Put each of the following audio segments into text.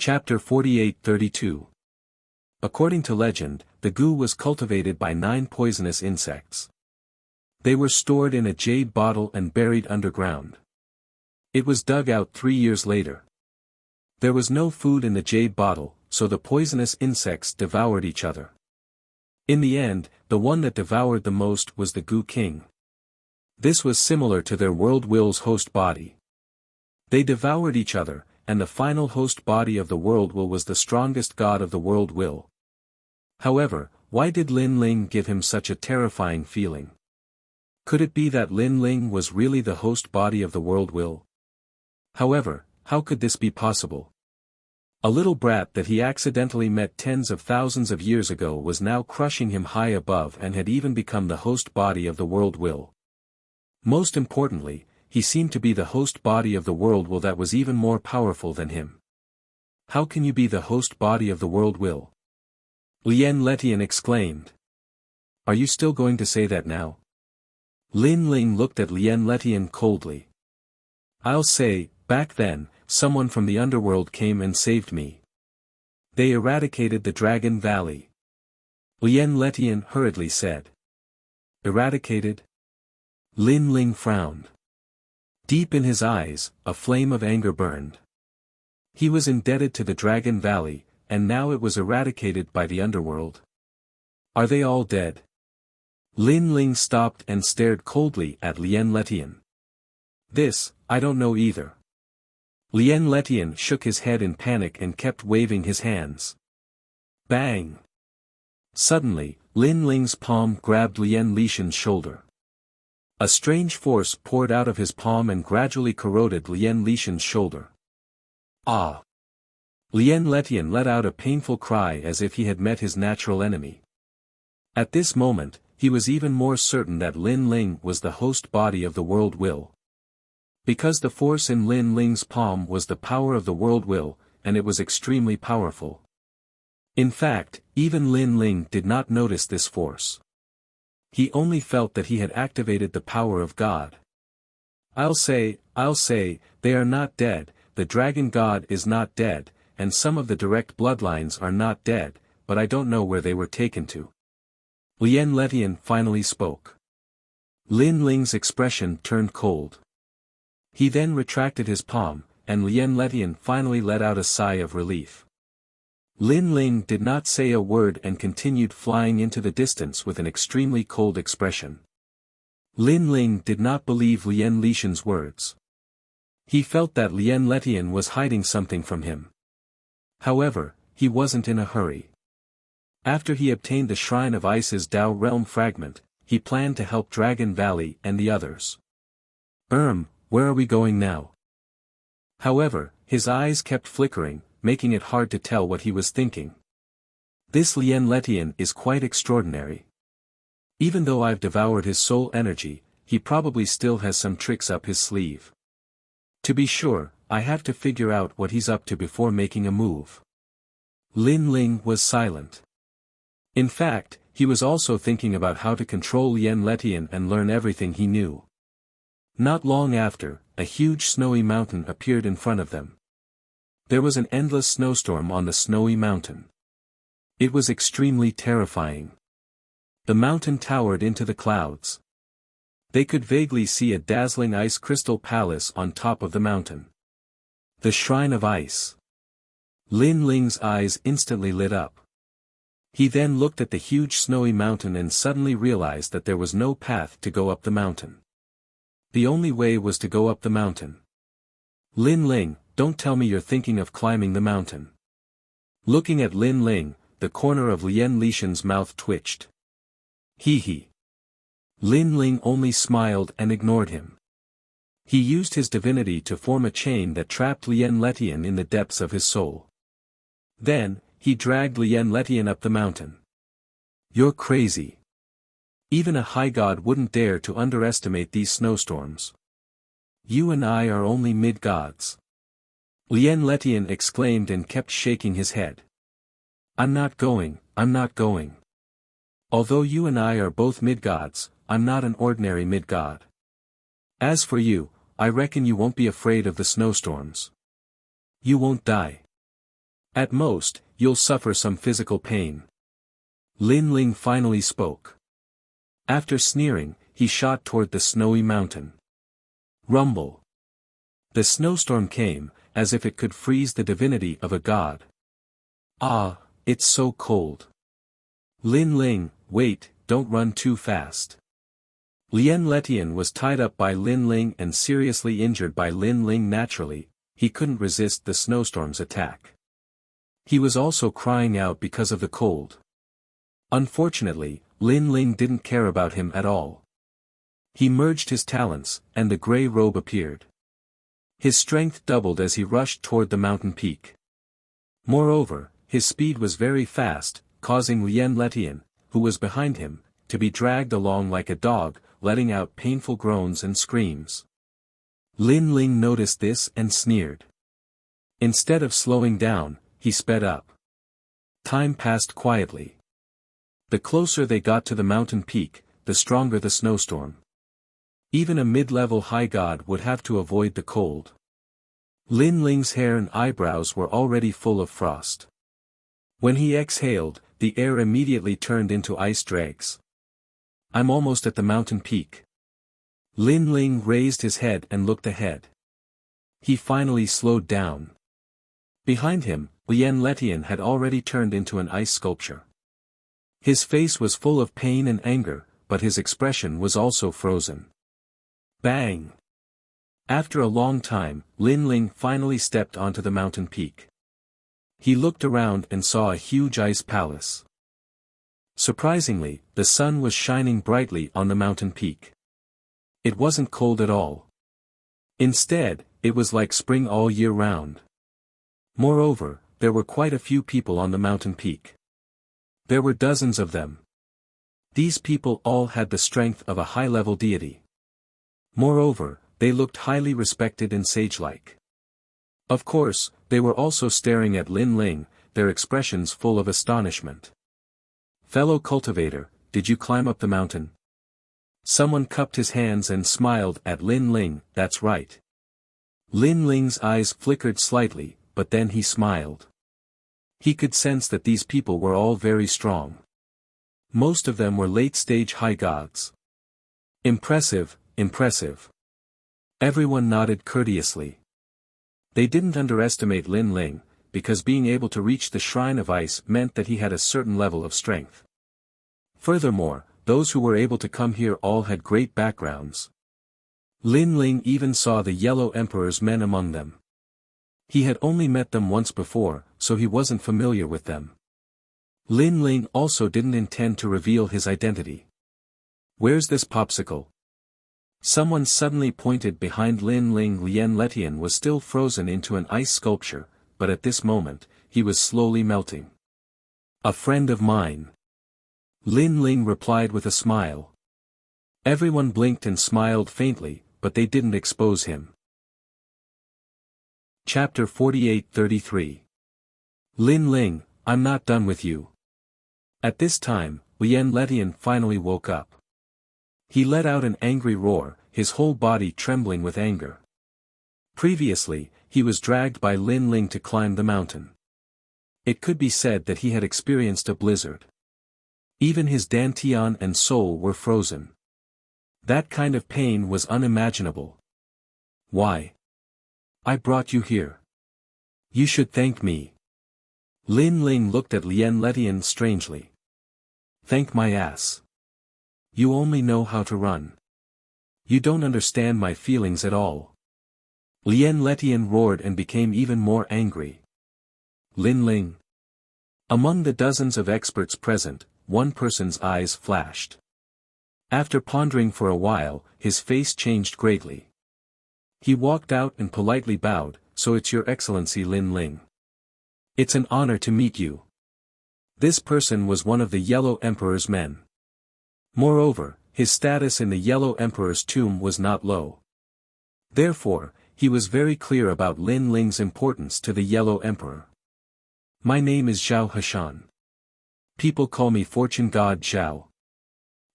Chapter 48-32. According to legend, the goo was cultivated by 9 poisonous insects. They were stored in a jade bottle and buried underground. It was dug out 3 years later. There was no food in the jade bottle, so the poisonous insects devoured each other. In the end, the one that devoured the most was the goo king. This was similar to their world will's host body. They devoured each other, and the final host body of the world will was the strongest god of the world will. However, why did Lin Ling give him such a terrifying feeling? Could it be that Lin Ling was really the host body of the world will? However, how could this be possible? A little brat that he accidentally met tens of thousands of years ago was now crushing him high above and had even become the host body of the world will. Most importantly, he seemed to be the host body of the world will that was even more powerful than him. How can you be the host body of the world will? Lien Letian exclaimed. Are you still going to say that now? Lin Ling looked at Lien Letian coldly. I'll say, back then, someone from the underworld came and saved me. They eradicated the Dragon Valley. Lien Letian hurriedly said. Eradicated? Lin Ling frowned. Deep in his eyes, a flame of anger burned. He was indebted to the Dragon Valley, and now it was eradicated by the underworld. Are they all dead? Lin Ling stopped and stared coldly at Lien Letian. This, I don't know either. Lien Letian shook his head in panic and kept waving his hands. Bang! Suddenly, Lin Ling's palm grabbed Lien Lishan's shoulder. A strange force poured out of his palm and gradually corroded Lien Lishan's shoulder. Ah! Lien Letian let out a painful cry as if he had met his natural enemy. At this moment, he was even more certain that Lin Ling was the host body of the world will. Because the force in Lin Ling's palm was the power of the world will, and it was extremely powerful. In fact, even Lin Ling did not notice this force. He only felt that he had activated the power of God. I'll say, they are not dead, the dragon god is not dead, and some of the direct bloodlines are not dead, but I don't know where they were taken to. Lien Letian finally spoke. Lin Ling's expression turned cold. He then retracted his palm, and Lien Letian finally let out a sigh of relief. Lin Ling did not say a word and continued flying into the distance with an extremely cold expression. Lin Ling did not believe Lien Lishan's words. He felt that Lien Letian was hiding something from him. However, he wasn't in a hurry. After he obtained the Shrine of Ice's Dao Realm fragment, he planned to help Dragon Valley and the others. Where are we going now? However, his eyes kept flickering, making it hard to tell what he was thinking. This Lien Letian is quite extraordinary. Even though I've devoured his soul energy, he probably still has some tricks up his sleeve. To be sure, I have to figure out what he's up to before making a move. Lin Ling was silent. In fact, he was also thinking about how to control Lien Letian and learn everything he knew. Not long after, a huge snowy mountain appeared in front of them. There was an endless snowstorm on the snowy mountain. It was extremely terrifying. The mountain towered into the clouds. They could vaguely see a dazzling ice crystal palace on top of the mountain. The Shrine of Ice. Lin Ling's eyes instantly lit up. He then looked at the huge snowy mountain and suddenly realized that there was no path to go up the mountain. The only way was to go up the mountain. Lin Ling, don't tell me you're thinking of climbing the mountain. Looking at Lin Ling, the corner of Lien Lishan's mouth twitched. Hee. Lin Ling only smiled and ignored him. He used his divinity to form a chain that trapped Lien Letian in the depths of his soul. Then, he dragged Lien Letian up the mountain. You're crazy. Even a high god wouldn't dare to underestimate these snowstorms. You and I are only mid-gods. Lien Letian exclaimed and kept shaking his head. I'm not going. Although you and I are both mid-gods, I'm not an ordinary mid-god. As for you, I reckon you won't be afraid of the snowstorms. You won't die. At most, you'll suffer some physical pain. Lin Ling finally spoke. After sneering, he shot toward the snowy mountain. Rumble. The snowstorm came, as if it could freeze the divinity of a god. Ah, it's so cold. Lin Ling, wait, don't run too fast. Lien Letian was tied up by Lin Ling and seriously injured by Lin Ling naturally, he couldn't resist the snowstorm's attack. He was also crying out because of the cold. Unfortunately, Lin Ling didn't care about him at all. He merged his talents, and the grey robe appeared. His strength doubled as he rushed toward the mountain peak. Moreover, his speed was very fast, causing Lien Letian, who was behind him, to be dragged along like a dog, letting out painful groans and screams. Lin Ling noticed this and sneered. Instead of slowing down, he sped up. Time passed quietly. The closer they got to the mountain peak, the stronger the snowstorm. Even a mid-level high god would have to avoid the cold. Lin Ling's hair and eyebrows were already full of frost. When he exhaled, the air immediately turned into ice dregs. I'm almost at the mountain peak. Lin Ling raised his head and looked ahead. He finally slowed down. Behind him, Lien Letian had already turned into an ice sculpture. His face was full of pain and anger, but his expression was also frozen. Bang! After a long time, Lin Ling finally stepped onto the mountain peak. He looked around and saw a huge ice palace. Surprisingly, the sun was shining brightly on the mountain peak. It wasn't cold at all. Instead, it was like spring all year round. Moreover, there were quite a few people on the mountain peak. There were dozens of them. These people all had the strength of a high-level deity. Moreover, they looked highly respected and sage-like. Of course, they were also staring at Lin Ling, their expressions full of astonishment. Fellow cultivator, did you climb up the mountain? Someone cupped his hands and smiled at Lin Ling, that's right. Lin Ling's eyes flickered slightly, but then he smiled. He could sense that these people were all very strong. Most of them were late-stage high gods. Impressive, impressive. Everyone nodded courteously. They didn't underestimate Lin Ling, because being able to reach the Shrine of Ice meant that he had a certain level of strength. Furthermore, those who were able to come here all had great backgrounds. Lin Ling even saw the Yellow Emperor's men among them. He had only met them once before, so he wasn't familiar with them. Lin Ling also didn't intend to reveal his identity. Where's this popsicle? Someone suddenly pointed behind Lin Ling. Lien Letian was still frozen into an ice sculpture, but at this moment, he was slowly melting. A friend of mine. Lin Ling replied with a smile. Everyone blinked and smiled faintly, but they didn't expose him. Chapter 48-33. Lin Ling, I'm not done with you. At this time, Lien Letian finally woke up. He let out an angry roar, his whole body trembling with anger. Previously, he was dragged by Lin Ling to climb the mountain. It could be said that he had experienced a blizzard. Even his dantian and soul were frozen. That kind of pain was unimaginable. Why? I brought you here. You should thank me. Lin Ling looked at Lien Letian strangely. Thank my ass. You only know how to run. You don't understand my feelings at all. Lien Letian roared and became even more angry. Lin Ling. Among the dozens of experts present, one person's eyes flashed. After pondering for a while, his face changed greatly. He walked out and politely bowed, so it's Your Excellency Lin Ling. It's an honor to meet you. This person was one of the Yellow Emperor's men. Moreover, his status in the Yellow Emperor's tomb was not low. Therefore, he was very clear about Lin Ling's importance to the Yellow Emperor. My name is Zhao Hashan. People call me Fortune God Zhao.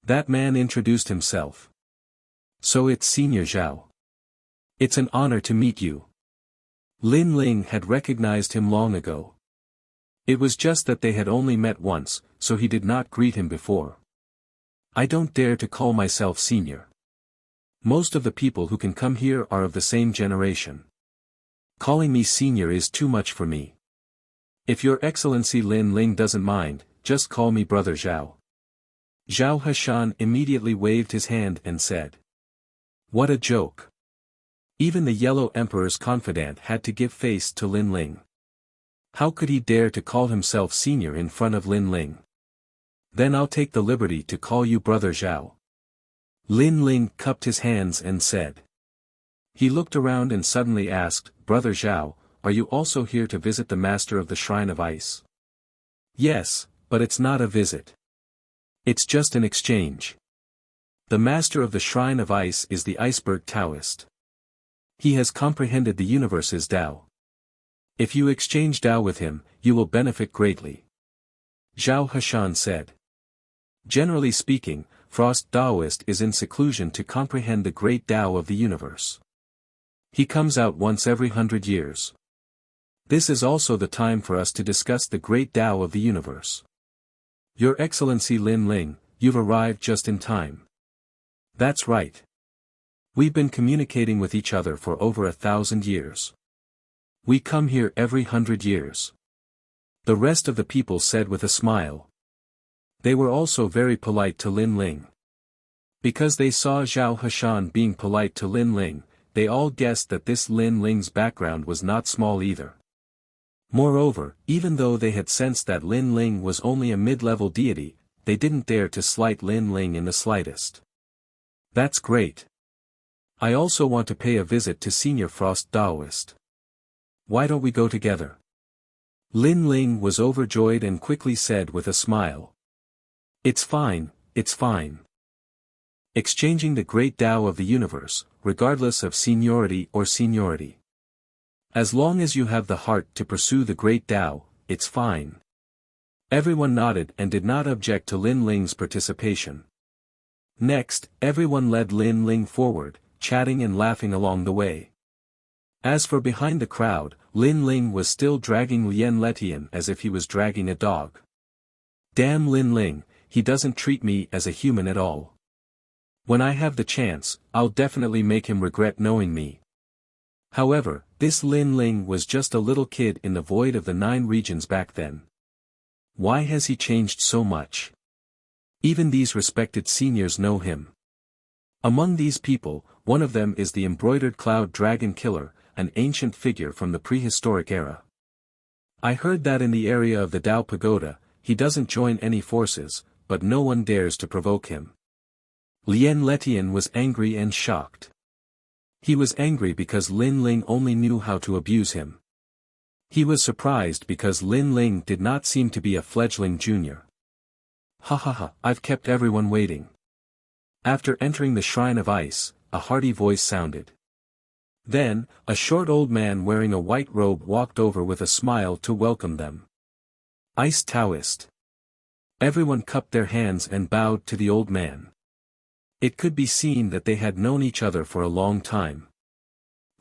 That man introduced himself. So it's Senior Zhao. It's an honor to meet you. Lin Ling had recognized him long ago. It was just that they had only met once, so he did not greet him before. I don't dare to call myself senior. Most of the people who can come here are of the same generation. Calling me senior is too much for me. If Your Excellency Lin Ling doesn't mind, just call me Brother Zhao. Zhao Heshan immediately waved his hand and said. What a joke. Even the Yellow Emperor's confidant had to give face to Lin Ling. How could he dare to call himself senior in front of Lin Ling? Then I'll take the liberty to call you Brother Zhao. Lin Ling cupped his hands and said. He looked around and suddenly asked, Brother Zhao, are you also here to visit the Master of the Shrine of Ice? Yes, but it's not a visit. It's just an exchange. The Master of the Shrine of Ice is the Iceberg Taoist. He has comprehended the universe's Tao. If you exchange Tao with him, you will benefit greatly. Zhao Heshan said. Generally speaking, Frost Taoist is in seclusion to comprehend the great Tao of the universe. He comes out once every 100 years. This is also the time for us to discuss the great Tao of the universe. Your Excellency Lin Ling, you've arrived just in time. That's right. We've been communicating with each other for over 1,000 years. We come here every 100 years. The rest of the people said with a smile. They were also very polite to Lin Ling. Because they saw Zhao Heshan being polite to Lin Ling, they all guessed that this Lin Ling's background was not small either. Moreover, even though they had sensed that Lin Ling was only a mid-level deity, they didn't dare to slight Lin Ling in the slightest. That's great. I also want to pay a visit to Senior Frost Taoist. Why don't we go together? Lin Ling was overjoyed and quickly said with a smile. It's fine, it's fine. Exchanging the great Tao of the universe, regardless of seniority or seniority. As long as you have the heart to pursue the great Tao, it's fine. Everyone nodded and did not object to Lin Ling's participation. Next, everyone led Lin Ling forward, chatting and laughing along the way. As for behind the crowd, Lin Ling was still dragging Lien Letian as if he was dragging a dog. Damn Lin Ling, he doesn't treat me as a human at all. When I have the chance, I'll definitely make him regret knowing me. However, this Lin Ling was just a little kid in the void of the 9 regions back then. Why has he changed so much? Even these respected seniors know him. Among these people, one of them is the embroidered cloud dragon killer, an ancient figure from the prehistoric era. I heard that in the area of the Tao Pagoda, he doesn't join any forces, but no one dares to provoke him. Lien Letian was angry and shocked. He was angry because Lin Ling only knew how to abuse him. He was surprised because Lin Ling did not seem to be a fledgling junior. Ha ha ha, I've kept everyone waiting. After entering the Shrine of Ice, a hearty voice sounded. Then, a short old man wearing a white robe walked over with a smile to welcome them. Ice Taoist. Everyone cupped their hands and bowed to the old man. It could be seen that they had known each other for a long time.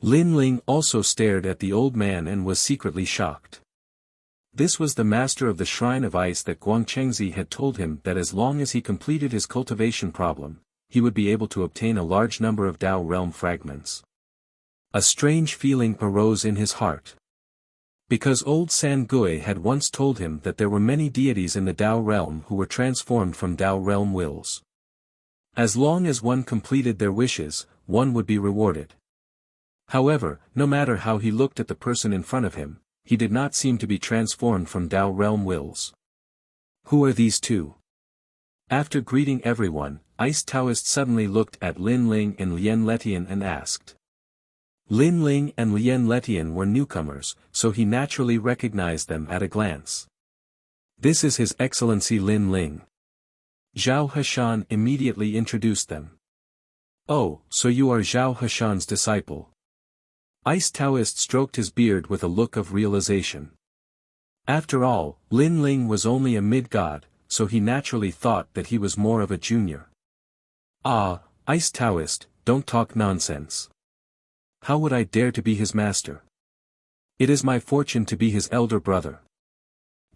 Lin Ling also stared at the old man and was secretly shocked. This was the master of the Shrine of Ice that Guangchengzi had told him that as long as he completed his cultivation problem, he would be able to obtain a large number of Tao realm fragments. A strange feeling arose in his heart. Because old San Gui had once told him that there were many deities in the Tao realm who were transformed from Tao realm wills. As long as one completed their wishes, one would be rewarded. However, no matter how he looked at the person in front of him, he did not seem to be transformed from Tao realm wills. Who are these two? After greeting everyone, Ice Taoist suddenly looked at Lin Ling and Lien Letian and asked. Lin Ling and Lien Letian were newcomers, so he naturally recognized them at a glance. This is His Excellency Lin Ling. Zhao Heshan immediately introduced them. Oh, so you are Zhao Heshan's disciple. Ice Taoist stroked his beard with a look of realization. After all, Lin Ling was only a mid-god, so he naturally thought that he was more of a junior. Ah, Ice Taoist, don't talk nonsense. How would I dare to be his master? It is my fortune to be his elder brother.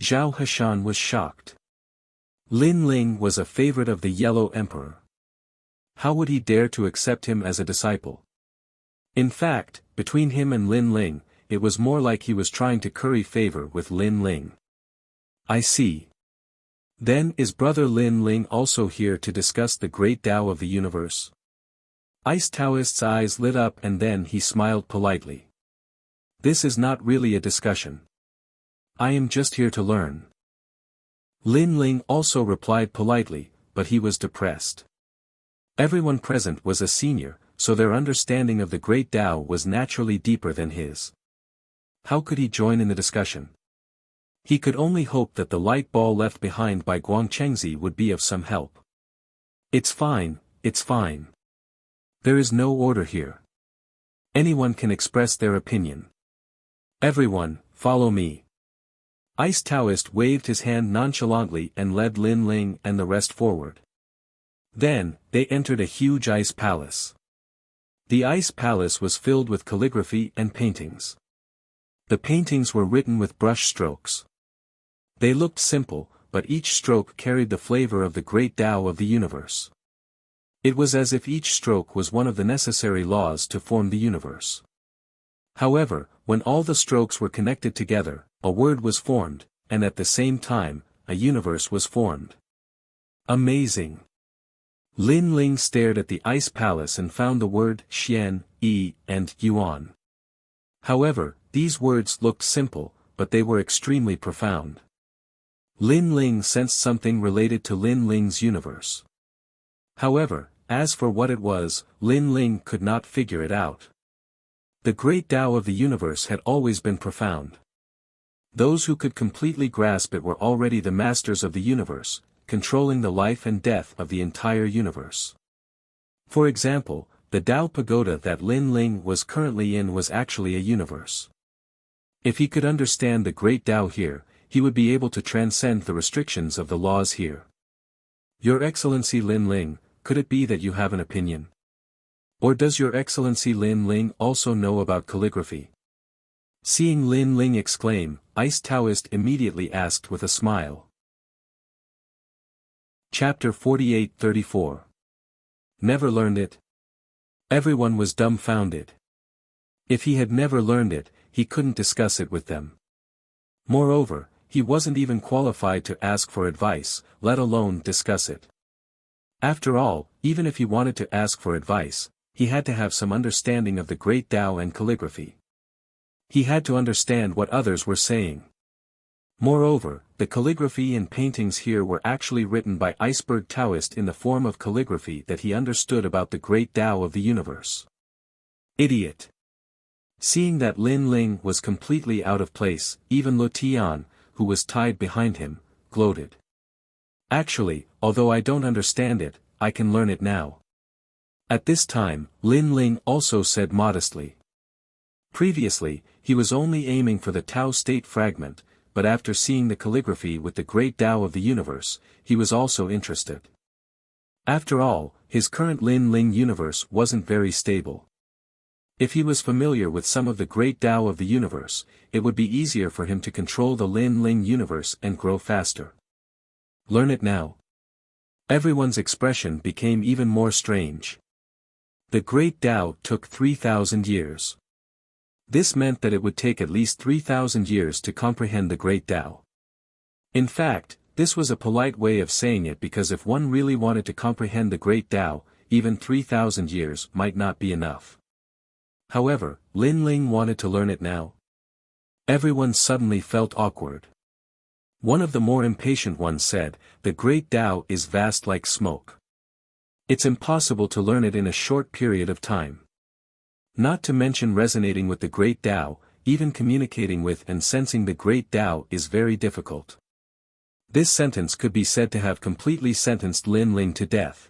Zhao Hashan was shocked. Lin Ling was a favorite of the Yellow Emperor. How would he dare to accept him as a disciple? In fact, between him and Lin Ling, it was more like he was trying to curry favor with Lin Ling. I see. Then is brother Lin Ling also here to discuss the great Tao of the universe? Ice Taoist's eyes lit up and then he smiled politely. This is not really a discussion. I am just here to learn. Lin Ling also replied politely, but he was depressed. Everyone present was a senior, so their understanding of the great Tao was naturally deeper than his. How could he join in the discussion? He could only hope that the light ball left behind by Guangchengzi would be of some help. It's fine, it's fine. There is no order here. Anyone can express their opinion. Everyone, follow me. Ice Taoist waved his hand nonchalantly and led Lin Ling and the rest forward. Then, they entered a huge ice palace. The ice palace was filled with calligraphy and paintings. The paintings were written with brush strokes. They looked simple, but each stroke carried the flavor of the great Tao of the universe. It was as if each stroke was one of the necessary laws to form the universe. However, when all the strokes were connected together, a word was formed, and at the same time, a universe was formed. Amazing! Lin Ling stared at the ice palace and found the word Xian, Yi, and Yuan. However, these words looked simple, but they were extremely profound. Lin Ling sensed something related to Lin Ling's universe. However, as for what it was, Lin Ling could not figure it out. The great Tao of the universe had always been profound. Those who could completely grasp it were already the masters of the universe, controlling the life and death of the entire universe. For example, the Tao pagoda that Lin Ling was currently in was actually a universe. If he could understand the great Tao here, he would be able to transcend the restrictions of the laws here. Your Excellency Lin Ling, could it be that you have an opinion? Or does Your Excellency Lin Ling also know about calligraphy? Seeing Lin Ling exclaim, Ice Taoist immediately asked with a smile. Chapter 48-34. Never learned it? Everyone was dumbfounded. If he had never learned it, he couldn't discuss it with them. Moreover, he wasn't even qualified to ask for advice, let alone discuss it. After all, even if he wanted to ask for advice, he had to have some understanding of the great Tao and calligraphy. He had to understand what others were saying. Moreover, the calligraphy and paintings here were actually written by Iceberg Taoist in the form of calligraphy that he understood about the great Tao of the universe. Idiot! Seeing that Lin Ling was completely out of place, even Lu Tian, who was tied behind him, gloated. Actually, although I don't understand it, I can learn it now. At this time, Lin Ling also said modestly. Previously, he was only aiming for the Tao state fragment, but after seeing the calligraphy with the great Tao of the universe, he was also interested. After all, his current Lin Ling universe wasn't very stable. If he was familiar with some of the great Tao of the universe, it would be easier for him to control the Lin Ling universe and grow faster. Learn it now. Everyone's expression became even more strange. The great Tao took 3,000 years. This meant that it would take at least 3,000 years to comprehend the great Tao. In fact, this was a polite way of saying it because if one really wanted to comprehend the great Tao, even 3,000 years might not be enough. However, Lin Ling wanted to learn it now. Everyone suddenly felt awkward. One of the more impatient ones said, the great Tao is vast like smoke. It's impossible to learn it in a short period of time. Not to mention resonating with the great Tao, even communicating with and sensing the great Tao is very difficult. This sentence could be said to have completely sentenced Lin Ling to death.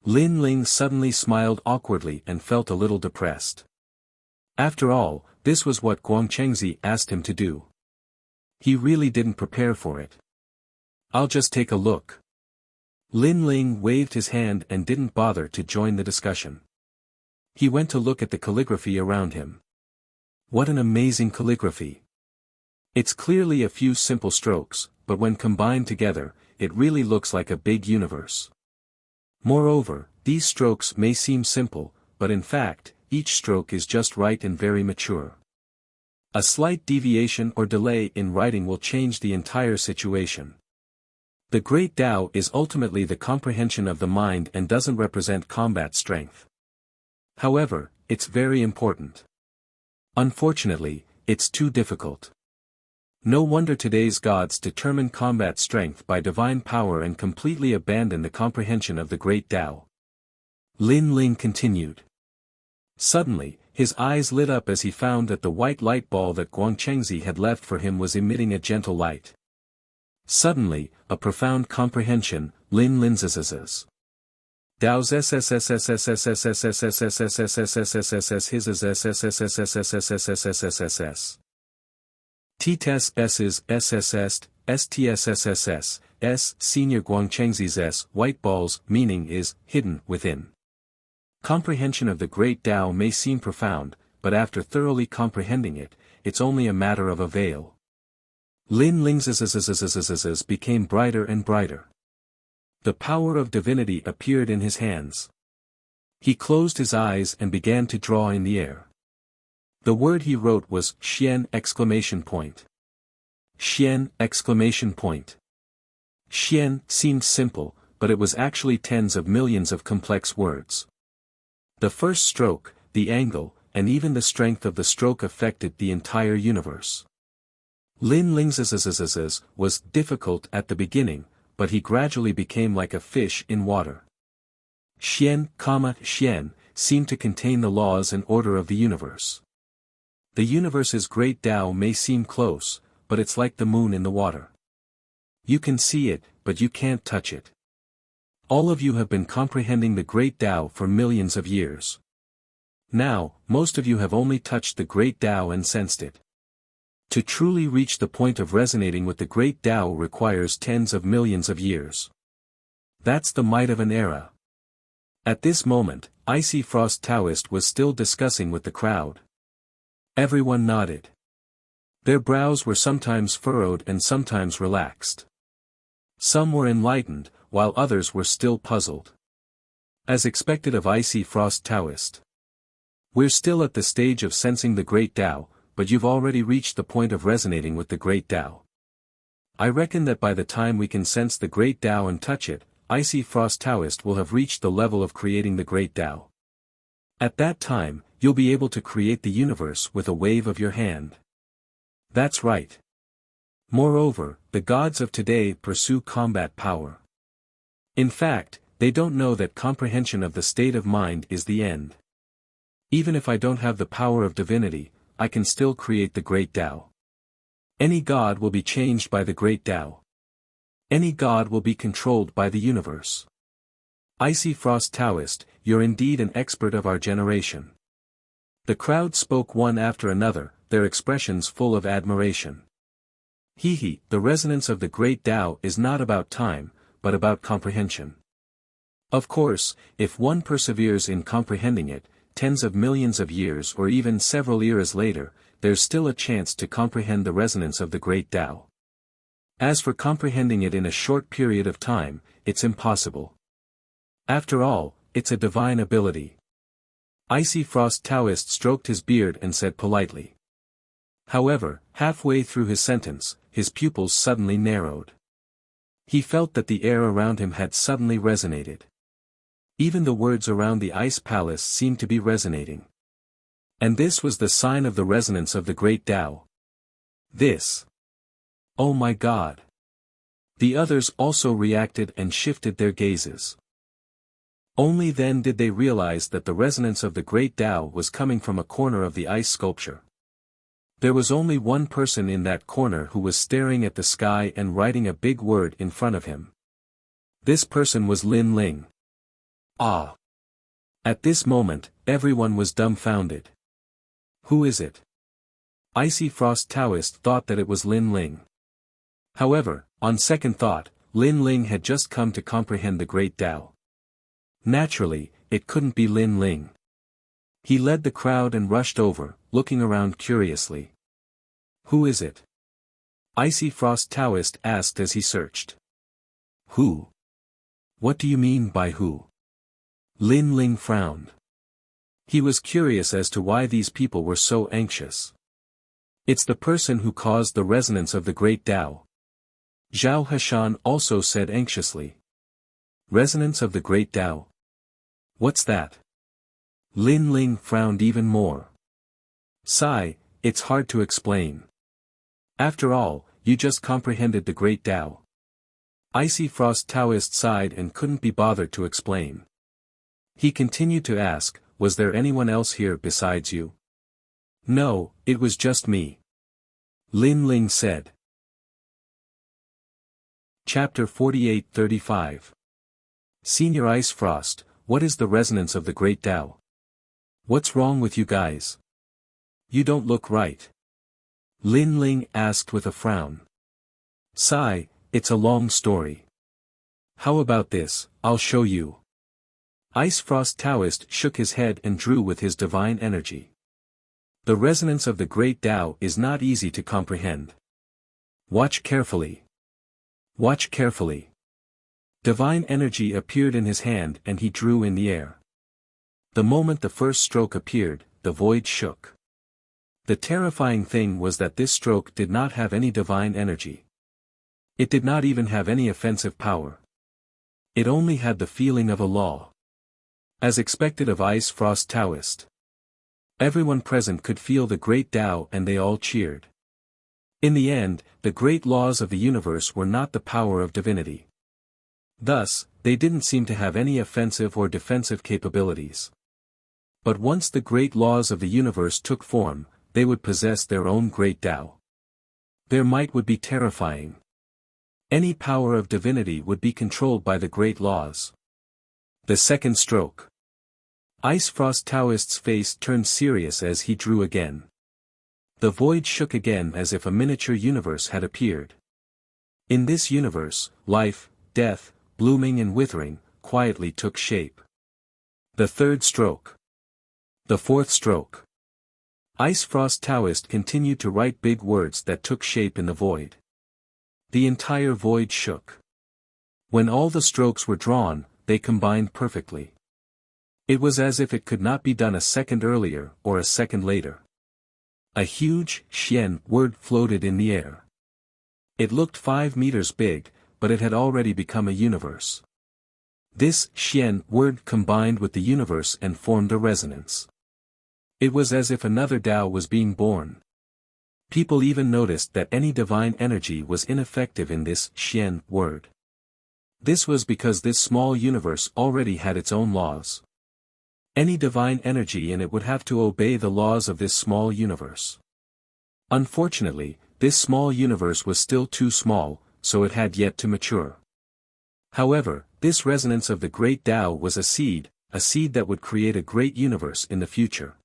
Lin Ling suddenly smiled awkwardly and felt a little depressed. After all, this was what Guangchengzi asked him to do. He really didn't prepare for it. I'll just take a look. Lin Ling waved his hand and didn't bother to join the discussion. He went to look at the calligraphy around him. What an amazing calligraphy! It's clearly a few simple strokes, but when combined together, it really looks like a big universe. Moreover, these strokes may seem simple, but in fact, each stroke is just right and very mature. A slight deviation or delay in writing will change the entire situation. The Great Tao is ultimately the comprehension of the mind and doesn't represent combat strength. However, it's very important. Unfortunately, it's too difficult. No wonder today's gods determine combat strength by divine power and completely abandon the comprehension of the Great Tao. Lin Ling continued. Suddenly, his eyes lit up as he found that the white light ball that Guangchengzi had left for him was emitting a gentle light. Suddenly, a profound comprehension, Lin Lin's Dao's his T-tes S's SSS, STSSSS, S Senior Guangchengzi's S white balls meaning is hidden within. Comprehension of the Great Tao may seem profound, but after thoroughly comprehending it, it's only a matter of a veil. Lin Ling's became brighter and brighter. The power of divinity appeared in his hands. He closed his eyes and began to draw in the air. The word he wrote was Xian! Xian! Xian seemed simple, but it was actually tens of millions of complex words. The first stroke, the angle, and even the strength of the stroke affected the entire universe. Lin Ling's was difficult at the beginning, but he gradually became like a fish in water. Xian seemed to contain the laws and order of the universe. The universe's Great Tao may seem close, but it's like the moon in the water. You can see it, but you can't touch it. All of you have been comprehending the Great Tao for millions of years. Now, most of you have only touched the Great Tao and sensed it. To truly reach the point of resonating with the Great Tao requires tens of millions of years. That's the might of an era. At this moment, Icy Frost Taoist was still discussing with the crowd. Everyone nodded. Their brows were sometimes furrowed and sometimes relaxed. Some were enlightened, while others were still puzzled. As expected of Icy Frost Taoist. We're still at the stage of sensing the Great Tao, but you've already reached the point of resonating with the Great Tao. I reckon that by the time we can sense the Great Tao and touch it, Icy Frost Taoist will have reached the level of creating the Great Tao. At that time, you'll be able to create the universe with a wave of your hand. That's right. Moreover, the gods of today pursue combat power. In fact, they don't know that comprehension of the state of mind is the end. Even if I don't have the power of divinity, I can still create the Great Tao. Any god will be changed by the Great Tao. Any god will be controlled by the universe. Icy Frost Taoist, you're indeed an expert of our generation. The crowd spoke one after another, their expressions full of admiration. The resonance of the Great Tao is not about time, but about comprehension. Of course, if one perseveres in comprehending it, tens of millions of years or even several eras later, there's still a chance to comprehend the resonance of the Great Tao. As for comprehending it in a short period of time, it's impossible. After all, it's a divine ability. Icy Frost Taoist stroked his beard and said politely. However, halfway through his sentence, his pupils suddenly narrowed. He felt that the air around him had suddenly resonated. Even the words around the ice palace seemed to be resonating. And this was the sign of the resonance of the Great Tao. This. Oh my God! The others also reacted and shifted their gazes. Only then did they realize that the resonance of the Great Tao was coming from a corner of the ice sculpture. There was only one person in that corner who was staring at the sky and writing a big word in front of him. This person was Lin Ling. Ah! At this moment, everyone was dumbfounded. Who is it? Icy Frost Taoist thought that it was Lin Ling. However, on second thought, Lin Ling had just come to comprehend the Great Tao. Naturally, it couldn't be Lin Ling. He led the crowd and rushed over, looking around curiously. Who is it? Icy Frost Taoist asked as he searched. Who? What do you mean by who? Lin Ling frowned. He was curious as to why these people were so anxious. It's the person who caused the resonance of the great Tao. Zhao Hashan also said anxiously. Resonance of the great Tao? What's that? Lin Ling frowned even more. Sigh, it's hard to explain. After all, you just comprehended the great Tao. Icy Frost Taoist sighed and couldn't be bothered to explain. He continued to ask, was there anyone else here besides you? No, it was just me. Lin Ling said. Chapter 48-35. Senior Ice Frost, what is the resonance of the great Tao? What's wrong with you guys? You don't look right. Lin Ling asked with a frown. Sigh, it's a long story. How about this, I'll show you. Ice Frost Taoist shook his head and drew with his divine energy. The resonance of the great Tao is not easy to comprehend. Watch carefully. Watch carefully. Divine energy appeared in his hand and he drew in the air. The moment the first stroke appeared, the void shook. The terrifying thing was that this stroke did not have any divine energy. It did not even have any offensive power. It only had the feeling of a law. As expected of Ice Frost Taoist. Everyone present could feel the great Tao and they all cheered. In the end, the great laws of the universe were not the power of divinity. Thus, they didn't seem to have any offensive or defensive capabilities. But once the great laws of the universe took form, they would possess their own great Tao. Their might would be terrifying. Any power of divinity would be controlled by the great laws. The second stroke. Ice Frost Taoist's face turned serious as he drew again. The void shook again as if a miniature universe had appeared. In this universe, life, death, blooming and withering, quietly took shape. The third stroke. The fourth stroke. Ice Frost Taoist continued to write big words that took shape in the void. The entire void shook. When all the strokes were drawn, they combined perfectly. It was as if it could not be done a second earlier or a second later. A huge, Xian word floated in the air. It looked 5 meters big, but it had already become a universe. This Xian word combined with the universe and formed a resonance. It was as if another Tao was being born. People even noticed that any divine energy was ineffective in this Xian word. This was because this small universe already had its own laws. Any divine energy in it would have to obey the laws of this small universe. Unfortunately, this small universe was still too small, so it had yet to mature. However, this resonance of the great Tao was a seed that would create a great universe in the future.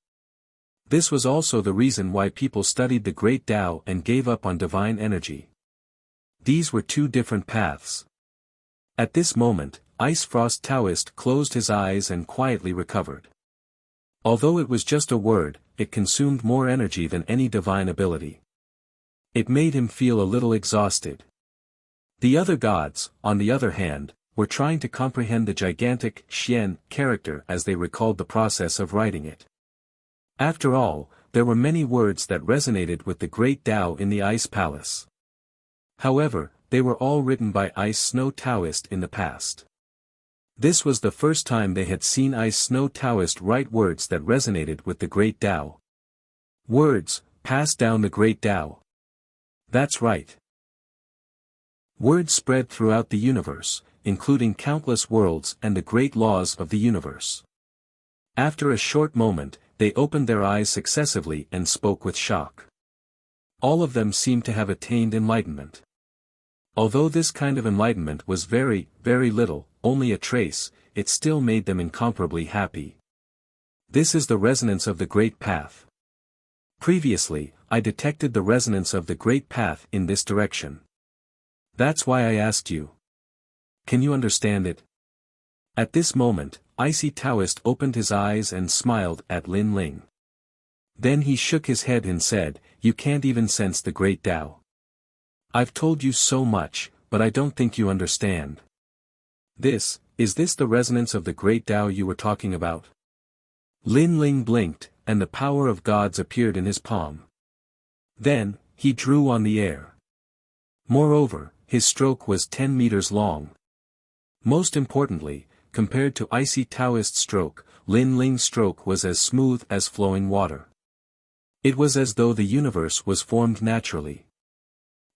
This was also the reason why people studied the great Tao and gave up on divine energy. These were two different paths. At this moment, Ice Frost Taoist closed his eyes and quietly recovered. Although it was just a word, it consumed more energy than any divine ability. It made him feel a little exhausted. The other gods, on the other hand, were trying to comprehend the gigantic Xian character as they recalled the process of writing it. After all, there were many words that resonated with the great Tao in the Ice Palace. However, they were all written by Ice Snow Taoist in the past. This was the first time they had seen Ice Snow Taoist write words that resonated with the great Tao. Words, passed down the great Tao. That's right. Words spread throughout the universe, including countless worlds and the great laws of the universe. After a short moment, they opened their eyes successively and spoke with shock. All of them seemed to have attained enlightenment. Although this kind of enlightenment was very, very little, only a trace, it still made them incomparably happy. This is the resonance of the Great Path. Previously, I detected the resonance of the Great Path in this direction. That's why I asked you. Can you understand it? At this moment, Icy Taoist opened his eyes and smiled at Lin Ling. Then he shook his head and said, "You can't even sense the great Tao." I've told you so much, but I don't think you understand. Is this the resonance of the great Tao you were talking about? Lin Ling blinked, and the power of gods appeared in his palm. Then, he drew on the air. Moreover, his stroke was 10 meters long. Most importantly, compared to icy Taoist stroke, Lin Ling's stroke was as smooth as flowing water. It was as though the universe was formed naturally.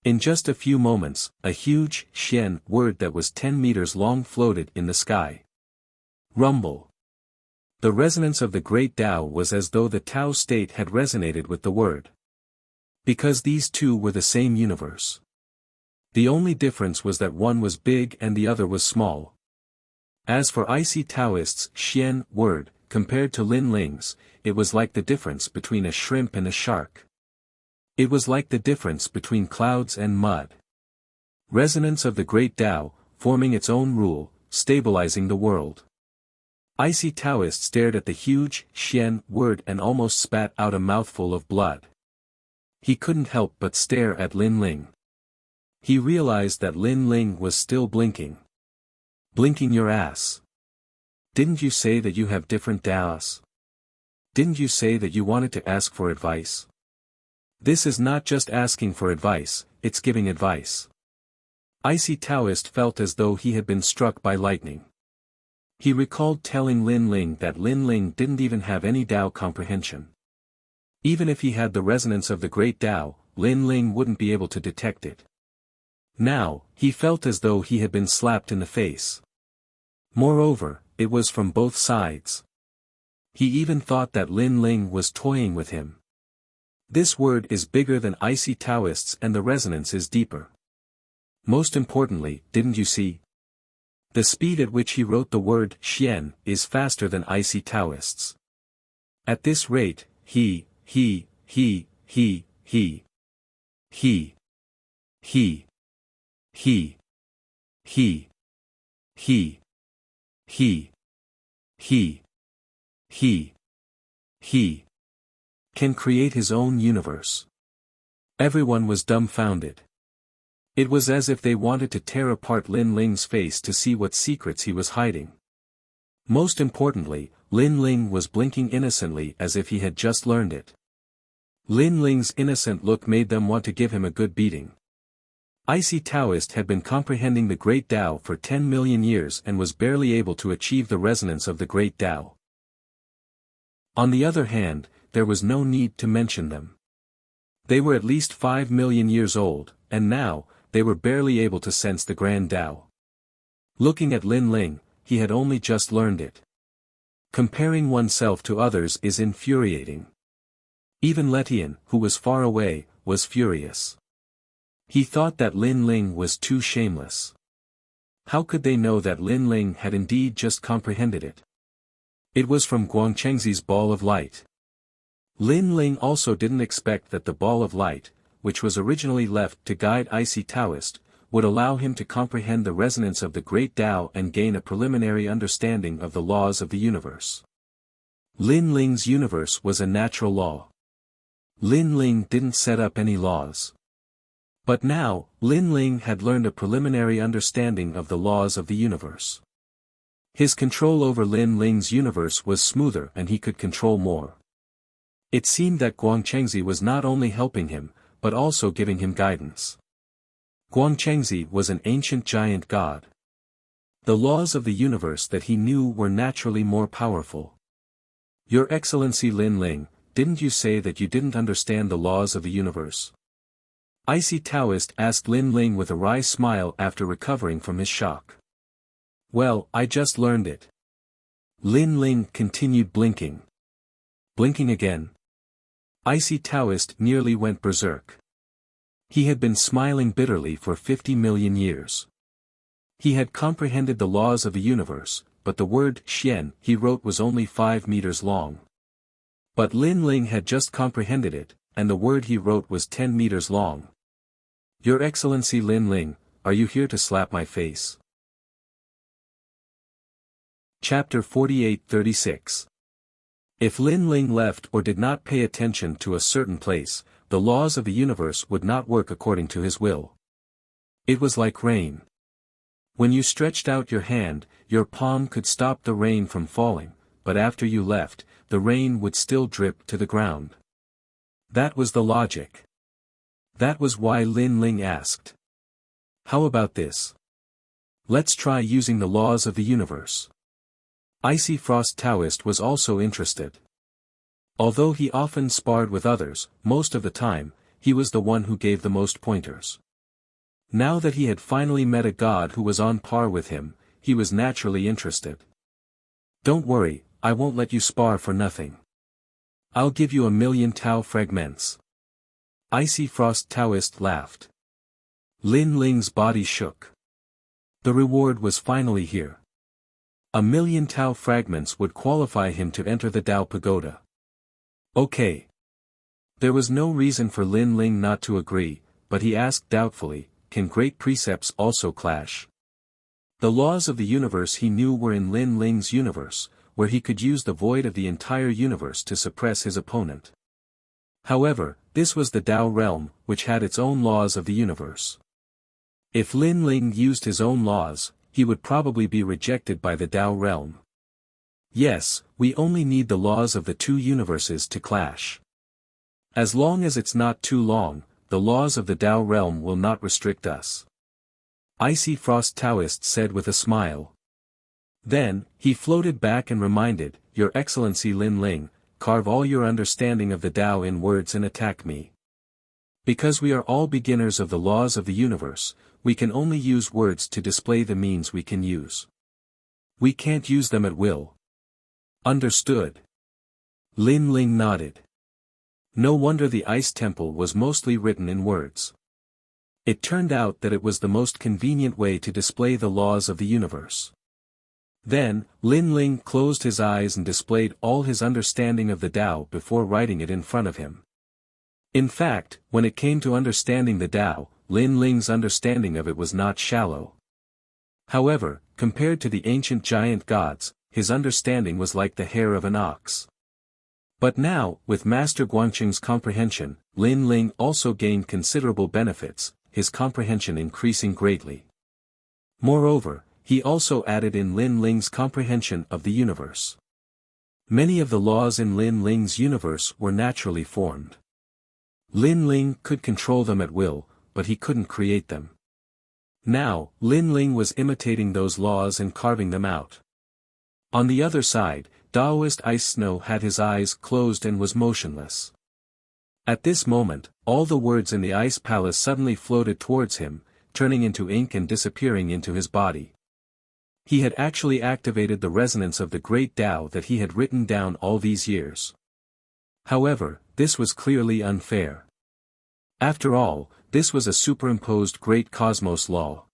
In just a few moments, a huge Xian word that was 10 meters long floated in the sky. Rumble. The resonance of the great Tao was as though the Tao state had resonated with the word. Because these two were the same universe. The only difference was that one was big and the other was small. As for icy Taoists' Xian word, compared to Lin Ling's, it was like the difference between a shrimp and a shark. It was like the difference between clouds and mud. Resonance of the great Tao, forming its own rule, stabilizing the world. Icy Taoist stared at the huge Xian word and almost spat out a mouthful of blood. He couldn't help but stare at Lin Ling. He realized that Lin Ling was still blinking. Blinking your ass. Didn't you say that you have different Taos? Didn't you say that you wanted to ask for advice? This is not just asking for advice, it's giving advice. Icy Taoist felt as though he had been struck by lightning. He recalled telling Lin Ling that Lin Ling didn't even have any Tao comprehension. Even if he had the resonance of the great Tao, Lin Ling wouldn't be able to detect it. Now, he felt as though he had been slapped in the face. Moreover, it was from both sides. He even thought that Lin Ling was toying with him. This word is bigger than icy Taoists and the resonance is deeper. Most importantly, didn't you see? The speed at which he wrote the word Xian is faster than icy Taoists. At this rate, he, can create his own universe. Everyone was dumbfounded. It was as if they wanted to tear apart Lin Ling's face to see what secrets he was hiding. Most importantly, Lin Ling was blinking innocently as if he had just learned it. Lin Ling's innocent look made them want to give him a good beating. Icy Taoist had been comprehending the great Tao for 10 million years and was barely able to achieve the resonance of the great Tao. On the other hand, there was no need to mention them. They were at least 5 million years old, and now, they were barely able to sense the grand Tao. Looking at Lin Ling, he had only just learned it. Comparing oneself to others is infuriating. Even Letian, who was far away, was furious. He thought that Lin Ling was too shameless. How could they know that Lin Ling had indeed just comprehended it? It was from Guangchengzi's ball of light. Lin Ling also didn't expect that the ball of light, which was originally left to guide icy Taoist, would allow him to comprehend the resonance of the great Tao and gain a preliminary understanding of the laws of the universe. Lin Ling's universe was a natural law. Lin Ling didn't set up any laws. But now, Lin Ling had learned a preliminary understanding of the laws of the universe. His control over Lin Ling's universe was smoother and he could control more. It seemed that Guangchengzi was not only helping him, but also giving him guidance. Guangchengzi was an ancient giant god. The laws of the universe that he knew were naturally more powerful. Your Excellency Lin Ling, didn't you say that you didn't understand the laws of the universe? Icy Taoist asked Lin Ling with a wry smile after recovering from his shock. Well, I just learned it. Lin Ling continued blinking. Blinking again. Icy Taoist nearly went berserk. He had been smiling bitterly for 50 million years. He had comprehended the laws of the universe, but the word Xian he wrote was only 5 meters long. But Lin Ling had just comprehended it, and the word he wrote was 10 meters long. Your Excellency Lin Ling, are you here to slap my face? Chapter 48-36. If Lin Ling left or did not pay attention to a certain place, the laws of the universe would not work according to his will. It was like rain. When you stretched out your hand, your palm could stop the rain from falling, but after you left, the rain would still drip to the ground. That was the logic. That was why Lin Ling asked. How about this? Let's try using the laws of the universe. Icy Frost Taoist was also interested. Although he often sparred with others, most of the time, he was the one who gave the most pointers. Now that he had finally met a god who was on par with him, he was naturally interested. Don't worry, I won't let you spar for nothing. I'll give you 1,000,000 Tao fragments. Icy Frost Taoist laughed. Lin Ling's body shook. The reward was finally here. 1,000,000 Tao fragments would qualify him to enter the Tao Pagoda. Okay. There was no reason for Lin Ling not to agree, but he asked doubtfully, can great precepts also clash? The laws of the universe he knew were in Lin Ling's universe, where he could use the void of the entire universe to suppress his opponent. However, this was the Tao realm, which had its own laws of the universe. If Lin Ling used his own laws, he would probably be rejected by the Tao realm. Yes, we only need the laws of the two universes to clash. As long as it's not too long, the laws of the Tao realm will not restrict us. Icy Frost Taoist said with a smile. Then, he floated back and reminded, Your Excellency Lin Ling, carve all your understanding of the Tao in words and attack me. Because we are all beginners of the laws of the universe, we can only use words to display the means we can use. We can't use them at will. Understood. Lin Ling nodded. No wonder the Ice Temple was mostly written in words. It turned out that it was the most convenient way to display the laws of the universe. Then, Lin Ling closed his eyes and displayed all his understanding of the Tao before writing it in front of him. In fact, when it came to understanding the Tao, Lin Ling's understanding of it was not shallow. However, compared to the ancient giant gods, his understanding was like the hair of an ox. But now, with Master Guangqing's comprehension, Lin Ling also gained considerable benefits, his comprehension increasing greatly. Moreover, he also added in Lin Ling's comprehension of the universe. Many of the laws in Lin Ling's universe were naturally formed. Lin Ling could control them at will, but he couldn't create them. Now, Lin Ling was imitating those laws and carving them out. On the other side, Taoist Ice Snow had his eyes closed and was motionless. At this moment, all the words in the Ice Palace suddenly floated towards him, turning into ink and disappearing into his body. He had actually activated the resonance of the great Tao that he had written down all these years. However, this was clearly unfair. After all, this was a superimposed great cosmos law.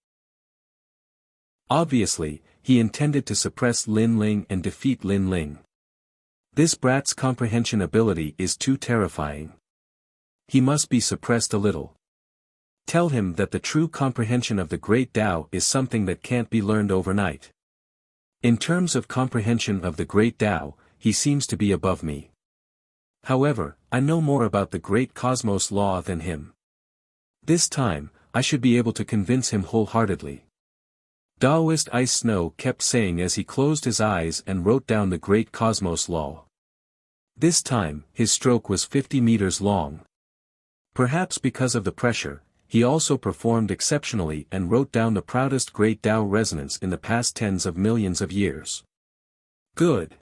Obviously, he intended to suppress Lin Ling and defeat Lin Ling. This brat's comprehension ability is too terrifying. He must be suppressed a little. Tell him that the true comprehension of the great Tao is something that can't be learned overnight. In terms of comprehension of the great Tao, he seems to be above me. However, I know more about the great cosmos law than him. This time, I should be able to convince him wholeheartedly. Taoist Ice Snow kept saying as he closed his eyes and wrote down the great cosmos law. This time, his stroke was 50 meters long. Perhaps because of the pressure, he also performed exceptionally and wrote down the proudest great Tao resonance in the past tens of millions of years. Good.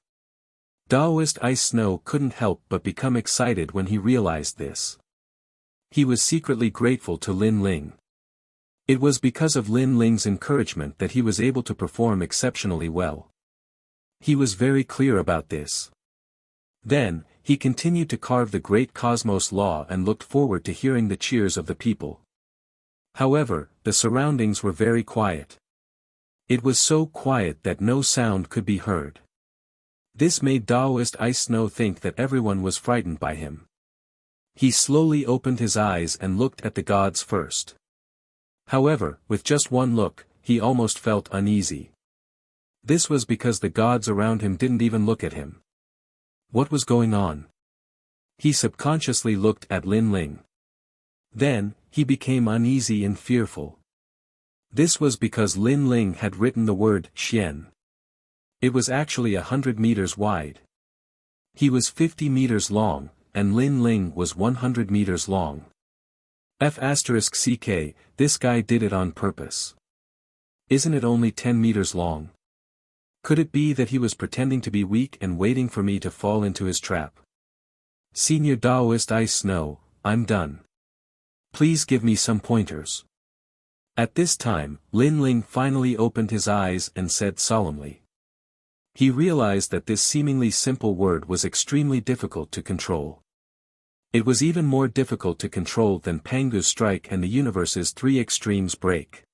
Taoist Ice Snow couldn't help but become excited when he realized this. He was secretly grateful to Lin Ling. It was because of Lin Ling's encouragement that he was able to perform exceptionally well. He was very clear about this. Then, he continued to carve the great cosmos law and looked forward to hearing the cheers of the people. However, the surroundings were very quiet. It was so quiet that no sound could be heard. This made Taoist Ice Snow think that everyone was frightened by him. He slowly opened his eyes and looked at the gods first. However, with just one look, he almost felt uneasy. This was because the gods around him didn't even look at him. What was going on? He subconsciously looked at Lin Ling. Then, he became uneasy and fearful. This was because Lin Ling had written the word Xian. It was actually 100 meters wide. He was 50 meters long, and Lin Ling was 100 meters long. F***ck, this guy did it on purpose. Isn't it only 10 meters long? Could it be that he was pretending to be weak and waiting for me to fall into his trap? Senior Taoist Ice Snow, I'm done. Please give me some pointers. At this time, Lin Ling finally opened his eyes and said solemnly. He realized that this seemingly simple word was extremely difficult to control. It was even more difficult to control than Pangu's strike and the universe's three extremes break.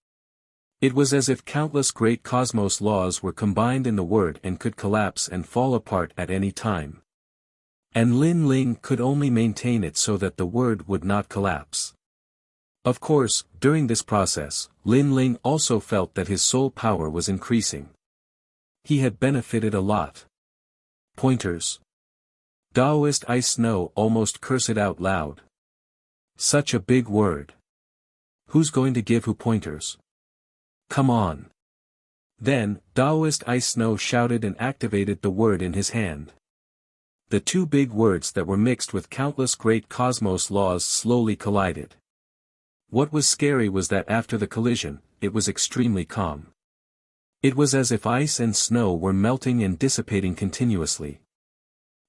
It was as if countless great cosmos laws were combined in the word and could collapse and fall apart at any time. And Lin Ling could only maintain it so that the word would not collapse. Of course, during this process, Lin Ling also felt that his soul power was increasing. He had benefited a lot. Pointers. Taoist Ice Snow almost cursed out loud. Such a big word. Who's going to give who pointers? Come on. Then, Taoist Ice Snow shouted and activated the word in his hand. The two big words that were mixed with countless great cosmos laws slowly collided. What was scary was that after the collision, it was extremely calm. It was as if ice and snow were melting and dissipating continuously.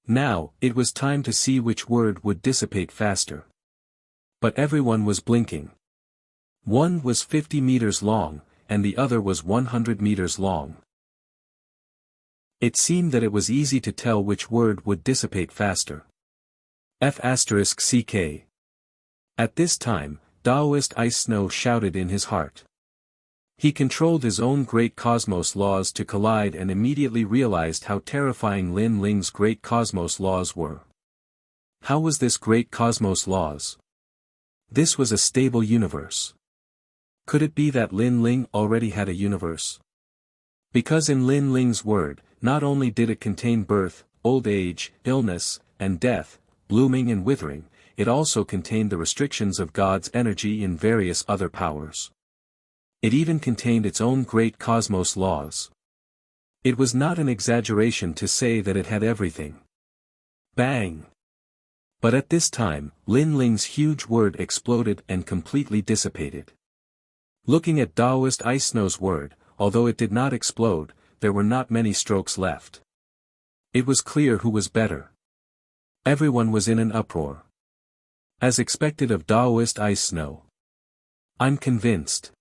Now, it was time to see which word would dissipate faster. But everyone was blinking. One was 50 meters long, and the other was 100 meters long. It seemed that it was easy to tell which word would dissipate faster. F***ck. At this time, Taoist Ice Snow shouted in his heart. He controlled his own great cosmos laws to collide and immediately realized how terrifying Lin Ling's great cosmos laws were. How was this great cosmos laws? This was a stable universe. Could it be that Lin Ling already had a universe? Because in Lin Ling's word, not only did it contain birth, old age, illness, and death, blooming and withering, it also contained the restrictions of God's energy and various other powers. It even contained its own great cosmos laws. It was not an exaggeration to say that it had everything. Bang! But at this time, Lin Ling's huge word exploded and completely dissipated. Looking at Taoist Ice Snow's word, although it did not explode, there were not many strokes left. It was clear who was better. Everyone was in an uproar. As expected of Taoist Ice Snow. I'm convinced.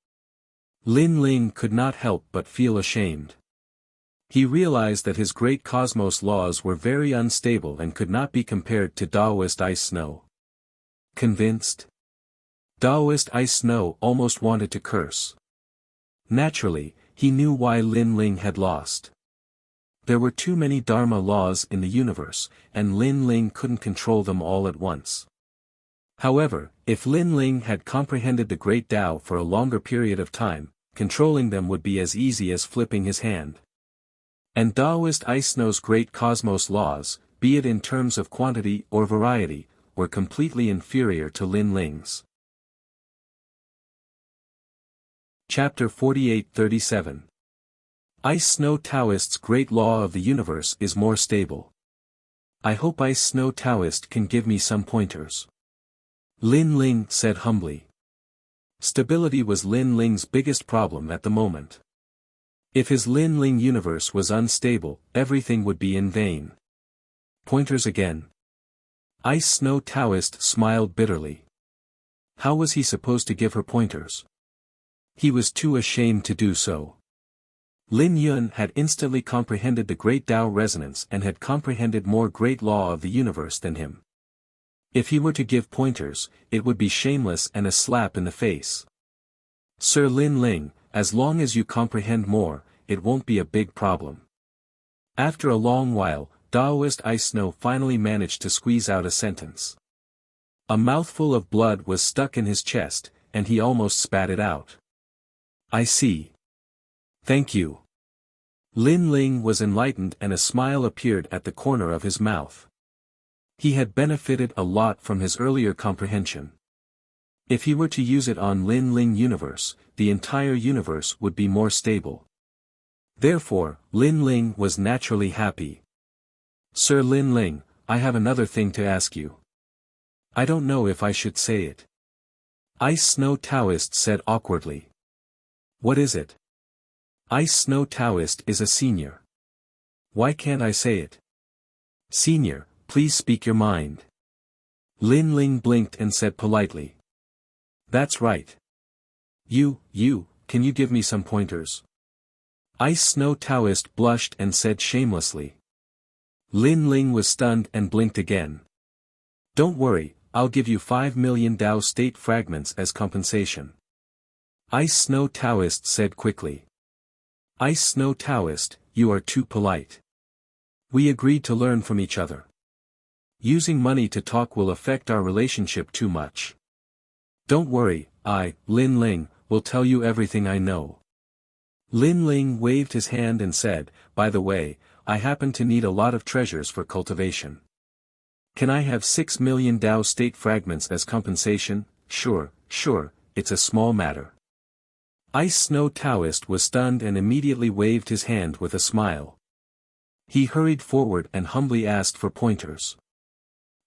Lin Ling could not help but feel ashamed. He realized that his great cosmos laws were very unstable and could not be compared to Taoist Ice Snow. Convinced? Taoist Ice Snow almost wanted to curse. Naturally, he knew why Lin Ling had lost. There were too many Dharma laws in the universe, and Lin Ling couldn't control them all at once. However, if Lin Ling had comprehended the Great Tao for a longer period of time, controlling them would be as easy as flipping his hand. And Taoist Ice Snow's great cosmos laws, be it in terms of quantity or variety, were completely inferior to Lin Ling's. Chapter 48-37. Ice Snow Taoist's great law of the universe is more stable. I hope Ice Snow Taoist can give me some pointers. Lin Ling said humbly. Stability was Lin Ling's biggest problem at the moment. If his Lin Ling universe was unstable, everything would be in vain. Pointers again. Ice Snow Taoist smiled bitterly. How was he supposed to give her pointers? He was too ashamed to do so. Lin Yun had instantly comprehended the great Tao resonance and had comprehended more great law of the universe than him. If he were to give pointers, it would be shameless and a slap in the face. Sir Lin Ling, as long as you comprehend more, it won't be a big problem. After a long while, Taoist Ice Snow finally managed to squeeze out a sentence. A mouthful of blood was stuck in his chest, and he almost spat it out. I see. Thank you. Lin Ling was enlightened and a smile appeared at the corner of his mouth. He had benefited a lot from his earlier comprehension. If he were to use it on Lin Ling universe, the entire universe would be more stable. Therefore, Lin Ling was naturally happy. Sir Lin Ling, I have another thing to ask you. I don't know if I should say it. Ice Snow Taoist said awkwardly. What is it? Ice Snow Taoist is a senior. Why can't I say it? Senior, please speak your mind. Lin Ling blinked and said politely. That's right. Can you give me some pointers? Ice Snow Taoist blushed and said shamelessly. Lin Ling was stunned and blinked again. Don't worry, I'll give you 5 million Dao state fragments as compensation. Ice Snow Taoist said quickly. Ice Snow Taoist, you are too polite. We agreed to learn from each other. Using money to talk will affect our relationship too much. Don't worry, Lin Ling, will tell you everything I know. Lin Ling waved his hand and said, by the way, I happen to need a lot of treasures for cultivation. Can I have 6 million Dao state fragments as compensation? Sure, it's a small matter. Ice Snow Taoist was stunned and immediately waved his hand with a smile. He hurried forward and humbly asked for pointers.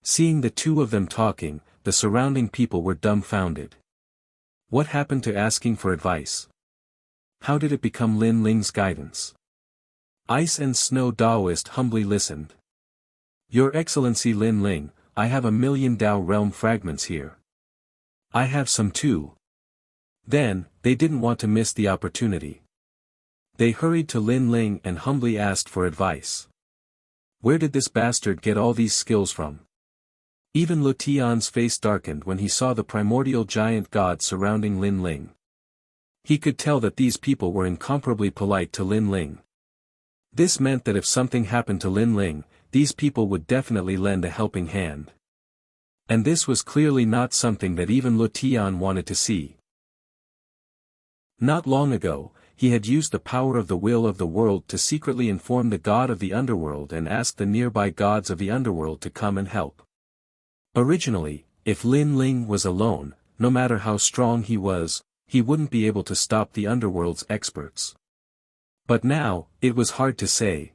Seeing the two of them talking, the surrounding people were dumbfounded. What happened to asking for advice? How did it become Lin Ling's guidance? Ice and Snow Taoist humbly listened. Your Excellency Lin Ling, I have 1 million Dao realm fragments here. I have some too. Then, they didn't want to miss the opportunity. They hurried to Lin Ling and humbly asked for advice. Where did this bastard get all these skills from? Even Lu Tian's face darkened when he saw the primordial giant god surrounding Lin Ling. He could tell that these people were incomparably polite to Lin Ling. This meant that if something happened to Lin Ling, these people would definitely lend a helping hand. And this was clearly not something that even Lu Tian wanted to see. Not long ago, he had used the power of the will of the world to secretly inform the god of the underworld and ask the nearby gods of the underworld to come and help. Originally, if Lin Ling was alone, no matter how strong he was, he wouldn't be able to stop the underworld's experts. But now, it was hard to say.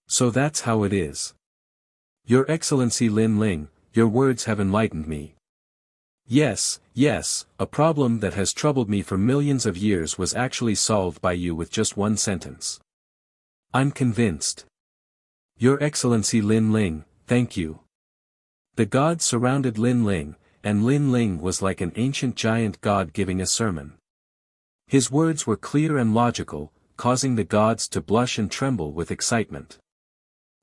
So that's how it is. Your Excellency Lin Ling, your words have enlightened me. Yes, a problem that has troubled me for millions of years was actually solved by you with just one sentence. I'm convinced. Your Excellency Lin Ling, thank you. The gods surrounded Lin Ling, and Lin Ling was like an ancient giant god giving a sermon. His words were clear and logical, causing the gods to blush and tremble with excitement.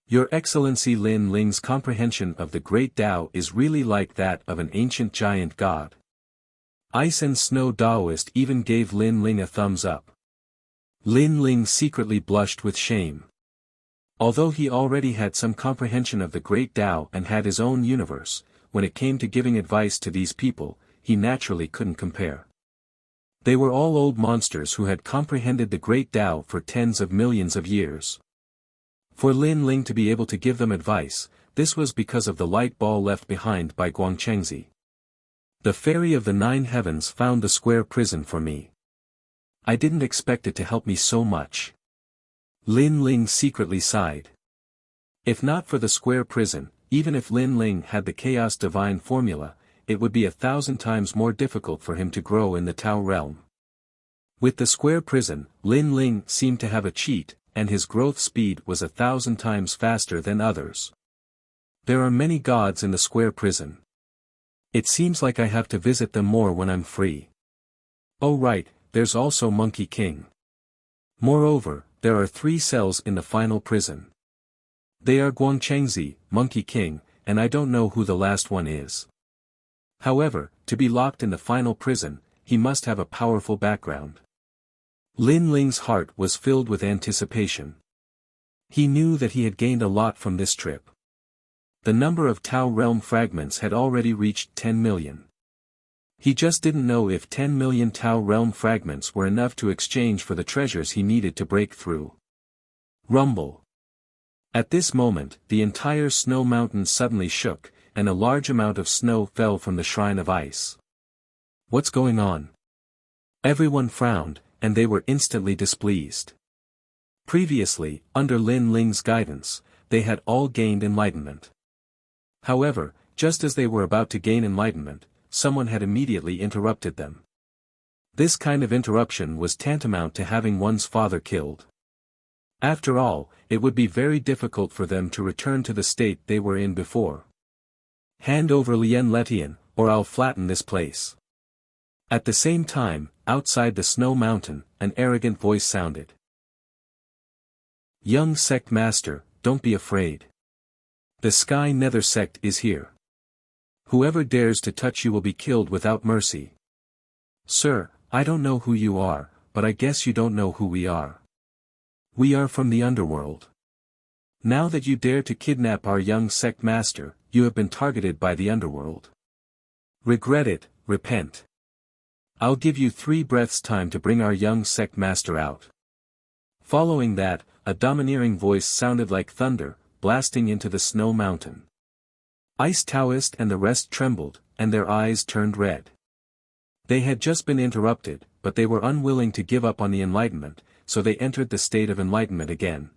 Your Excellency Lin Ling's comprehension of the great Tao is really like that of an ancient giant god. Ice and Snow Taoist even gave Lin Ling a thumbs up. Lin Ling secretly blushed with shame. Although he already had some comprehension of the great Tao and had his own universe, when it came to giving advice to these people, he naturally couldn't compare. They were all old monsters who had comprehended the great Tao for tens of millions of years. For Lin Ling to be able to give them advice, this was because of the light ball left behind by Guangchengzi. The fairy of the 9 heavens found the square prison for me. I didn't expect it to help me so much. Lin Ling secretly sighed. If not for the square prison, even if Lin Ling had the chaos divine formula, it would be 1,000 times more difficult for him to grow in the Tao realm. With the square prison, Lin Ling seemed to have a cheat, and his growth speed was 1,000 times faster than others. There are many gods in the square prison. It seems like I have to visit them more when I'm free. Oh right, there's also Monkey King. Moreover, there are 3 cells in the final prison. They are Guangchengzi, Monkey King, and I don't know who the last one is. However, to be locked in the final prison, he must have a powerful background. Lin Ling's heart was filled with anticipation. He knew that he had gained a lot from this trip. The number of Tao realm fragments had already reached 10 million. He just didn't know if 10 million Tao realm fragments were enough to exchange for the treasures he needed to break through. Rumble. At this moment, the entire snow mountain suddenly shook, and a large amount of snow fell from the shrine of ice. What's going on? Everyone frowned, and they were instantly displeased. Previously, under Lin Ling's guidance, they had all gained enlightenment. However, just as they were about to gain enlightenment, someone had immediately interrupted them. This kind of interruption was tantamount to having one's father killed. After all, it would be very difficult for them to return to the state they were in before. Hand over Lien Letian, or I'll flatten this place. At the same time, outside the snow mountain, an arrogant voice sounded. Young sect master, don't be afraid. The Sky Nether sect is here. Whoever dares to touch you will be killed without mercy. Sir, I don't know who you are, but I guess you don't know who we are. We are from the underworld. Now that you dare to kidnap our young sect master, you have been targeted by the underworld. Regret it, repent. I'll give you 3 breaths time to bring our young sect master out. Following that, a domineering voice sounded like thunder, blasting into the snow mountain. Ice Taoist and the rest trembled, and their eyes turned red. They had just been interrupted, but they were unwilling to give up on the enlightenment, so they entered the state of enlightenment again.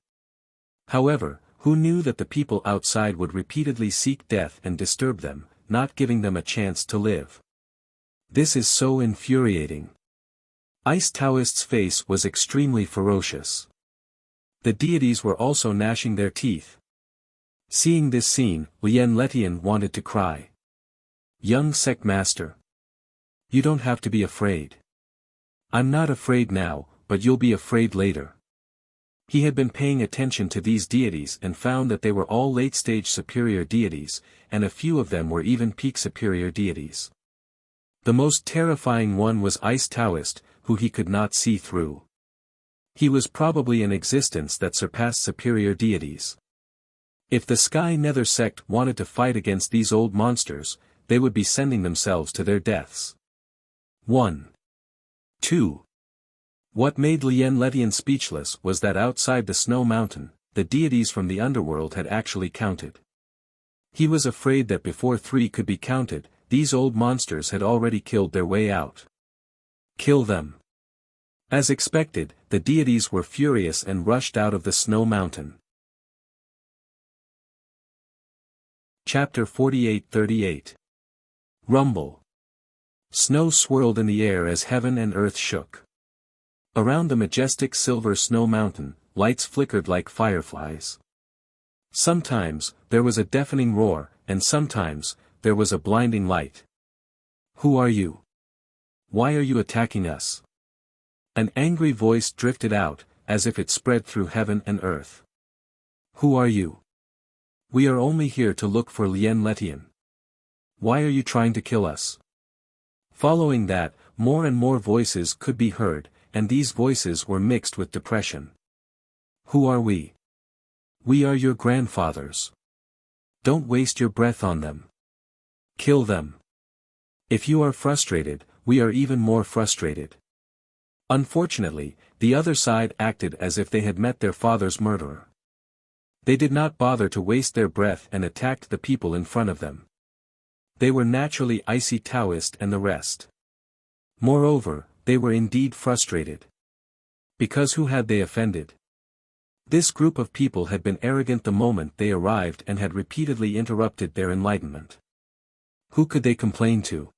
However, who knew that the people outside would repeatedly seek death and disturb them, not giving them a chance to live? This is so infuriating. Ice Taoist's face was extremely ferocious. The deities were also gnashing their teeth. Seeing this scene, Lien Letian wanted to cry. Young sect master. You don't have to be afraid. I'm not afraid now, but you'll be afraid later. He had been paying attention to these deities and found that they were all late-stage superior deities, and a few of them were even peak superior deities. The most terrifying one was Ice Taoist, who he could not see through. He was probably an existence that surpassed superior deities. If the Sky Nether sect wanted to fight against these old monsters, they would be sending themselves to their deaths. 1. 2. What made Lien Letian speechless was that outside the snow mountain, the deities from the underworld had actually counted. He was afraid that before 3 could be counted, these old monsters had already killed their way out. Kill them. As expected, the deities were furious and rushed out of the snow mountain. Chapter 48-38. Rumble. Snow swirled in the air as heaven and earth shook. Around the majestic silver snow mountain, lights flickered like fireflies. Sometimes, there was a deafening roar, and sometimes, there was a blinding light. Who are you? Why are you attacking us? An angry voice drifted out, as if it spread through heaven and earth. Who are you? We are only here to look for Lien Letian. Why are you trying to kill us? Following that, more and more voices could be heard, and these voices were mixed with depression. Who are we? We are your grandfathers. Don't waste your breath on them. Kill them. If you are frustrated, we are even more frustrated. Unfortunately, the other side acted as if they had met their father's murderer. They did not bother to waste their breath and attacked the people in front of them. They were naturally Icy Taoist and the rest. Moreover, they were indeed frustrated. Because who had they offended? This group of people had been arrogant the moment they arrived and had repeatedly interrupted their enlightenment. Who could they complain to?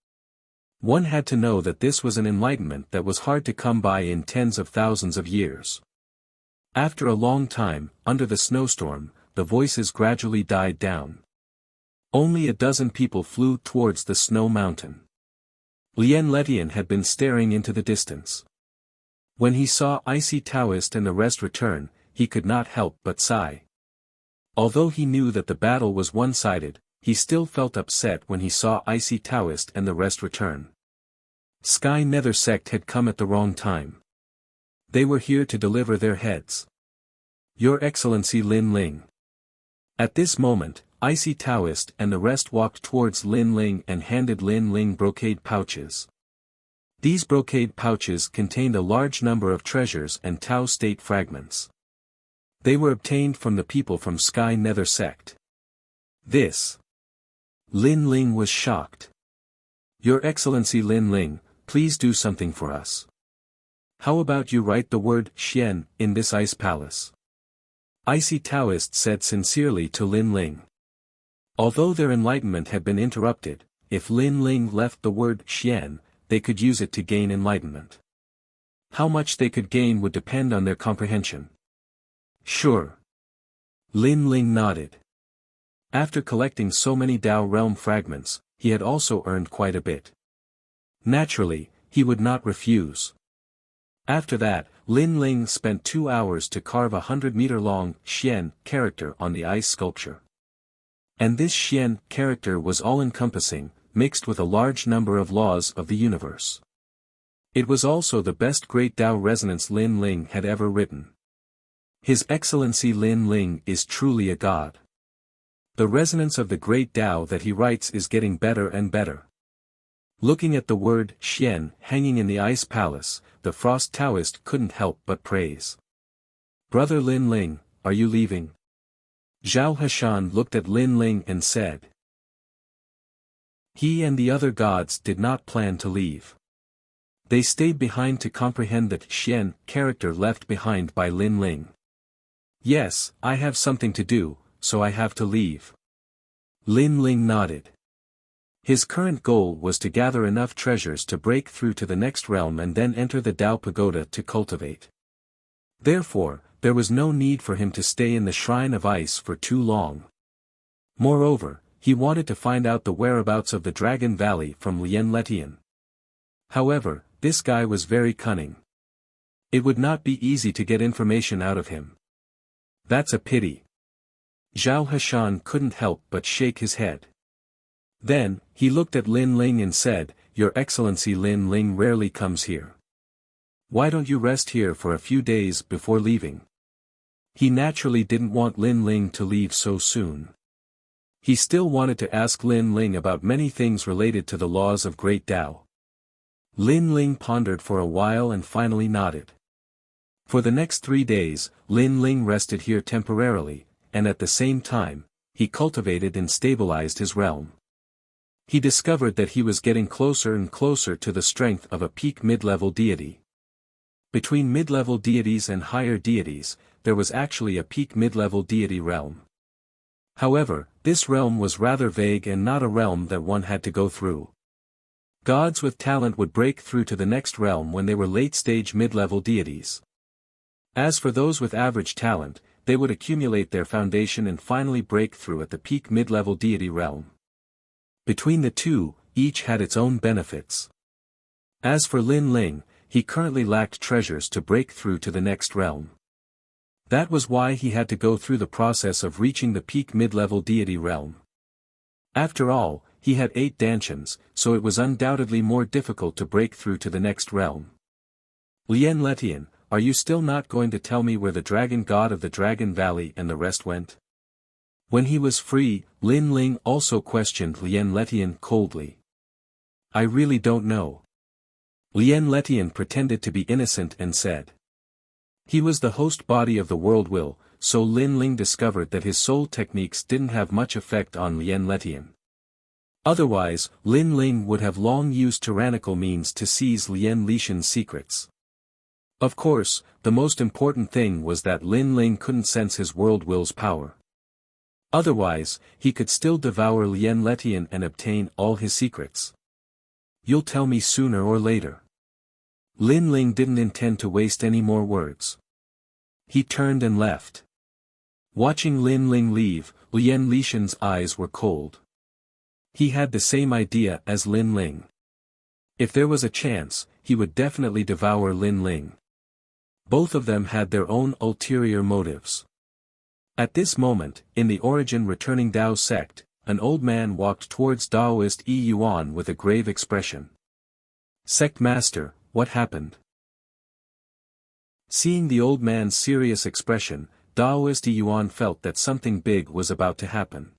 One had to know that this was an enlightenment that was hard to come by in tens of thousands of years. After a long time, under the snowstorm, the voices gradually died down. Only a dozen people flew towards the snow mountain. Lien Letian had been staring into the distance. When he saw Icy Taoist and the rest return, he could not help but sigh. Although he knew that the battle was one-sided, he still felt upset when he saw Icy Taoist and the rest return. Sky Nether sect had come at the wrong time. They were here to deliver their heads. Your Excellency Lin Ling. At this moment, Icy Taoist and the rest walked towards Lin Ling and handed Lin Ling brocade pouches. These brocade pouches contained a large number of treasures and Tao state fragments. They were obtained from the people from Sky Nether sect. This. Lin Ling was shocked. Your Excellency Lin Ling, please do something for us. How about you write the word Xian in this ice palace? Icy Taoist said sincerely to Lin Ling. Although their enlightenment had been interrupted, if Lin Ling left the word Xian, they could use it to gain enlightenment. How much they could gain would depend on their comprehension. Sure. Lin Ling nodded. After collecting so many Tao realm fragments, he had also earned quite a bit. Naturally, he would not refuse. After that, Lin Ling spent 2 hours to carve a 100-meter-long Xian character on the ice sculpture. And this Xian character was all-encompassing, mixed with a large number of laws of the universe. It was also the best Great Tao resonance Lin Ling had ever written. His Excellency Lin Ling is truly a god. The resonance of the Great Tao that he writes is getting better and better. Looking at the word Xian hanging in the ice palace, the Frost Taoist couldn't help but praise. Brother Lin Ling, are you leaving? Zhao Hashan looked at Lin Ling and said. He and the other gods did not plan to leave. They stayed behind to comprehend that Xian character left behind by Lin Ling. Yes, I have something to do, so I have to leave. Lin Ling nodded. His current goal was to gather enough treasures to break through to the next realm and then enter the Tao Pagoda to cultivate. Therefore, there was no need for him to stay in the Shrine of Ice for too long. Moreover, he wanted to find out the whereabouts of the Dragon Valley from Lien Letian. However, this guy was very cunning. It would not be easy to get information out of him. That's a pity. Zhao Hashan couldn't help but shake his head. Then, he looked at Lin Ling and said, Your Excellency Lin Ling rarely comes here. Why don't you rest here for a few days before leaving? He naturally didn't want Lin Ling to leave so soon. He still wanted to ask Lin Ling about many things related to the laws of Great Tao. Lin Ling pondered for a while and finally nodded. For the next 3 days, Lin Ling rested here temporarily, and at the same time, he cultivated and stabilized his realm. He discovered that he was getting closer and closer to the strength of a peak mid-level deity. Between mid-level deities and higher deities, there was actually a peak mid-level deity realm. However, this realm was rather vague and not a realm that one had to go through. Gods with talent would break through to the next realm when they were late-stage mid-level deities. As for those with average talent, they would accumulate their foundation and finally break through at the peak mid-level deity realm. Between the two, each had its own benefits. As for Lin Ling, he currently lacked treasures to break through to the next realm. That was why he had to go through the process of reaching the peak mid-level deity realm. After all, he had 8 dantians, so it was undoubtedly more difficult to break through to the next realm. Lien Letian, are you still not going to tell me where the dragon god of the Dragon Valley and the rest went? When he was free, Lin Ling also questioned Lien Letian coldly. I really don't know. Lien Letian pretended to be innocent and said. He was the host body of the world will, so Lin Ling discovered that his soul techniques didn't have much effect on Lien Letian. Otherwise, Lin Ling would have long used tyrannical means to seize Lien Letian's secrets. Of course, the most important thing was that Lin Ling couldn't sense his world will's power. Otherwise, he could still devour Lien Letian and obtain all his secrets. You'll tell me sooner or later. Lin Ling didn't intend to waste any more words. He turned and left. Watching Lin Ling leave, Lien Letian's eyes were cold. He had the same idea as Lin Ling. If there was a chance, he would definitely devour Lin Ling. Both of them had their own ulterior motives. At this moment, in the Origin Returning Tao sect, an old man walked towards Daoist Yi Yuan with a grave expression. Sect Master, what happened? Seeing the old man's serious expression, Daoist Yi Yuan felt that something big was about to happen.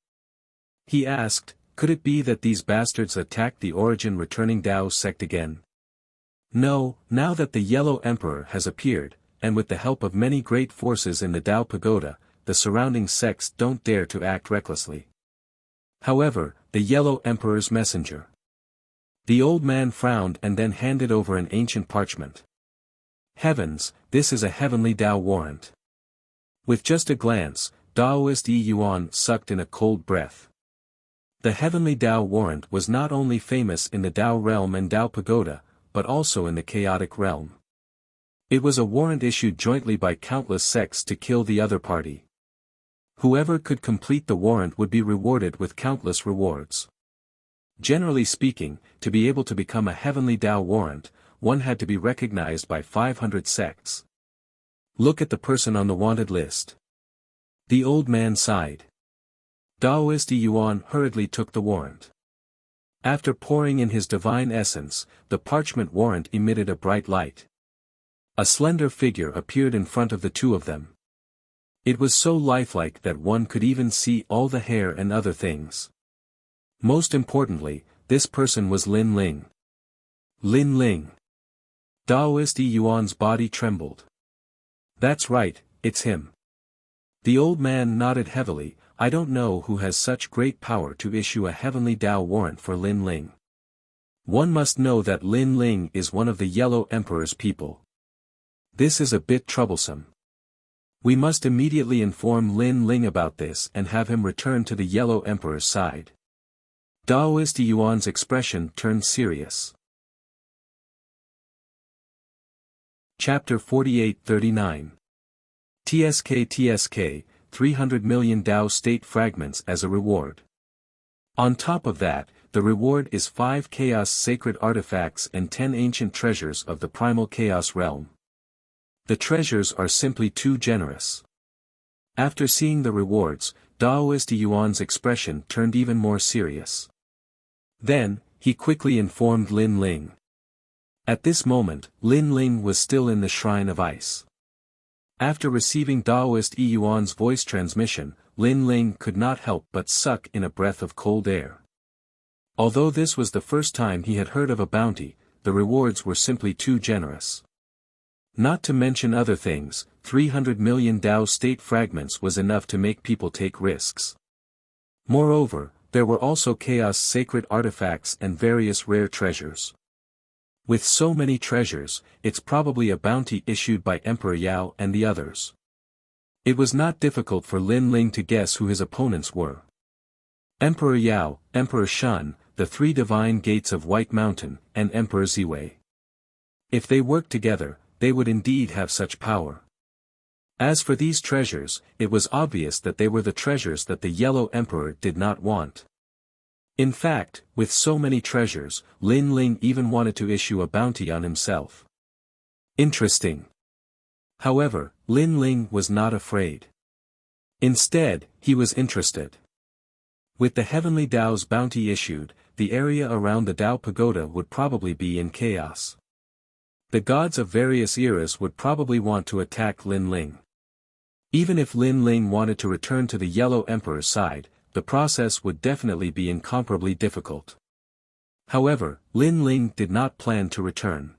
He asked, could it be that these bastards attacked the Origin Returning Tao sect again? No, now that the Yellow Emperor has appeared, and with the help of many great forces in the Tao Pagoda, the surrounding sects don't dare to act recklessly. However, the Yellow Emperor's messenger. The old man frowned and then handed over an ancient parchment. Heavens, this is a heavenly Tao warrant. With just a glance, Daoist Yi Yuan sucked in a cold breath. The heavenly Tao warrant was not only famous in the Tao realm and Tao pagoda, but also in the chaotic realm. It was a warrant issued jointly by countless sects to kill the other party. Whoever could complete the warrant would be rewarded with countless rewards. Generally speaking, to be able to become a heavenly Tao warrant, one had to be recognized by 500 sects. Look at the person on the wanted list. The old man sighed. Daoist Yi Yuan hurriedly took the warrant. After pouring in his divine essence, the parchment warrant emitted a bright light. A slender figure appeared in front of the two of them. It was so lifelike that one could even see all the hair and other things. Most importantly, this person was Lin Ling. Lin Ling. Daoist Yi Yuan's body trembled. That's right, it's him. The old man nodded heavily. I don't know who has such great power to issue a heavenly Tao warrant for Lin Ling. One must know that Lin Ling is one of the Yellow Emperor's people. This is a bit troublesome. We must immediately inform Lin Ling about this and have him return to the Yellow Emperor's side. Daoist Yi Yuan's expression turned serious. Chapter 48-39. TSK 300 million Tao state fragments as a reward. On top of that, the reward is 5 chaos sacred artifacts and 10 ancient treasures of the primal chaos realm. The treasures are simply too generous. After seeing the rewards, Daoist Yi Yuan's expression turned even more serious. Then, he quickly informed Lin Ling. At this moment, Lin Ling was still in the Shrine of Ice. After receiving Daoist Yi Yuan's voice transmission, Lin Ling could not help but suck in a breath of cold air. Although this was the first time he had heard of a bounty, the rewards were simply too generous. Not to mention other things, 300 million Tao state fragments was enough to make people take risks. Moreover, there were also chaos sacred artifacts and various rare treasures. With so many treasures, it's probably a bounty issued by Emperor Yao and the others. It was not difficult for Lin Ling to guess who his opponents were. Emperor Yao, Emperor Shun, the 3 divine gates of White Mountain, and Emperor Ziwei. If they worked together, they would indeed have such power. As for these treasures, it was obvious that they were the treasures that the Yellow Emperor did not want. In fact, with so many treasures, Lin Ling even wanted to issue a bounty on himself. Interesting. However, Lin Ling was not afraid. Instead, he was interested. With the heavenly Tao's bounty issued, the area around the Tao pagoda would probably be in chaos. The gods of various eras would probably want to attack Lin Ling. Even if Lin Ling wanted to return to the Yellow Emperor's side, the process would definitely be incomparably difficult. However, Lin Ling did not plan to return.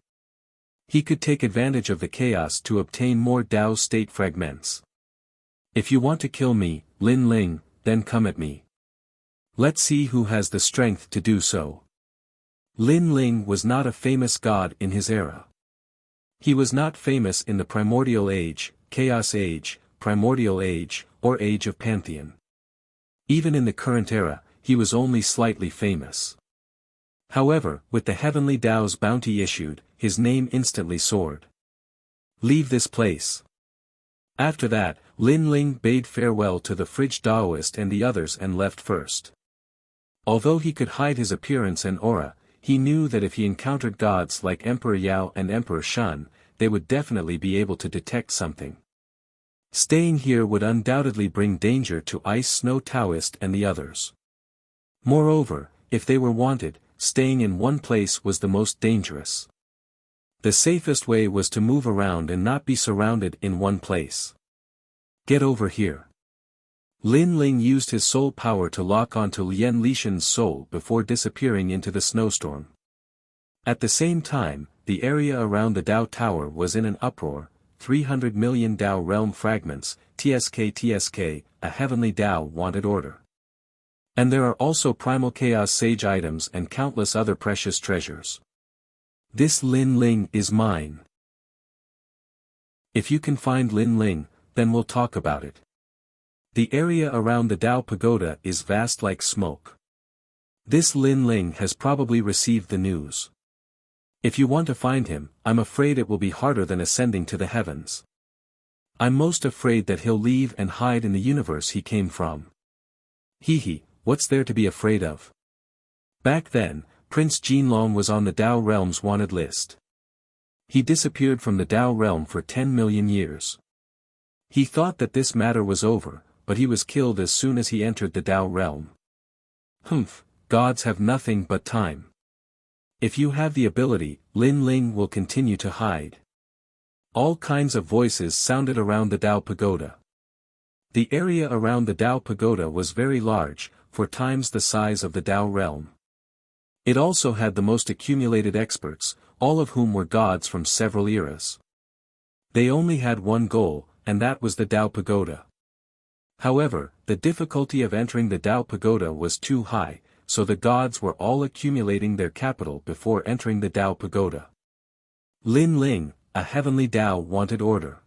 He could take advantage of the chaos to obtain more Tao state fragments. If you want to kill me, Lin Ling, then come at me. Let's see who has the strength to do so. Lin Ling was not a famous god in his era. He was not famous in the Primordial Age, Chaos Age, Primordial Age, or Age of Pantheon. Even in the current era, he was only slightly famous. However, with the heavenly Tao's bounty issued, his name instantly soared. Leave this place. After that, Lin Ling bade farewell to the Fridge Daoist and the others and left first. Although he could hide his appearance and aura, he knew that if he encountered gods like Emperor Yao and Emperor Shun, they would definitely be able to detect something. Staying here would undoubtedly bring danger to Ice Snow Taoist and the others. Moreover, if they were wanted, staying in one place was the most dangerous. The safest way was to move around and not be surrounded in one place. Get over here. Lin Ling used his soul power to lock onto Lien Lishan's soul before disappearing into the snowstorm. At the same time, the area around the Tao Tower was in an uproar. 300 million Tao realm fragments, TSK, a heavenly Tao wanted order. And there are also primal chaos sage items and countless other precious treasures. This Lin Ling is mine. If you can find Lin Ling, then we'll talk about it. The area around the Tao Pagoda is vast like smoke. This Lin Ling has probably received the news. If you want to find him, I'm afraid it will be harder than ascending to the heavens. I'm most afraid that he'll leave and hide in the universe he came from. Hee, what's there to be afraid of? Back then, Prince Jinlong was on the Tao Realm's wanted list. He disappeared from the Tao Realm for 10 million years. He thought that this matter was over, but he was killed as soon as he entered the Tao Realm. Humph, gods have nothing but time. If you have the ability, Lin Ling will continue to hide. All kinds of voices sounded around the Tao Pagoda. The area around the Tao Pagoda was very large, 4 times the size of the Tao Realm. It also had the most accumulated experts, all of whom were gods from several eras. They only had one goal, and that was the Tao Pagoda. However, the difficulty of entering the Tao Pagoda was too high, so the gods were all accumulating their capital before entering the Tao Pagoda. Lin Ling, a heavenly Tao wanted order.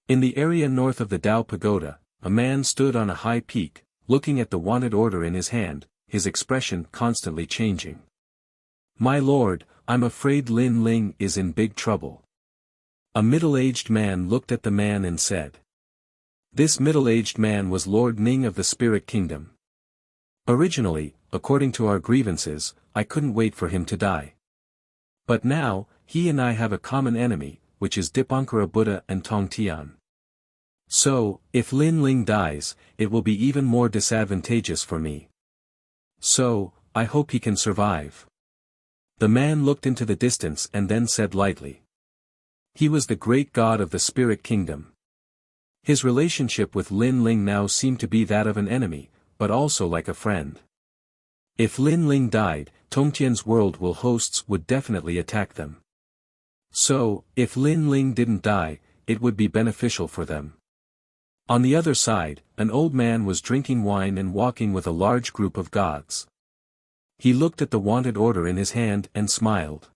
In the area north of the Tao Pagoda, a man stood on a high peak, looking at the wanted order in his hand, his expression constantly changing. My lord, I'm afraid Lin Ling is in big trouble. A middle-aged man looked at the man and said. This middle-aged man was Lord Ning of the Spirit Kingdom. Originally, according to our grievances, I couldn't wait for him to die. But now, he and I have a common enemy, which is Dipankara Buddha and Tong Tian. So, if Lin Ling dies, it will be even more disadvantageous for me. So, I hope he can survive. The man looked into the distance and then said lightly. He was the great god of the Spirit Kingdom. His relationship with Lin Ling now seemed to be that of an enemy, but also like a friend. If Lin Ling died, Tongtian's world will hosts would definitely attack them. So, if Lin Ling didn't die, it would be beneficial for them. On the other side, an old man was drinking wine and walking with a large group of gods. He looked at the wanted order in his hand and smiled.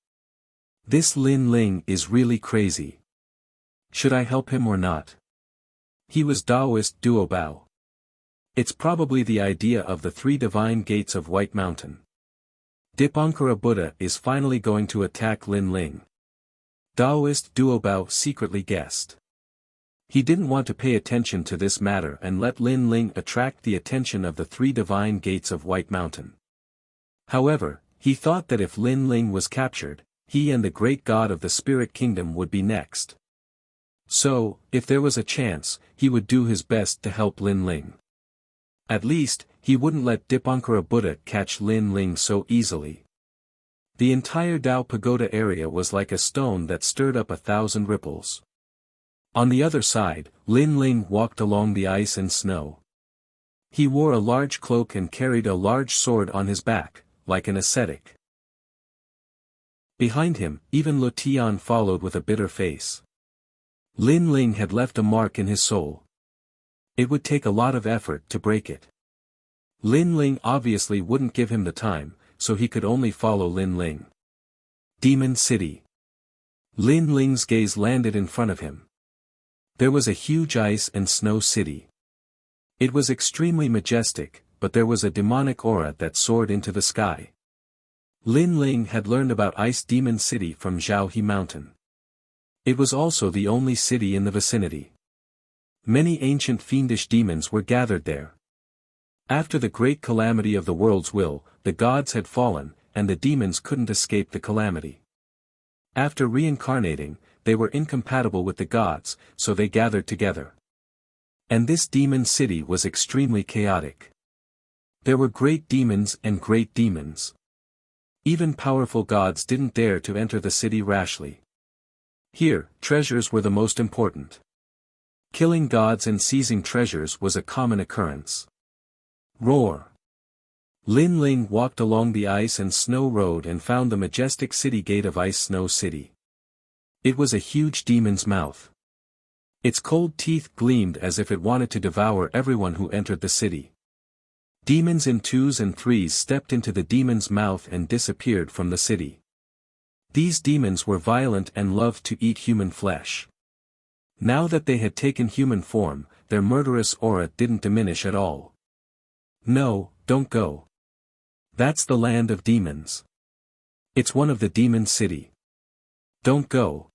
This Lin Ling is really crazy. Should I help him or not? He was Taoist Duobao. It's probably the idea of the 3 divine gates of White Mountain. Dipankara Buddha is finally going to attack Lin Ling. Taoist Duobao secretly guessed. He didn't want to pay attention to this matter and let Lin Ling attract the attention of the 3 divine gates of White Mountain. However, he thought that if Lin Ling was captured, he and the great god of the Spirit Kingdom would be next. So, if there was a chance, he would do his best to help Lin Ling. At least, he wouldn't let Dipankara Buddha catch Lin Ling so easily. The entire Tao Pagoda area was like a stone that stirred up 1,000 ripples. On the other side, Lin Ling walked along the ice and snow. He wore a large cloak and carried a large sword on his back, like an ascetic. Behind him, even Lu Tian followed with a bitter face. Lin Ling had left a mark in his soul. It would take a lot of effort to break it. Lin Ling obviously wouldn't give him the time, so he could only follow Lin Ling. Demon City. Lin Ling's gaze landed in front of him. There was a huge ice and snow city. It was extremely majestic, but there was a demonic aura that soared into the sky. Lin Ling had learned about Ice Demon City from Zhaohe Mountain. It was also the only city in the vicinity. Many ancient fiendish demons were gathered there. After the great calamity of the world's will, the gods had fallen, and the demons couldn't escape the calamity. After reincarnating, they were incompatible with the gods, so they gathered together. And this demon city was extremely chaotic. There were great demons and great demons. Even powerful gods didn't dare to enter the city rashly. Here, treasures were the most important. Killing gods and seizing treasures was a common occurrence. Roar! Lin Ling walked along the ice and snow road and found the majestic city gate of Ice Snow City. It was a huge demon's mouth. Its cold teeth gleamed as if it wanted to devour everyone who entered the city. Demons in twos and threes stepped into the demon's mouth and disappeared from the city. These demons were violent and loved to eat human flesh. Now that they had taken human form, their murderous aura didn't diminish at all. No, don't go. That's the land of demons. It's one of the demon city. Don't go.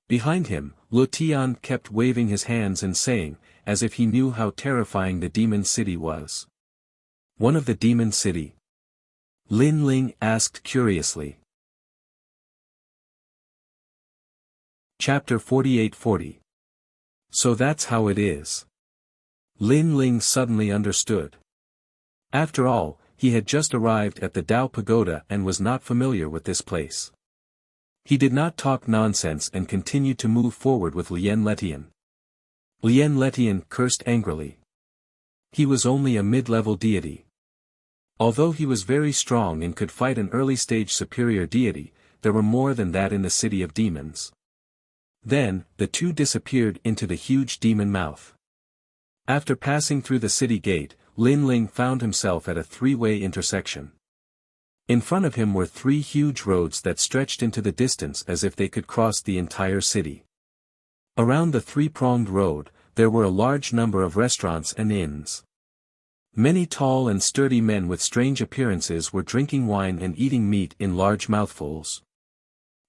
Behind him, Lutian kept waving his hands and saying, as if he knew how terrifying the demon city was. One of the demon city? Lin Ling asked curiously. Chapter 48-40. So that's how it is. Lin Ling suddenly understood. After all, he had just arrived at the Dao Pagoda and was not familiar with this place. He did not talk nonsense and continued to move forward with Lien Letian. Lien Letian cursed angrily. He was only a mid-level deity. Although he was very strong and could fight an early-stage superior deity, there were more than that in the city of demons. Then, the two disappeared into the huge demon mouth. After passing through the city gate, Lin Ling found himself at a three-way intersection. In front of him were three huge roads that stretched into the distance as if they could cross the entire city. Around the three-pronged road, there were a large number of restaurants and inns. Many tall and sturdy men with strange appearances were drinking wine and eating meat in large mouthfuls.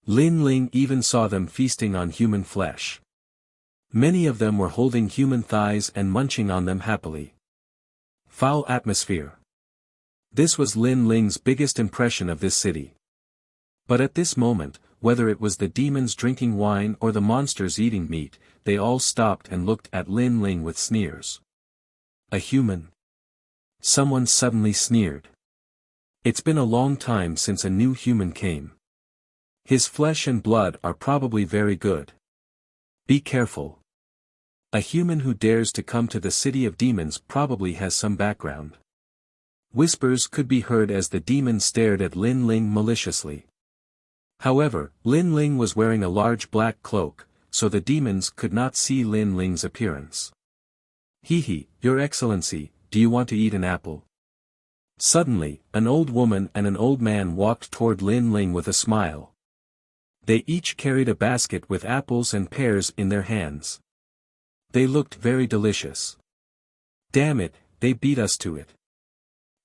Lin Ling even saw them feasting on human flesh. Many of them were holding human thighs and munching on them happily. Foul atmosphere. This was Lin Ling's biggest impression of this city. But at this moment, whether it was the demons drinking wine or the monsters eating meat, they all stopped and looked at Lin Ling with sneers. A human? Someone suddenly sneered. It's been a long time since a new human came. His flesh and blood are probably very good. Be careful. A human who dares to come to the city of demons probably has some background. Whispers could be heard as the demon stared at Lin Ling maliciously. However, Lin Ling was wearing a large black cloak, so the demons could not see Lin Ling's appearance. Hee, Your Excellency, do you want to eat an apple? Suddenly, an old woman and an old man walked toward Lin Ling with a smile. They each carried a basket with apples and pears in their hands. They looked very delicious. Damn it, they beat us to it.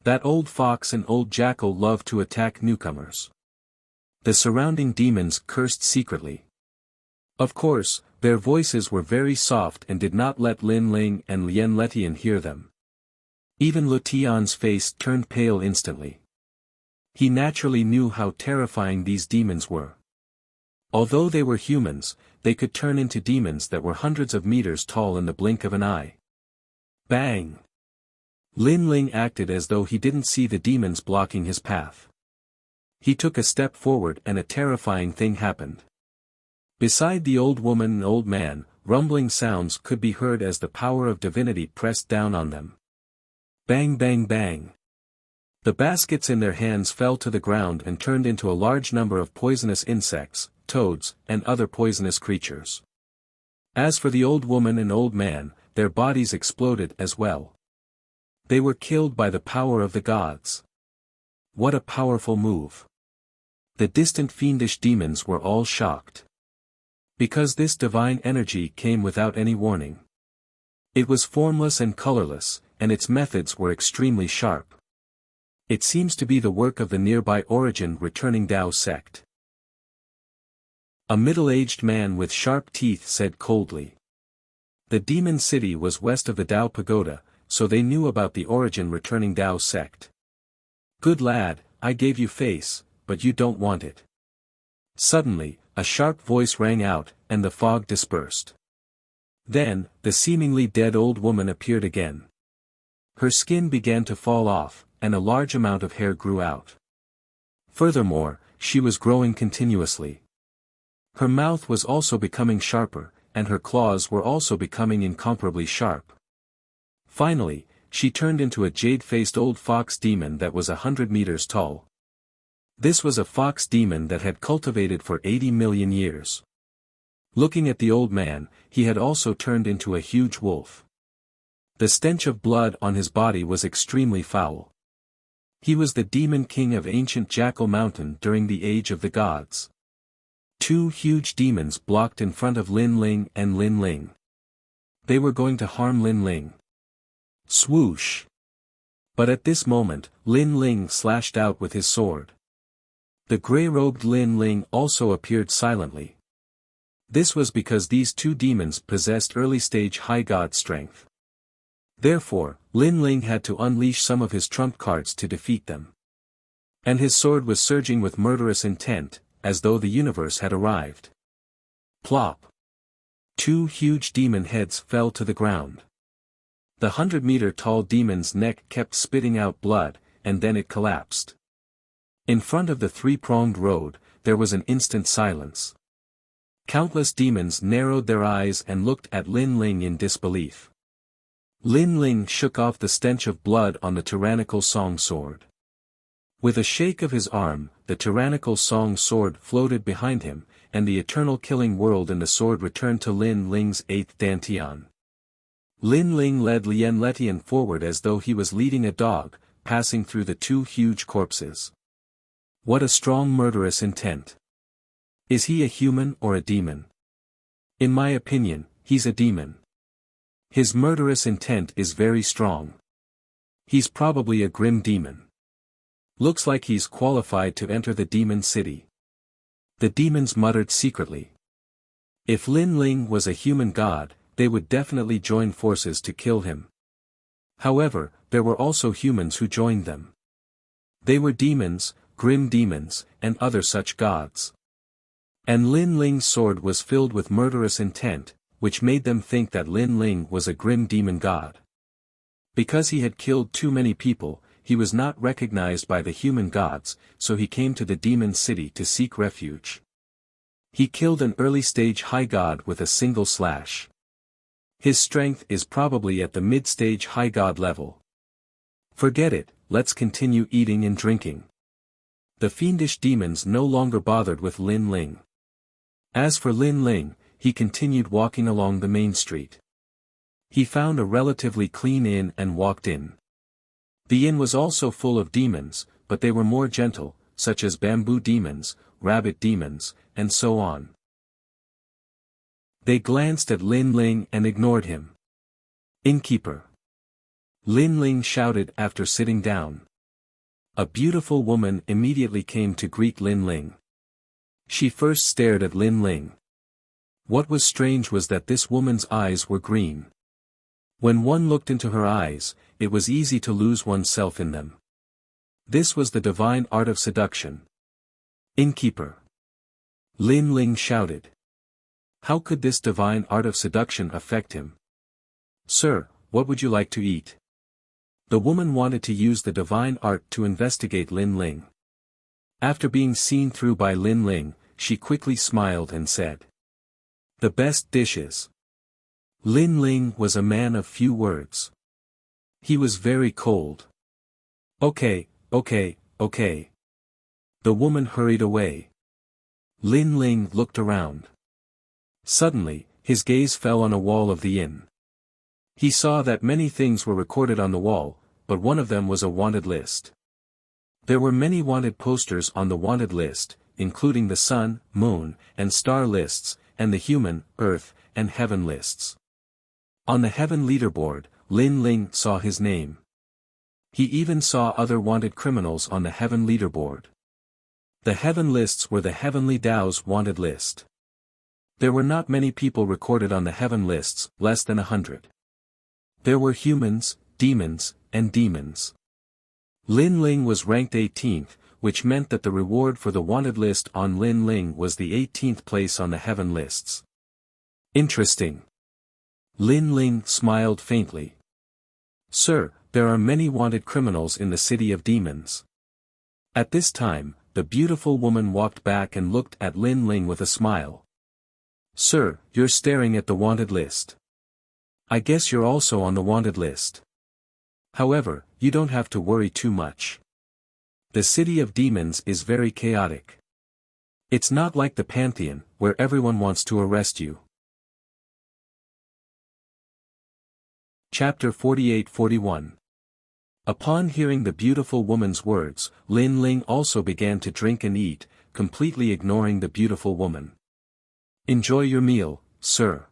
That old fox and old jackal love to attack newcomers. The surrounding demons cursed secretly. Of course, their voices were very soft and did not let Lin Ling and Lien Letian hear them. Even Lutian's face turned pale instantly. He naturally knew how terrifying these demons were. Although they were humans, they could turn into demons that were hundreds of meters tall in the blink of an eye. Bang! Lin Ling acted as though he didn't see the demons blocking his path. He took a step forward and a terrifying thing happened. Beside the old woman and old man, rumbling sounds could be heard as the power of divinity pressed down on them. Bang bang bang! The baskets in their hands fell to the ground and turned into a large number of poisonous insects, toads, and other poisonous creatures. As for the old woman and old man, their bodies exploded as well. They were killed by the power of the gods. What a powerful move! The distant fiendish demons were all shocked. Because this divine energy came without any warning. It was formless and colorless, and its methods were extremely sharp. It seems to be the work of the nearby Origin returning Dao sect. A middle-aged man with sharp teeth said coldly. The demon city was west of the Dao Pagoda, so they knew about the Origin returning Dao sect. Good lad, I gave you face, but you don't want it. Suddenly, a sharp voice rang out, and the fog dispersed. Then, the seemingly dead old woman appeared again. Her skin began to fall off, and a large amount of hair grew out. Furthermore, she was growing continuously. Her mouth was also becoming sharper, and her claws were also becoming incomparably sharp. Finally, she turned into a jade-faced old fox demon that was 100 meters tall. This was a fox demon that had cultivated for 80 million years. Looking at the old man, he had also turned into a huge wolf. The stench of blood on his body was extremely foul. He was the demon king of ancient Jackal Mountain during the Age of the Gods. Two huge demons blocked in front of Lin Ling and Lin Ling. They were going to harm Lin Ling. Swoosh! But at this moment, Lin Ling slashed out with his sword. The grey-robed Lin Ling also appeared silently. This was because these two demons possessed early-stage high god strength. Therefore, Lin Ling had to unleash some of his trump cards to defeat them. And his sword was surging with murderous intent, as though the universe had arrived. Plop! Two huge demon heads fell to the ground. The 100-meter-tall demon's neck kept spitting out blood, and then it collapsed. In front of the three-pronged road, there was an instant silence. Countless demons narrowed their eyes and looked at Lin Ling in disbelief. Lin Ling shook off the stench of blood on the tyrannical song sword. With a shake of his arm, the tyrannical song sword floated behind him, and the eternal killing world and the sword returned to Lin Ling's 8th dantian. Lin Ling led Lien Letian forward as though he was leading a dog, passing through the two huge corpses. What a strong murderous intent. Is he a human or a demon? In my opinion, he's a demon. His murderous intent is very strong. He's probably a grim demon. Looks like he's qualified to enter the demon city. The demons muttered secretly. If Lin Ling was a human god, they would definitely join forces to kill him. However, there were also humans who joined them. They were demons, grim demons, and other such gods. And Lin Ling's sword was filled with murderous intent, which made them think that Lin Ling was a grim demon god. Because he had killed too many people, he was not recognized by the human gods, so he came to the demon city to seek refuge. He killed an early-stage high god with a single slash. His strength is probably at the mid-stage high god level. Forget it, let's continue eating and drinking. The fiendish demons no longer bothered with Lin Ling. As for Lin Ling, he continued walking along the main street. He found a relatively clean inn and walked in. The inn was also full of demons, but they were more gentle, such as bamboo demons, rabbit demons, and so on. They glanced at Lin Ling and ignored him. Innkeeper! Lin Ling shouted after sitting down. A beautiful woman immediately came to greet Lin Ling. She first stared at Lin Ling. What was strange was that this woman's eyes were green. When one looked into her eyes, it was easy to lose oneself in them. This was the divine art of seduction. Innkeeper! Lin Ling shouted. How could this divine art of seduction affect him? Sir, what would you like to eat? The woman wanted to use the divine art to investigate Lin Ling. After being seen through by Lin Ling, she quickly smiled and said, "The best dishes." Lin Ling was a man of few words. He was very cold. Okay. The woman hurried away. Lin Ling looked around. Suddenly, his gaze fell on a wall of the inn. He saw that many things were recorded on the wall, but one of them was a wanted list. There were many wanted posters on the wanted list, including the sun, moon, and star lists, and the human, earth, and heaven lists. On the heaven leaderboard, Lin Ling saw his name. He even saw other wanted criminals on the heaven leaderboard. The heaven lists were the heavenly Dao's wanted list. There were not many people recorded on the heaven lists, less than 100. There were humans, demons, and demons. Lin Ling was ranked 18th, which meant that the reward for the wanted list on Lin Ling was the 18th place on the heaven lists. Interesting. Lin Ling smiled faintly. Sir, there are many wanted criminals in the city of demons. At this time, the beautiful woman walked back and looked at Lin Ling with a smile. Sir, you're staring at the wanted list. I guess you're also on the wanted list. However, you don't have to worry too much. The city of demons is very chaotic. It's not like the Pantheon, where everyone wants to arrest you. Chapter 48-41. Upon hearing the beautiful woman's words, Lin Ling also began to drink and eat, completely ignoring the beautiful woman. "Enjoy your meal, sir."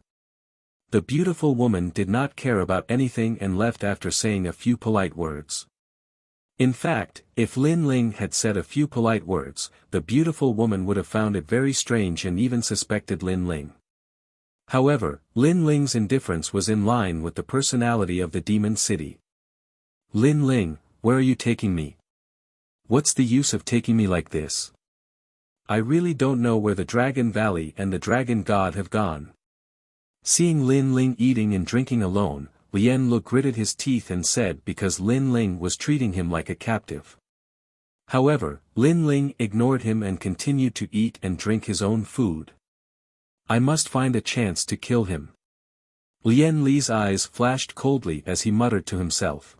The beautiful woman did not care about anything and left after saying a few polite words. In fact, if Lin Ling had said a few polite words, the beautiful woman would have found it very strange and even suspected Lin Ling. However, Lin Ling's indifference was in line with the personality of the demon city. "Lin Ling, where are you taking me? What's the use of taking me like this? I really don't know where the Dragon Valley and the Dragon God have gone." Seeing Lin Ling eating and drinking alone, Lien Lu gritted his teeth and said because Lin Ling was treating him like a captive. However, Lin Ling ignored him and continued to eat and drink his own food. "I must find a chance to kill him." Lien Li's eyes flashed coldly as he muttered to himself.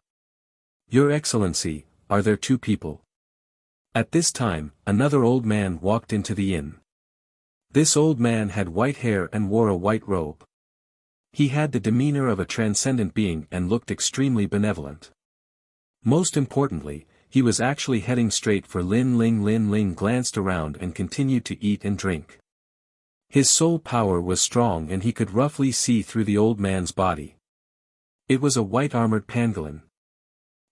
"Your Excellency, are there two people?" At this time, another old man walked into the inn. This old man had white hair and wore a white robe. He had the demeanor of a transcendent being and looked extremely benevolent. Most importantly, he was actually heading straight for Lin Ling. Lin Ling glanced around and continued to eat and drink. His soul power was strong and he could roughly see through the old man's body. It was a white-armored pangolin.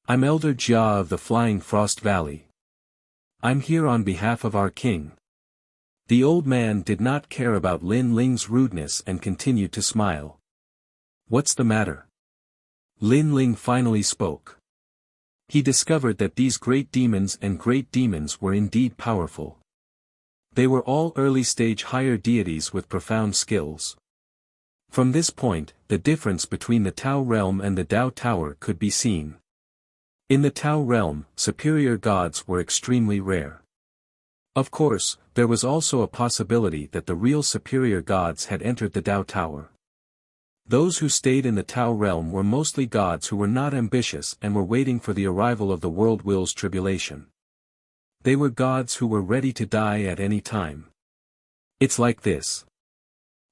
"I'm Elder Jia of the Flying Frost Valley. I'm here on behalf of our king." The old man did not care about Lin Ling's rudeness and continued to smile. "What's the matter?" Lin Ling finally spoke. He discovered that these great demons were indeed powerful. They were all early-stage higher deities with profound skills. From this point, the difference between the Tao realm and the Dao Tower could be seen. In the Tao realm, superior gods were extremely rare. Of course, there was also a possibility that the real superior gods had entered the Dao Tower. Those who stayed in the Tao realm were mostly gods who were not ambitious and were waiting for the arrival of the world will's tribulation. They were gods who were ready to die at any time. "It's like this.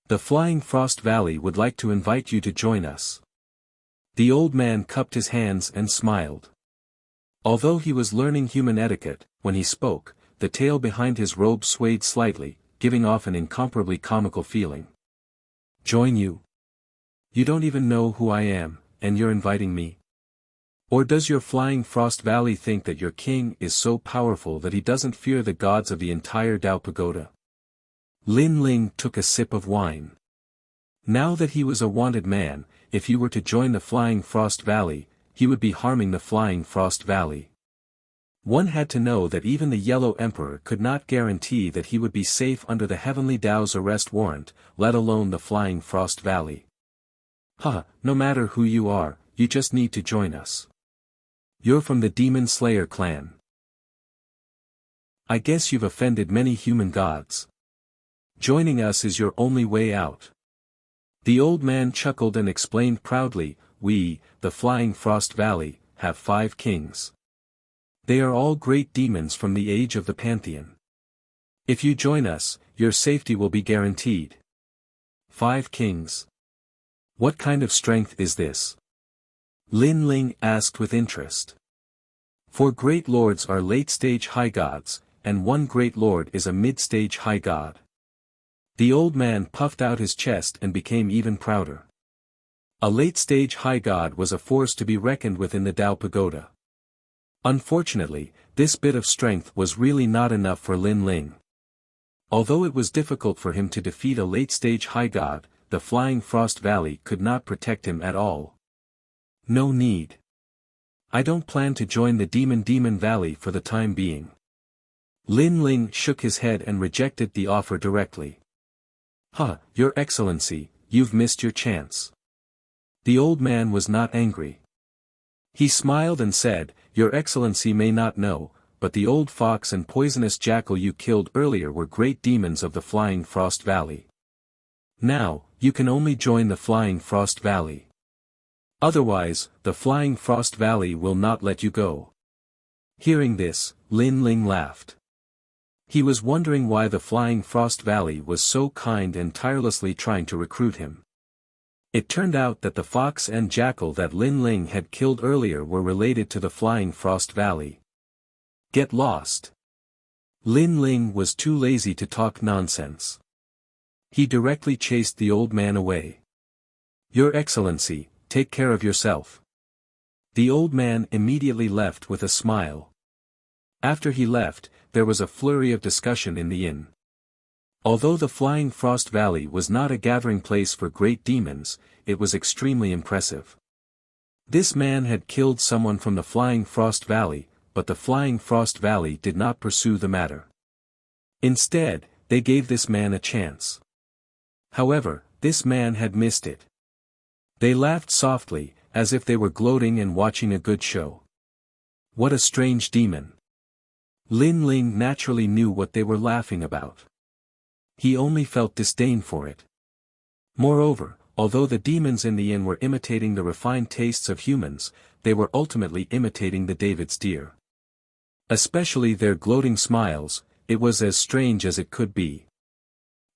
The Flying Frost Valley would like to invite you to join us." The old man cupped his hands and smiled. Although he was learning human etiquette, when he spoke, the tail behind his robe swayed slightly, giving off an incomparably comical feeling. "Join you? You don't even know who I am, and you're inviting me? Or does your Flying Frost Valley think that your king is so powerful that he doesn't fear the gods of the entire Dao Pagoda?" Lin Ling took a sip of wine. Now that he was a wanted man, if he were to join the Flying Frost Valley, he would be harming the Flying Frost Valley. One had to know that even the Yellow Emperor could not guarantee that he would be safe under the Heavenly Dao's arrest warrant, let alone the Flying Frost Valley. No matter who you are, you just need to join us. You're from the Demon Slayer clan. I guess you've offended many human gods. Joining us is your only way out." The old man chuckled and explained proudly, "We, the Flying Frost Valley, have 5 kings. They are all great demons from the age of the Pantheon. If you join us, your safety will be guaranteed." 5 kings. What kind of strength is this? Lin Ling asked with interest. 4 great lords are late-stage high gods, and 1 great lord is a mid-stage high god. The old man puffed out his chest and became even prouder. A late-stage high god was a force to be reckoned with in the Dao Pagoda. Unfortunately, this bit of strength was really not enough for Lin Ling. Although it was difficult for him to defeat a late-stage high god, the Flying Frost Valley could not protect him at all. "No need. I don't plan to join the Demon Valley for the time being." Lin Ling shook his head and rejected the offer directly. Your Excellency, you've missed your chance." The old man was not angry. He smiled and said, "Your Excellency may not know, but the old fox and poisonous jackal you killed earlier were great demons of the Flying Frost Valley. Now, you can only join the Flying Frost Valley. Otherwise, the Flying Frost Valley will not let you go." Hearing this, Lin Ling laughed. He was wondering why the Flying Frost Valley was so kind and tirelessly trying to recruit him. It turned out that the fox and jackal that Lin Ling had killed earlier were related to the Flying Frost Valley. Get lost. Lin Ling was too lazy to talk nonsense. He directly chased the old man away. Your Excellency, take care of yourself. The old man immediately left with a smile. After he left, there was a flurry of discussion in the inn. Although the Flying Frost Valley was not a gathering place for great demons, it was extremely impressive. This man had killed someone from the Flying Frost Valley, but the Flying Frost Valley did not pursue the matter. Instead, they gave this man a chance. However, this man had missed it. They laughed softly, as if they were gloating and watching a good show. What a strange demon. Lin Ling naturally knew what they were laughing about. He only felt disdain for it. Moreover, although the demons in the inn were imitating the refined tastes of humans, they were ultimately imitating the David's deer. Especially their gloating smiles, it was as strange as it could be.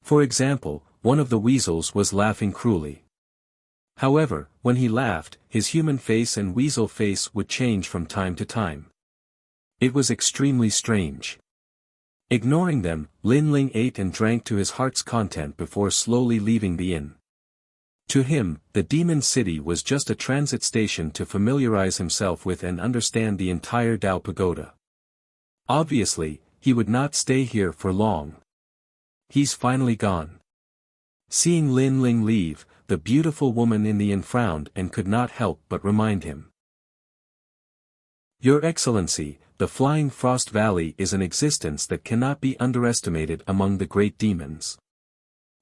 For example, one of the weasels was laughing cruelly. However, when he laughed, his human face and weasel face would change from time to time. It was extremely strange. Ignoring them, Lin Ling ate and drank to his heart's content before slowly leaving the inn. To him, the demon city was just a transit station to familiarize himself with and understand the entire Dao Pagoda. Obviously, he would not stay here for long. He's finally gone. Seeing Lin Ling leave, the beautiful woman in the inn frowned and could not help but remind him. Your Excellency, the Flying Frost Valley is an existence that cannot be underestimated among the great demons.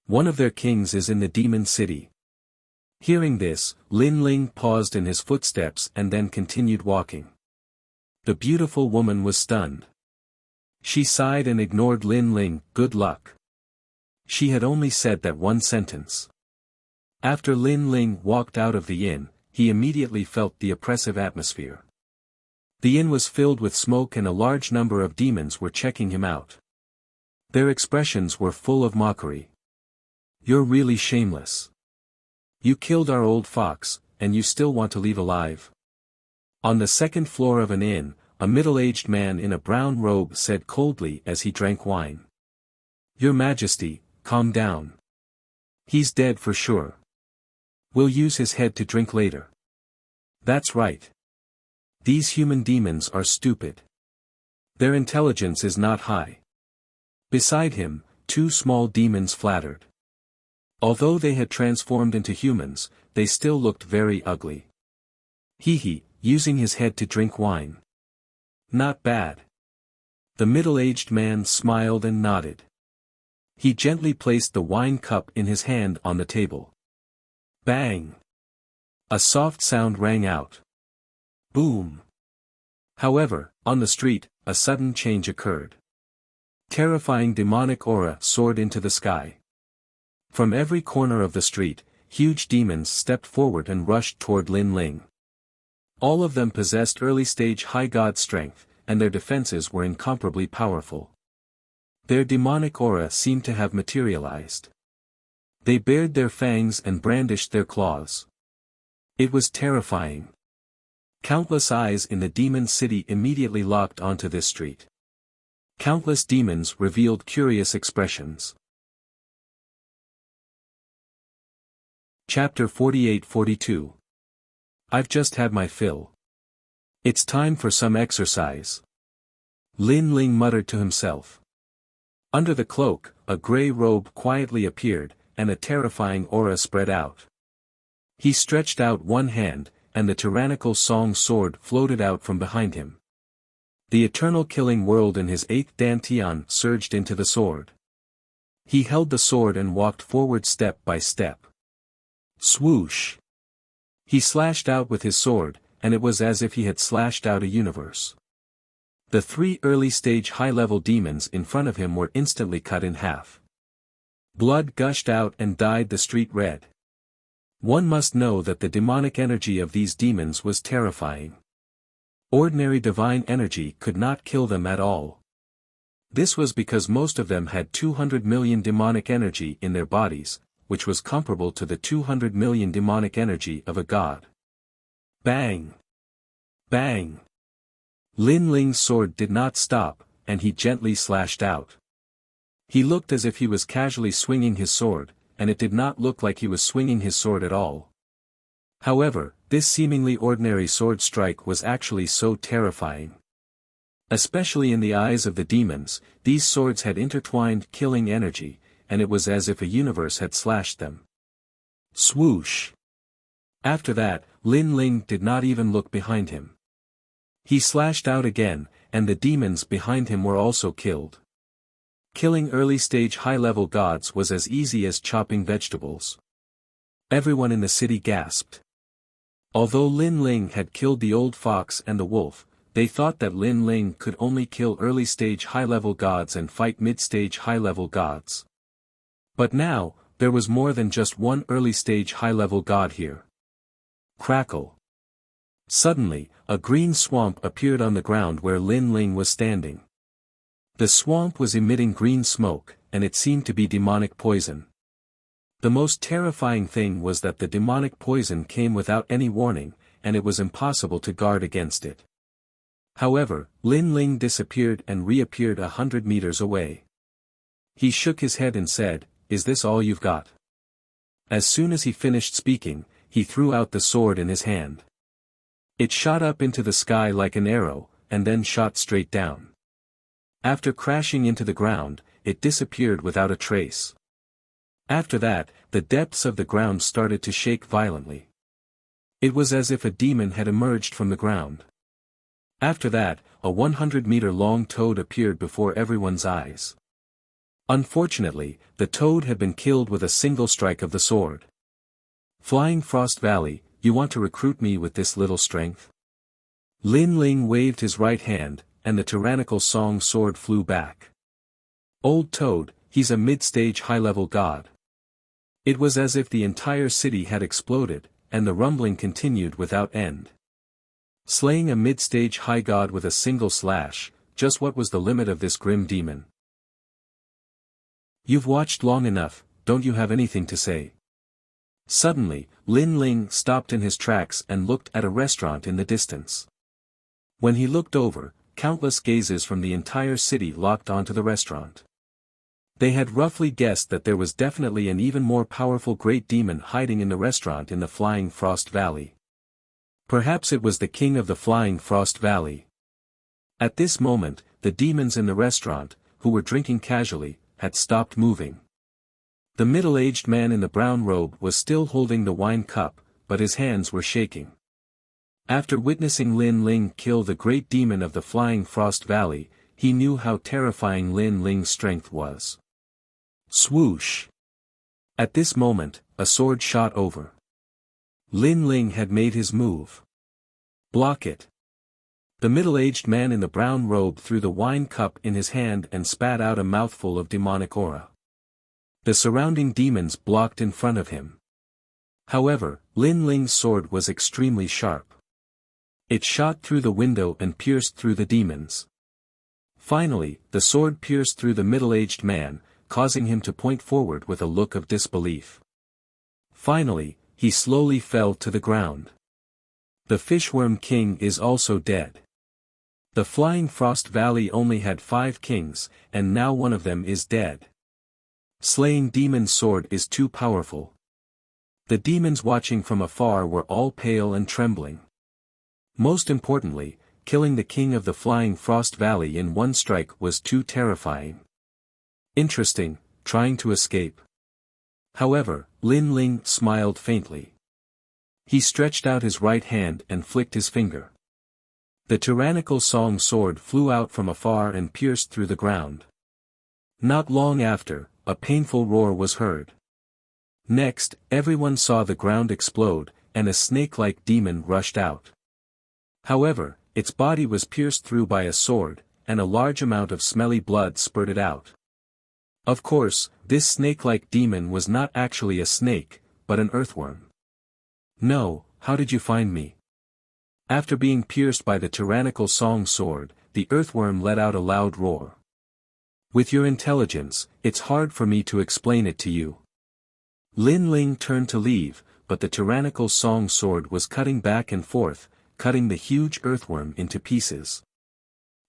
One of their kings is in the demon city. Hearing this, Lin Ling paused in his footsteps and then continued walking. The beautiful woman was stunned. She sighed and ignored Lin Ling. Good luck. She had only said that one sentence. After Lin Ling walked out of the inn, he immediately felt the oppressive atmosphere. The inn was filled with smoke and a large number of demons were checking him out. Their expressions were full of mockery. You're really shameless. You killed our old fox, and you still want to leave alive. On the second floor of an inn, a middle-aged man in a brown robe said coldly as he drank wine. Your Majesty, calm down. He's dead for sure. We'll use his head to drink later. That's right. These human demons are stupid. Their intelligence is not high. Beside him, two small demons flattered. Although they had transformed into humans, they still looked very ugly. He, using his head to drink wine. Not bad. The middle-aged man smiled and nodded. He gently placed the wine cup in his hand on the table. Bang! A soft sound rang out. Boom! However, on the street, a sudden change occurred. Terrifying demonic aura soared into the sky. From every corner of the street, huge demons stepped forward and rushed toward Lin Ling. All of them possessed early-stage high god strength, and their defenses were incomparably powerful. Their demonic aura seemed to have materialized. They bared their fangs and brandished their claws. It was terrifying. Countless eyes in the demon city immediately locked onto this street. Countless demons revealed curious expressions. Chapter 48-42. I've just had my fill. It's time for some exercise. Lin Ling muttered to himself. Under the cloak, a gray robe quietly appeared, and a terrifying aura spread out. He stretched out one hand, and the tyrannical song sword floated out from behind him. The eternal killing world in his 8th dantian surged into the sword. He held the sword and walked forward step by step. Swoosh! He slashed out with his sword, and it was as if he had slashed out a universe. The 3 early-stage high-level demons in front of him were instantly cut in half. Blood gushed out and dyed the street red. One must know that the demonic energy of these demons was terrifying. Ordinary divine energy could not kill them at all. This was because most of them had 200 million demonic energy in their bodies, which was comparable to the 200 million demonic energy of a god. Bang! Bang! Lin Ling's sword did not stop, and he gently slashed out. He looked as if he was casually swinging his sword, and it did not look like he was swinging his sword at all. However, this seemingly ordinary sword strike was actually so terrifying. Especially in the eyes of the demons, these swords had intertwined killing energy, and it was as if a universe had slashed them. Swoosh! After that, Lin Ling did not even look behind him. He slashed out again, and the demons behind him were also killed. Killing early-stage high-level gods was as easy as chopping vegetables. Everyone in the city gasped. Although Lin Ling had killed the old fox and the wolf, they thought that Lin Ling could only kill early-stage high-level gods and fight mid-stage high-level gods. But now, there was more than just one early-stage high-level god here. Crackle! Suddenly, a green swamp appeared on the ground where Lin Ling was standing. The swamp was emitting green smoke, and it seemed to be demonic poison. The most terrifying thing was that the demonic poison came without any warning, and it was impossible to guard against it. However, Lin Ling disappeared and reappeared 100 meters away. He shook his head and said, "Is this all you've got?" As soon as he finished speaking, he threw out the sword in his hand. It shot up into the sky like an arrow, and then shot straight down. After crashing into the ground, it disappeared without a trace. After that, the depths of the ground started to shake violently. It was as if a demon had emerged from the ground. After that, a 100-meter-long toad appeared before everyone's eyes. Unfortunately, the toad had been killed with a single strike of the sword. Flying Frost Valley, you want to recruit me with this little strength? Lin Ling waved his right hand, and the tyrannical song sword flew back. Old toad, he's a mid-stage high-level god. It was as if the entire city had exploded, and the rumbling continued without end. Slaying a mid-stage high god with a single slash, just what was the limit of this grim demon? You've watched long enough, don't you have anything to say? Suddenly, Lin Ling stopped in his tracks and looked at a restaurant in the distance. When he looked over, countless gazes from the entire city locked onto the restaurant. They had roughly guessed that there was definitely an even more powerful great demon hiding in the restaurant in the Flying Frost Valley. Perhaps it was the king of the Flying Frost Valley. At this moment, the demons in the restaurant, who were drinking casually, had stopped moving. The middle-aged man in the brown robe was still holding the wine cup, but his hands were shaking. After witnessing Lin Ling kill the great demon of the Flying Frost Valley, he knew how terrifying Lin Ling's strength was. Swoosh! At this moment, a sword shot over. Lin Ling had made his move. Block it! The middle-aged man in the brown robe threw the wine cup in his hand and spat out a mouthful of demonic aura. The surrounding demons blocked in front of him. However, Lin Ling's sword was extremely sharp. It shot through the window and pierced through the demons. Finally, the sword pierced through the middle-aged man, causing him to point forward with a look of disbelief. Finally, he slowly fell to the ground. The Fishworm King is also dead. The Flying Frost Valley only had 5 kings, and now one of them is dead. Slaying Demon's sword is too powerful. The demons watching from afar were all pale and trembling. Most importantly, killing the king of the Flying Frost Valley in one strike was too terrifying. Interesting, trying to escape. However, Lin Ling smiled faintly. He stretched out his right hand and flicked his finger. The tyrannical song sword flew out from afar and pierced through the ground. Not long after, a painful roar was heard. Next, everyone saw the ground explode, and a snake-like demon rushed out. However, its body was pierced through by a sword, and a large amount of smelly blood spurted out. Of course, this snake-like demon was not actually a snake, but an earthworm. No, how did you find me? After being pierced by the tyrannical song sword, the earthworm let out a loud roar. With your intelligence, it's hard for me to explain it to you. Lin Ling turned to leave, but the tyrannical song sword was cutting back and forth, cutting the huge earthworm into pieces.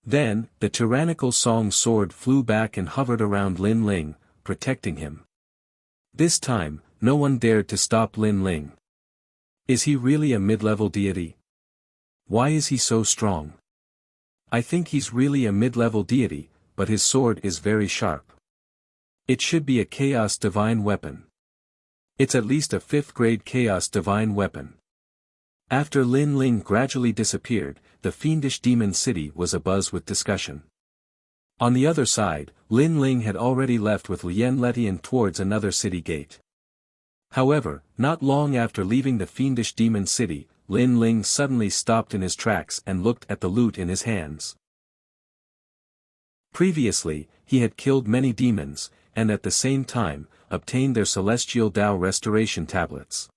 Then, the tyrannical song sword flew back and hovered around Lin Ling, protecting him. This time, no one dared to stop Lin Ling. Is he really a mid-level deity? Why is he so strong? I think he's really a mid-level deity, but his sword is very sharp. It should be a Chaos Divine weapon. It's at least a 5th grade Chaos Divine weapon. After Lin Ling gradually disappeared, the fiendish demon city was abuzz with discussion. On the other side, Lin Ling had already left with Lien Letian towards another city gate. However, not long after leaving the fiendish demon city, Lin Ling suddenly stopped in his tracks and looked at the loot in his hands. Previously, he had killed many demons, and at the same time, obtained their celestial Tao restoration tablets.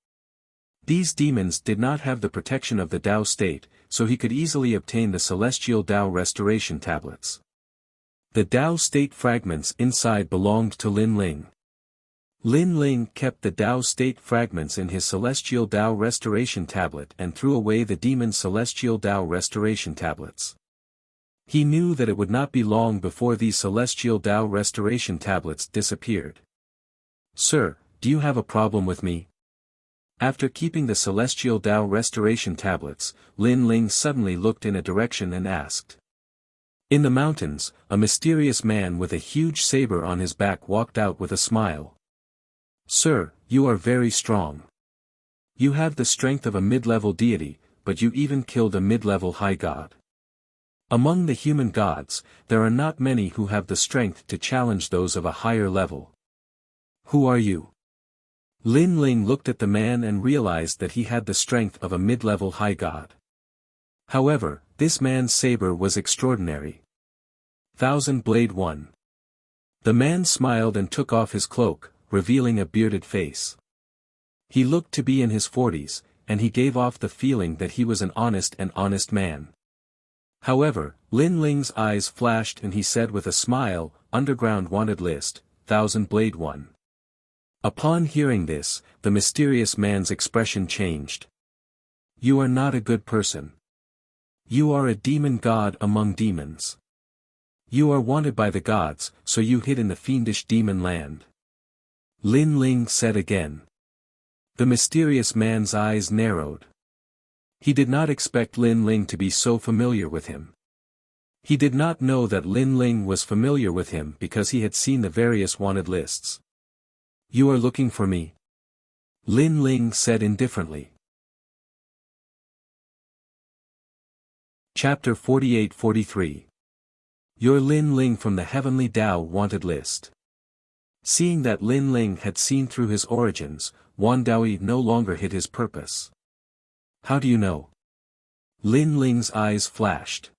These demons did not have the protection of the Tao state, so he could easily obtain the celestial Tao restoration tablets. The Tao state fragments inside belonged to Lin Ling. Lin Ling kept the Tao state fragments in his celestial Tao restoration tablet and threw away the demon's celestial Tao restoration tablets. He knew that it would not be long before these celestial Tao restoration tablets disappeared. "Sir, do you have a problem with me?" After keeping the celestial Tao restoration tablets, Lin Ling suddenly looked in a direction and asked. In the mountains, a mysterious man with a huge saber on his back walked out with a smile. "Sir, you are very strong. You have the strength of a mid-level deity, but you even killed a mid-level high god. Among the human gods, there are not many who have the strength to challenge those of a higher level. Who are you?" Lin Ling looked at the man and realized that he had the strength of a mid-level high god. However, this man's saber was extraordinary. Thousand Blade 1. The man smiled and took off his cloak, revealing a bearded face. He looked to be in his 40s, and he gave off the feeling that he was an honest man. However, Lin Ling's eyes flashed and he said with a smile, "Underground wanted list, Thousand Blade 1. Upon hearing this, the mysterious man's expression changed. "You are not a good person. You are a demon god among demons. You are wanted by the gods, so you hid in the fiendish demon land." Lin Ling said again. The mysterious man's eyes narrowed. He did not expect Lin Ling to be so familiar with him. He did not know that Lin Ling was familiar with him because he had seen the various wanted lists. "You are looking for me?" Lin Ling said indifferently. Chapter 48-43. You're Lin Ling from the Heavenly Tao wanted list. Seeing that Lin Ling had seen through his origins, Wan Daoi no longer hid his purpose. "How do you know?" Lin Ling's eyes flashed.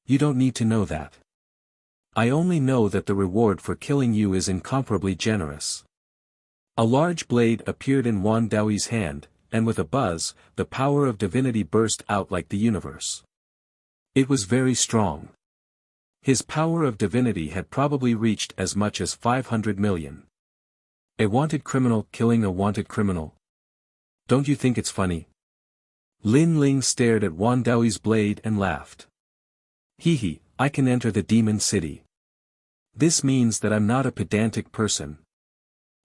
"You don't need to know that. I only know that the reward for killing you is incomparably generous." A large blade appeared in Wan Daoi's hand, and with a buzz, the power of divinity burst out like the universe. It was very strong. His power of divinity had probably reached as much as 500 million. A wanted criminal killing a wanted criminal. Don't you think it's funny? Lin Ling stared at Wan Daoi's blade and laughed. "Hee, I can enter the demon city. This means that I'm not a pedantic person."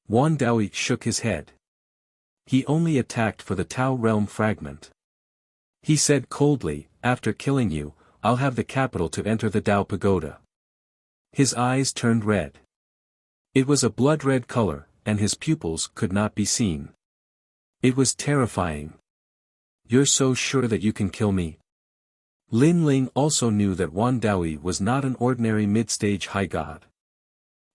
Wan Daoi shook his head. He only attacked for the Tao realm fragment. He said coldly, "After killing you, I'll have the capital to enter the Tao pagoda." His eyes turned red. It was a blood-red color, and his pupils could not be seen. It was terrifying. "You're so sure that you can kill me?" Lin Ling also knew that Wan Daoi was not an ordinary mid-stage high god.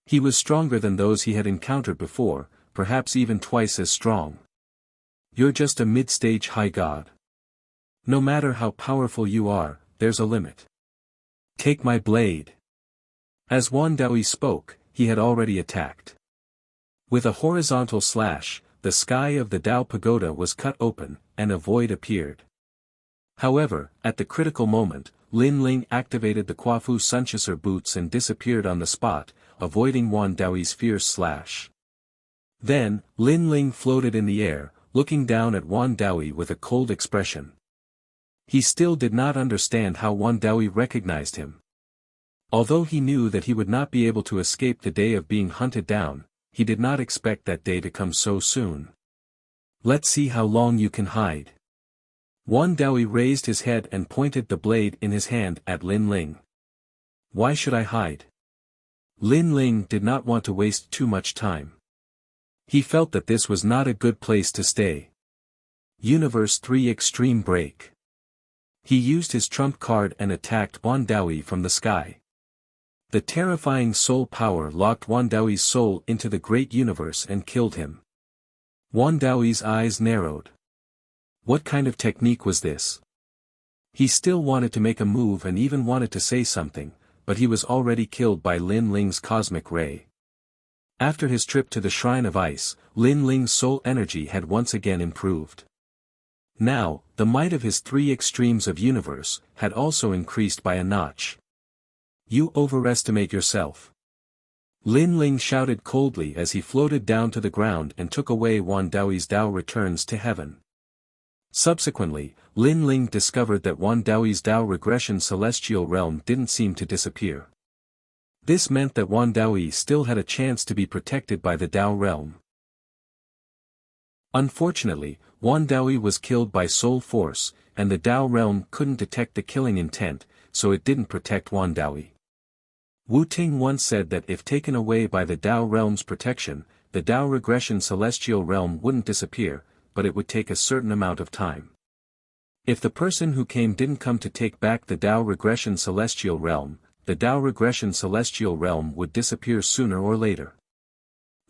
He was stronger than those he had encountered before, perhaps even twice as strong. "You're just a mid-stage high god. No matter how powerful you are, there's a limit. Take my blade." As Wan Daoi spoke, he had already attacked. With a horizontal slash, the sky of the Tao pagoda was cut open, and a void appeared. However, at the critical moment, Lin Ling activated the Quafu Sunchaser boots and disappeared on the spot, avoiding Wan Daoi's fierce slash. Then, Lin Ling floated in the air, looking down at Wan Daoyi with a cold expression. He still did not understand how Wan Daoyi recognized him. Although he knew that he would not be able to escape the day of being hunted down, he did not expect that day to come so soon. Let's see how long you can hide. Wan Daoyi raised his head and pointed the blade in his hand at Lin Ling. Why should I hide? Lin Ling did not want to waste too much time. He felt that this was not a good place to stay. Universe 3 Extreme Break. He used his trump card and attacked Wan Daoyi from the sky. The terrifying soul power locked Wan Daoyi's soul into the great universe and killed him. Wan Daoyi's eyes narrowed. What kind of technique was this? He still wanted to make a move and even wanted to say something, but he was already killed by Lin Ling's cosmic ray. After his trip to the Shrine of Ice, Lin Ling's soul energy had once again improved. Now, the might of his 3 extremes of universe had also increased by a notch. You overestimate yourself. Lin Ling shouted coldly as he floated down to the ground and took away Wan Daoyi's Dao returns to heaven. Subsequently, Lin Ling discovered that Wan Daoyi's Dao regression celestial realm didn't seem to disappear. This meant that Wan Daoyi still had a chance to be protected by the Dao realm. Unfortunately, Wan Daoyi was killed by soul force, and the Dao realm couldn't detect the killing intent, so it didn't protect Wan Daoyi. Wu Ting once said that if taken away by the Dao realm's protection, the Dao regression celestial realm wouldn't disappear, but it would take a certain amount of time. If the person who came didn't come to take back the Dao regression celestial realm, the Dao regression celestial realm would disappear sooner or later.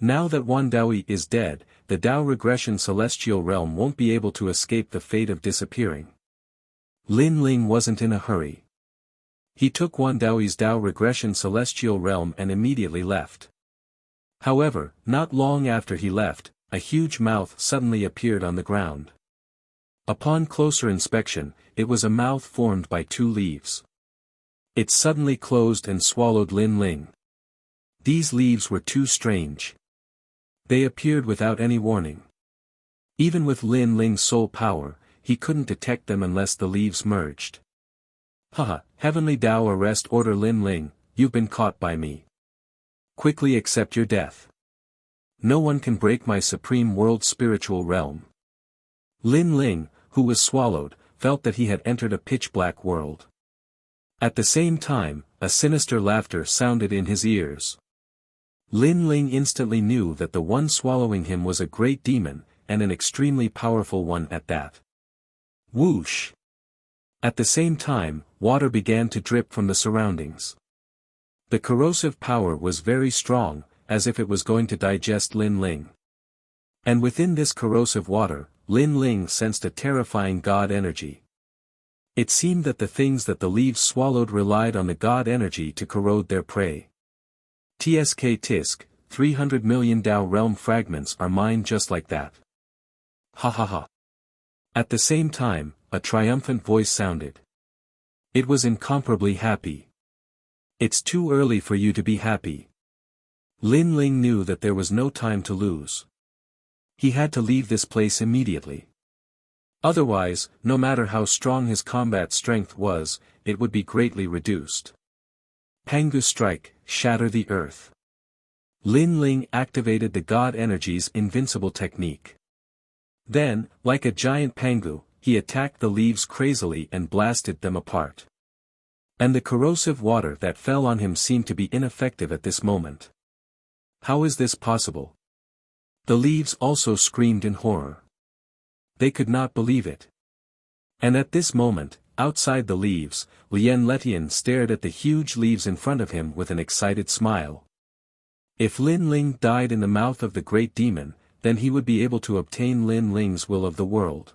Now that Wan Daoyi is dead, the Dao regression celestial realm won't be able to escape the fate of disappearing. Lin Ling wasn't in a hurry. He took Wan Daoyi's Dao regression celestial realm and immediately left. However, not long after he left, a huge mouth suddenly appeared on the ground. Upon closer inspection, it was a mouth formed by 2 leaves. It suddenly closed and swallowed Lin Ling. These leaves were too strange. They appeared without any warning. Even with Lin Ling's soul power, he couldn't detect them unless the leaves merged. Haha, Heavenly Dao arrest order Lin Ling, you've been caught by me. Quickly accept your death. No one can break my supreme world spiritual realm. Lin Ling, who was swallowed, felt that he had entered a pitch-black world. At the same time, a sinister laughter sounded in his ears. Lin Ling instantly knew that the one swallowing him was a great demon, and an extremely powerful one at that. Whoosh! At the same time, water began to drip from the surroundings. The corrosive power was very strong, as if it was going to digest Lin Ling. And within this corrosive water, Lin Ling sensed a terrifying god energy. It seemed that the things that the leaves swallowed relied on the god energy to corrode their prey. Tsk tisk, 300 million Dao realm fragments are mine just like that. Ha ha ha. At the same time, a triumphant voice sounded. It was incomparably happy. It's too early for you to be happy. Lin Ling knew that there was no time to lose. He had to leave this place immediately. Otherwise, no matter how strong his combat strength was, it would be greatly reduced. Pangu strike, shatter the earth. Lin Ling activated the god energy's invincible technique. Then, like a giant Pangu, he attacked the leaves crazily and blasted them apart. And the corrosive water that fell on him seemed to be ineffective at this moment. How is this possible? The leaves also screamed in horror. They could not believe it. And at this moment, outside the leaves, Lien Letian stared at the huge leaves in front of him with an excited smile. If Lin Ling died in the mouth of the great demon, then he would be able to obtain Lin Ling's will of the world.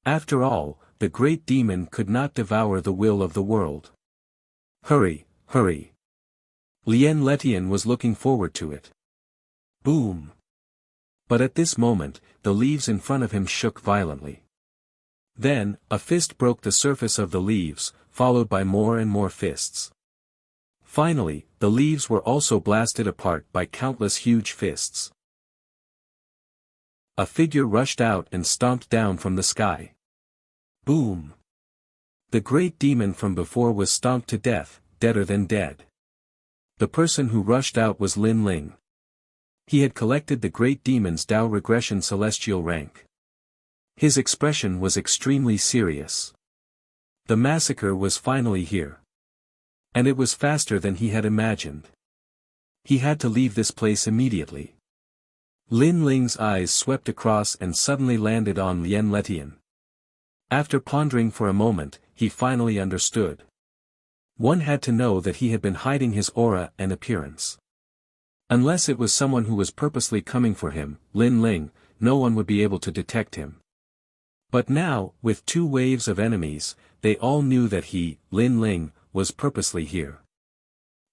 After all, the great demon could not devour the will of the world. Hurry, hurry. Lien Letian was looking forward to it. Boom. But at this moment, the leaves in front of him shook violently. Then, a fist broke the surface of the leaves, followed by more and more fists. Finally, the leaves were also blasted apart by countless huge fists. A figure rushed out and stomped down from the sky. Boom! The great demon from before was stomped to death, deader than dead. The person who rushed out was Lin Ling. He had collected the great demon's Tao regression celestial rank. His expression was extremely serious. The massacre was finally here. And it was faster than he had imagined. He had to leave this place immediately. Lin Ling's eyes swept across and suddenly landed on Lien Letian. After pondering for a moment, he finally understood. One had to know that he had been hiding his aura and appearance. Unless it was someone who was purposely coming for him, Lin Ling, no one would be able to detect him. But now, with 2 waves of enemies, they all knew that he, Lin Ling, was purposely here.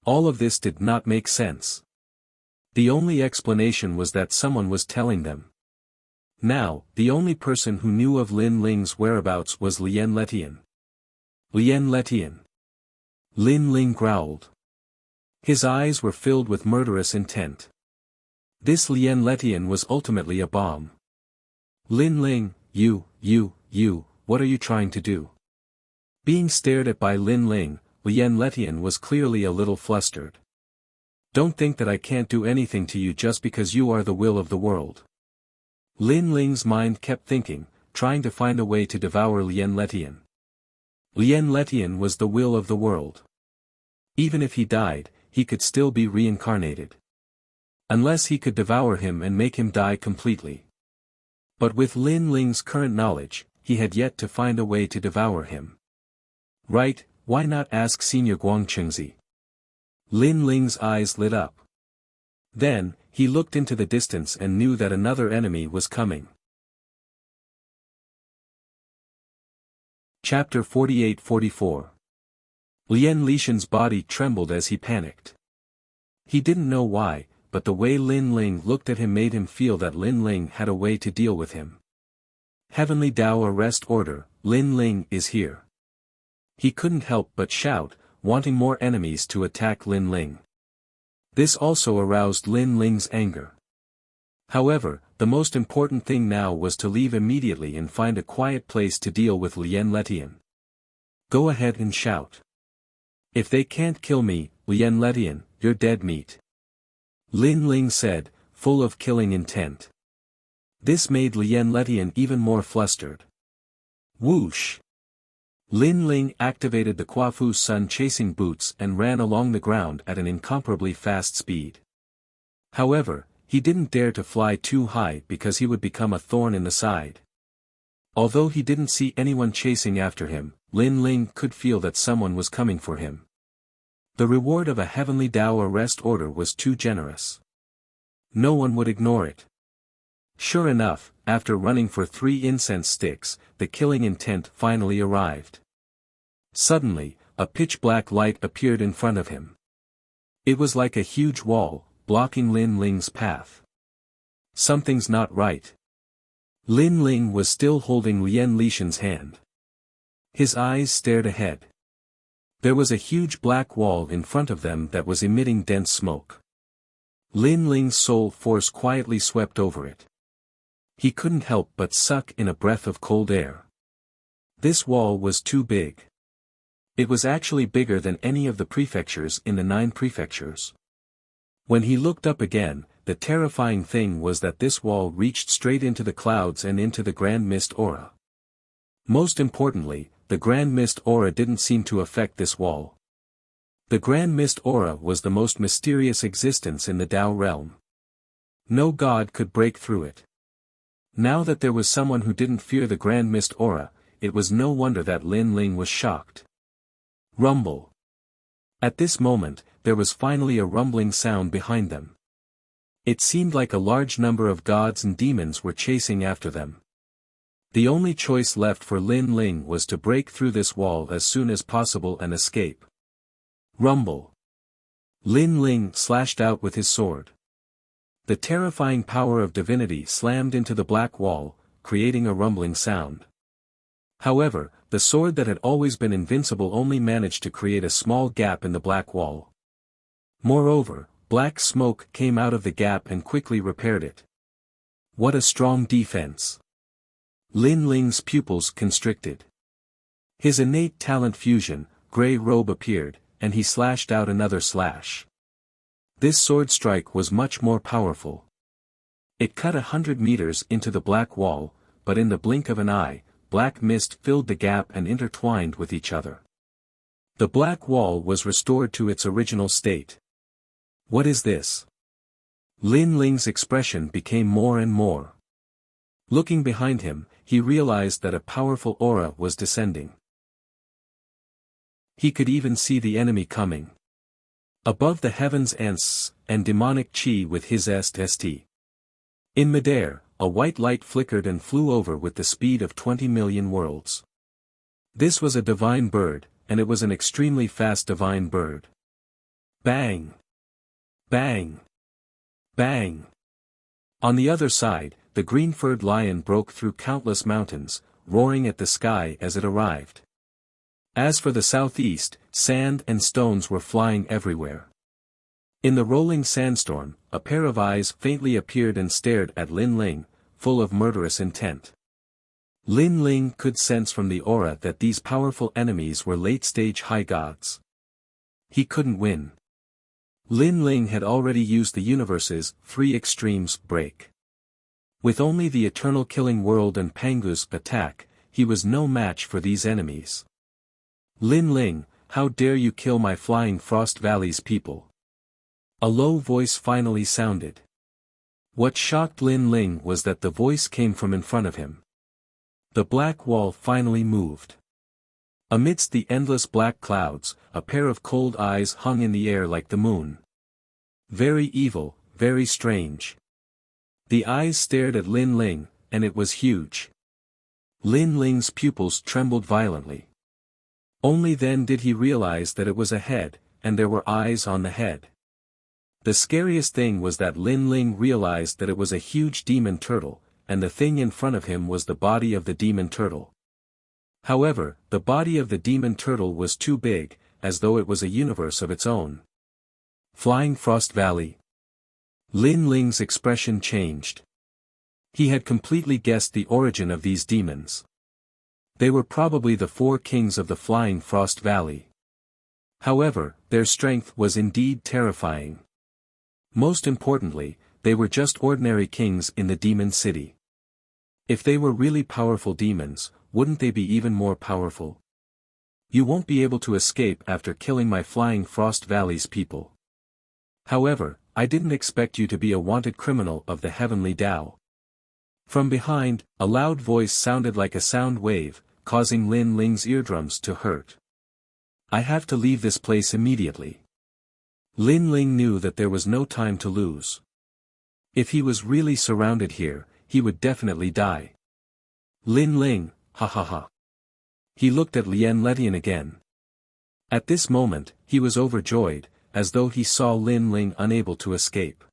All of this did not make sense. The only explanation was that someone was telling them. Now, the only person who knew of Lin Ling's whereabouts was Lien Letian. Lien Letian. Lin Ling growled. His eyes were filled with murderous intent. This Lien Letian was ultimately a bomb. Lin Ling, you, what are you trying to do? Being stared at by Lin Ling, Lien Letian was clearly a little flustered. Don't think that I can't do anything to you just because you are the will of the world. Lin Ling's mind kept thinking, trying to find a way to devour Lien Letian. Lien Letian was the will of the world. Even if he died, he could still be reincarnated. Unless he could devour him and make him die completely. But with Lin Ling's current knowledge, he had yet to find a way to devour him. Right, why not ask Senior Guangchengzi? Lin Ling's eyes lit up. Then, he looked into the distance and knew that another enemy was coming. Chapter 48-44. Lien Lishan's body trembled as he panicked. He didn't know why, but the way Lin Ling looked at him made him feel that Lin Ling had a way to deal with him. Heavenly Tao Arrest Order, Lin Ling is here. He couldn't help but shout, wanting more enemies to attack Lin Ling. This also aroused Lin Ling's anger. However, the most important thing now was to leave immediately and find a quiet place to deal with Lien Letian. Go ahead and shout. If they can't kill me, Lien Letian, you're dead meat. Lin Ling said, full of killing intent. This made Lien Letian even more flustered. Whoosh! Lin Ling activated the Quafu Sun chasing boots and ran along the ground at an incomparably fast speed. However, he didn't dare to fly too high because he would become a thorn in the side. Although he didn't see anyone chasing after him, Lin Ling could feel that someone was coming for him. The reward of a Heavenly Tao Arrest Order was too generous. No one would ignore it. Sure enough, after running for 3 incense sticks, the killing intent finally arrived. Suddenly, a pitch-black light appeared in front of him. It was like a huge wall, blocking Lin Ling's path. Something's not right. Lin Ling was still holding Lien Lishan's hand. His eyes stared ahead. There was a huge black wall in front of them that was emitting dense smoke. Lin Ling's soul force quietly swept over it. He couldn't help but suck in a breath of cold air. This wall was too big. It was actually bigger than any of the prefectures in the 9 prefectures. When he looked up again, the terrifying thing was that this wall reached straight into the clouds and into the Grand Mist Aura. Most importantly, the Grand Mist Aura didn't seem to affect this wall. The Grand Mist Aura was the most mysterious existence in the Tao realm. No god could break through it. Now that there was someone who didn't fear the Grand Mist Aura, it was no wonder that Lin Ling was shocked. Rumble. At this moment, there was finally a rumbling sound behind them. It seemed like a large number of gods and demons were chasing after them. The only choice left for Lin Ling was to break through this wall as soon as possible and escape. Rumble. Lin Ling slashed out with his sword. The terrifying power of divinity slammed into the black wall, creating a rumbling sound. However, the sword that had always been invincible only managed to create a small gap in the black wall. Moreover, black smoke came out of the gap and quickly repaired it. What a strong defense. Lin Ling's pupils constricted. His innate talent fusion, gray robe appeared, and he slashed out another slash. This sword strike was much more powerful. It cut 100 meters into the black wall, but in the blink of an eye, black mist filled the gap and intertwined with each other. The black wall was restored to its original state. What is this? Lin Ling's expression became more and more. Looking behind him, he realized that a powerful aura was descending. He could even see the enemy coming. Above the heavens ants, and demonic chi with his st. In midair, a white light flickered and flew over with the speed of 20 million worlds. This was a divine bird, and it was an extremely fast divine bird. Bang! Bang! Bang! On the other side, the green-furred lion broke through countless mountains, roaring at the sky as it arrived. As for the southeast, sand and stones were flying everywhere. In the rolling sandstorm, a pair of eyes faintly appeared and stared at Lin Ling, full of murderous intent. Lin Ling could sense from the aura that these powerful enemies were late-stage high gods. He couldn't win. Lin Ling had already used the universe's 3 extremes break. With only the eternal killing world and Pangu's attack, he was no match for these enemies. Lin Ling, how dare you kill my Flying Frost Valley's people? A low voice finally sounded. What shocked Lin Ling was that the voice came from in front of him. The black wall finally moved. Amidst the endless black clouds, a pair of cold eyes hung in the air like the moon. Very evil, very strange. The eyes stared at Lin Ling, and it was huge. Lin Ling's pupils trembled violently. Only then did he realize that it was a head, and there were eyes on the head. The scariest thing was that Lin Ling realized that it was a huge demon turtle, and the thing in front of him was the body of the demon turtle. However, the body of the demon turtle was too big, as though it was a universe of its own. Flying Frost Valley. Lin Ling's expression changed. He had completely guessed the origin of these demons. They were probably the 4 kings of the Flying Frost Valley. However, their strength was indeed terrifying. Most importantly, they were just ordinary kings in the demon city. If they were really powerful demons, wouldn't they be even more powerful? You won't be able to escape after killing my Flying Frost Valley's people. However, I didn't expect you to be a wanted criminal of the heavenly Tao. From behind, a loud voice sounded like a sound wave, causing Lin Ling's eardrums to hurt. I have to leave this place immediately. Lin Ling knew that there was no time to lose. If he was really surrounded here, he would definitely die. Lin Ling, ha ha ha. He looked at Lien Letian again. At this moment, he was overjoyed, as though he saw Lin Ling unable to escape.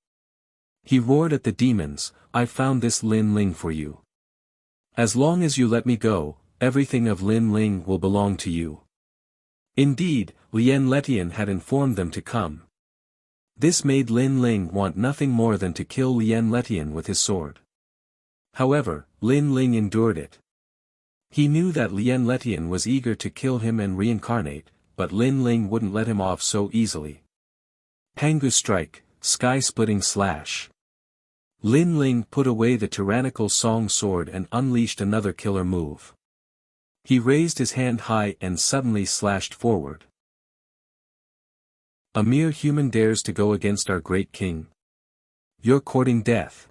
He roared at the demons, I found this Lin Ling for you. As long as you let me go, everything of Lin Ling will belong to you. Indeed, Lien Letian had informed them to come. This made Lin Ling want nothing more than to kill Lien Letian with his sword. However, Lin Ling endured it. He knew that Lien Letian was eager to kill him and reincarnate, but Lin Ling wouldn't let him off so easily. Pangu strike, sky-splitting slash. Lin Ling put away the tyrannical song sword and unleashed another killer move. He raised his hand high and suddenly slashed forward. A mere human dares to go against our great king. You're courting death.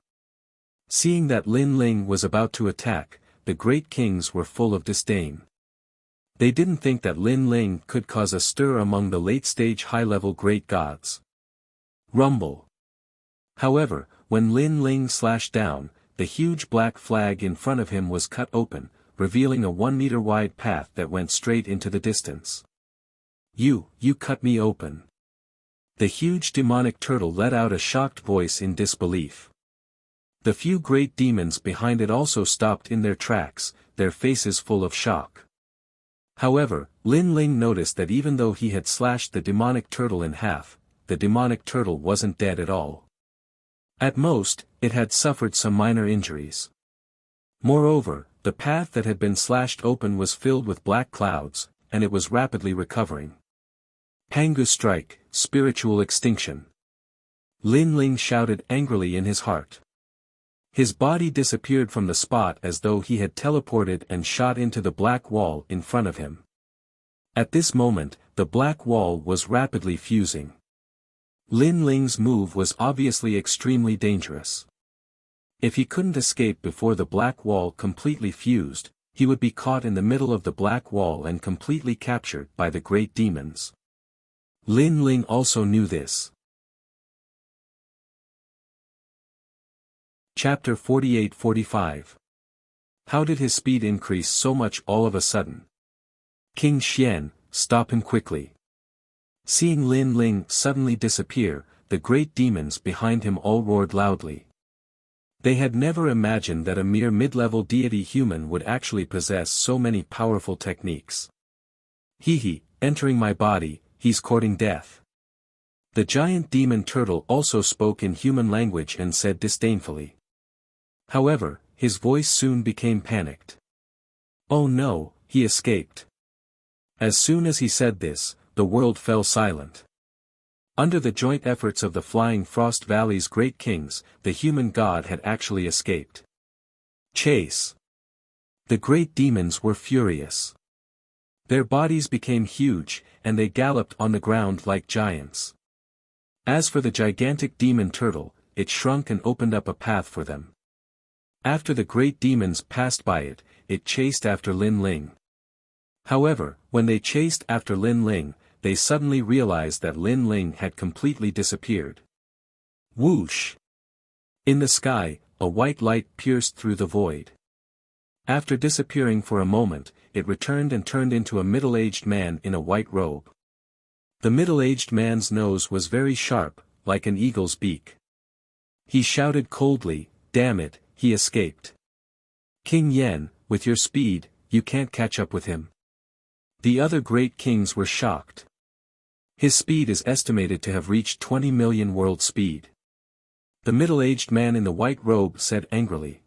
Seeing that Lin Ling was about to attack, the great kings were full of disdain. They didn't think that Lin Ling could cause a stir among the late-stage high-level great gods. Rumble. However, when Lin Ling slashed down, the huge black flag in front of him was cut open, revealing a 1-meter-wide path that went straight into the distance. You cut me open. The huge demonic turtle let out a shocked voice in disbelief. The few great demons behind it also stopped in their tracks, their faces full of shock. However, Lin Ling noticed that even though he had slashed the demonic turtle in half, the demonic turtle wasn't dead at all. At most, it had suffered some minor injuries. Moreover, the path that had been slashed open was filled with black clouds, and it was rapidly recovering. Pangu strike, spiritual extinction. Lin Ling shouted angrily in his heart. His body disappeared from the spot as though he had teleported and shot into the black wall in front of him. At this moment, the black wall was rapidly fusing. Lin Ling's move was obviously extremely dangerous. If he couldn't escape before the black wall completely fused, he would be caught in the middle of the black wall and completely captured by the great demons. Lin Ling also knew this. Chapter 48-45. How did his speed increase so much all of a sudden? King Xian, stop him quickly. Seeing Lin Ling suddenly disappear, the great demons behind him all roared loudly. They had never imagined that a mere mid-level deity human would actually possess so many powerful techniques. He, entering my body, he's courting death. The giant demon turtle also spoke in human language and said disdainfully. However, his voice soon became panicked. Oh no, he escaped. As soon as he said this, the world fell silent. Under the joint efforts of the Flying Frost Valley's great kings, the human god had actually escaped. Chase. The great demons were furious. Their bodies became huge, and they galloped on the ground like giants. As for the gigantic demon turtle, it shrunk and opened up a path for them. After the great demons passed by it, it chased after Lin Ling. However, when they chased after Lin Ling, they suddenly realized that Lin Ling had completely disappeared. Whoosh! In the sky, a white light pierced through the void. After disappearing for a moment, it returned and turned into a middle-aged man in a white robe. The middle-aged man's nose was very sharp, like an eagle's beak. He shouted coldly, "Damn it, he escaped. King Yen, with your speed, you can't catch up with him." The other great kings were shocked. His speed is estimated to have reached 20 million world speed. The middle-aged man in the white robe said angrily.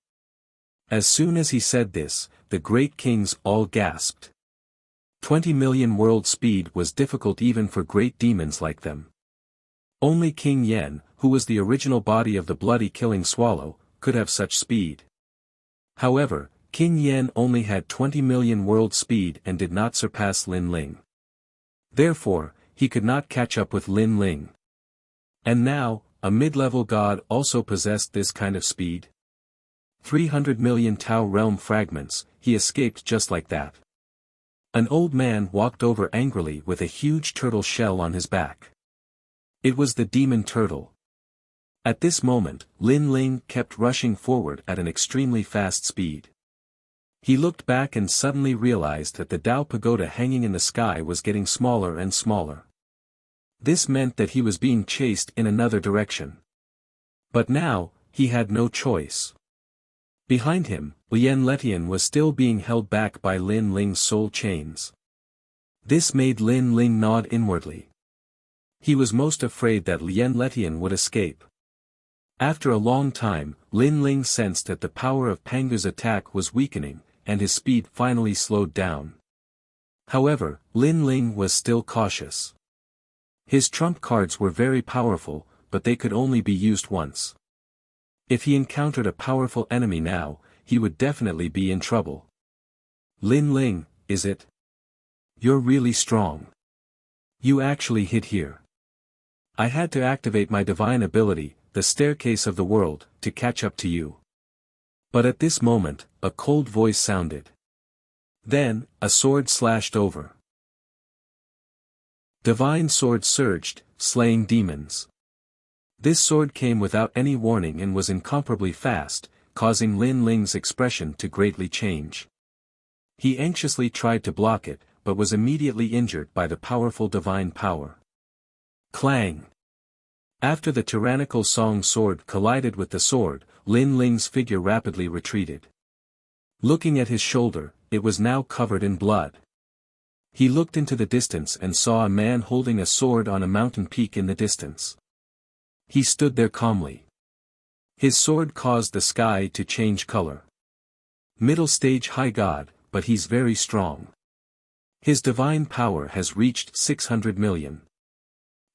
As soon as he said this, the great kings all gasped. 20 million world speed was difficult even for great demons like them. Only King Yen, who was the original body of the bloody killing swallow, could have such speed. However, King Yen only had 20 million world speed and did not surpass Lin Ling. Therefore, he could not catch up with Lin Ling. And now, a mid-level god also possessed this kind of speed? 300 million Tao realm fragments, he escaped just like that. An old man walked over angrily with a huge turtle shell on his back. It was the demon turtle. At this moment, Lin Ling kept rushing forward at an extremely fast speed. He looked back and suddenly realized that the Tao pagoda hanging in the sky was getting smaller and smaller. This meant that he was being chased in another direction. But now, he had no choice. Behind him, Lien Letian was still being held back by Lin Ling's soul chains. This made Lin Ling nod inwardly. He was most afraid that Lien Letian would escape. After a long time, Lin Ling sensed that the power of Pangu's attack was weakening, and his speed finally slowed down. However, Lin Ling was still cautious. His trump cards were very powerful, but they could only be used once. If he encountered a powerful enemy now, he would definitely be in trouble. Lin Ling, is it? You're really strong. You actually hit here. I had to activate my divine ability, the staircase of the world, to catch up to you. But at this moment, a cold voice sounded. Then, a sword slashed over. Divine sword surged, slaying demons. This sword came without any warning and was incomparably fast, causing Lin Ling's expression to greatly change. He anxiously tried to block it, but was immediately injured by the powerful divine power. Clang! After the tyrannical song sword collided with the sword, Lin Ling's figure rapidly retreated. Looking at his shoulder, it was now covered in blood. He looked into the distance and saw a man holding a sword on a mountain peak in the distance. He stood there calmly. His sword caused the sky to change color. Middle stage high god, but he's very strong. His divine power has reached 600 million.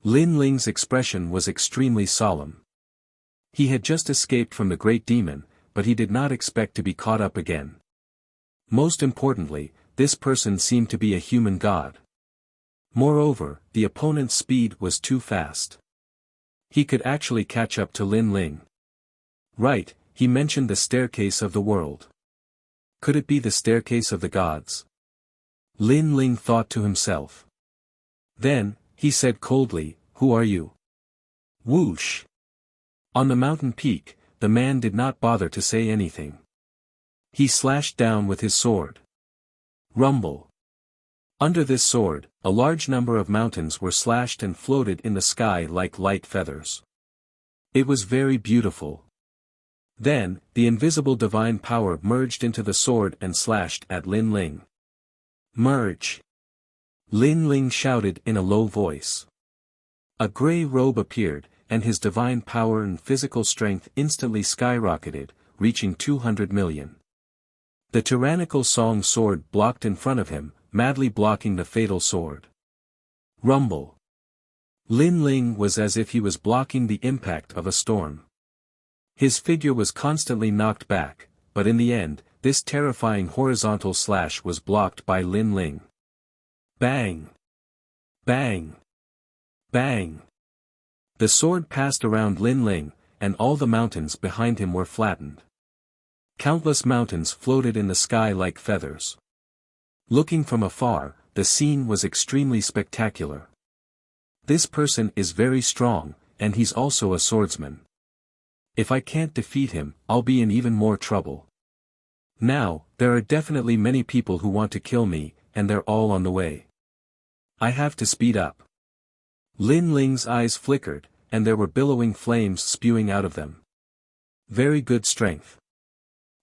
Lin Ling's expression was extremely solemn. He had just escaped from the great demon, but he did not expect to be caught up again. Most importantly, this person seemed to be a human god. Moreover, the opponent's speed was too fast. He could actually catch up to Lin Ling. Right, he mentioned the staircase of the world. Could it be the staircase of the gods? Lin Ling thought to himself. Then, he said coldly, "Who are you?" Whoosh! On the mountain peak, the man did not bother to say anything. He slashed down with his sword. Rumble! Under this sword, a large number of mountains were slashed and floated in the sky like light feathers. It was very beautiful. Then, the invisible divine power merged into the sword and slashed at Lin Ling. Merge! Lin Ling shouted in a low voice. A gray robe appeared, and his divine power and physical strength instantly skyrocketed, reaching 200 million. The tyrannical song sword blocked in front of him, madly blocking the fatal sword. Rumble! Lin Ling was as if he was blocking the impact of a storm. His figure was constantly knocked back, but in the end, this terrifying horizontal slash was blocked by Lin Ling. Bang! Bang! Bang! The sword passed around Lin Ling, and all the mountains behind him were flattened. Countless mountains floated in the sky like feathers. Looking from afar, the scene was extremely spectacular. This person is very strong, and he's also a swordsman. If I can't defeat him, I'll be in even more trouble. Now, there are definitely many people who want to kill me, and they're all on the way. I have to speed up. Lin Ling's eyes flickered, and there were billowing flames spewing out of them. Very good strength.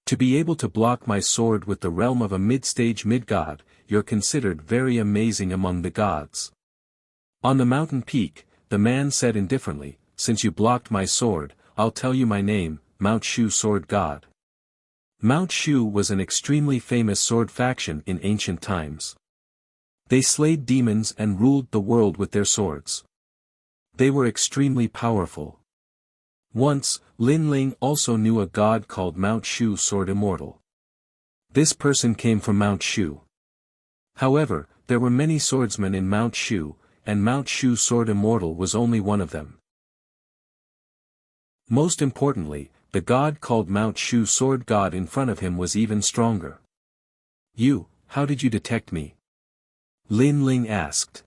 To be able to block my sword with the realm of a mid-stage mid-god, you're considered very amazing among the gods. On the mountain peak, the man said indifferently, "Since you blocked my sword, I'll tell you my name, Mount Shu Sword God." Mount Shu was an extremely famous sword faction in ancient times. They slayed demons and ruled the world with their swords. They were extremely powerful. Once, Lin Ling also knew a god called Mount Shu Sword Immortal. This person came from Mount Shu. However, there were many swordsmen in Mount Shu, and Mount Shu Sword Immortal was only one of them. Most importantly, the god called Mount Shu Sword God in front of him was even stronger. How did you detect me?" Lin Ling asked.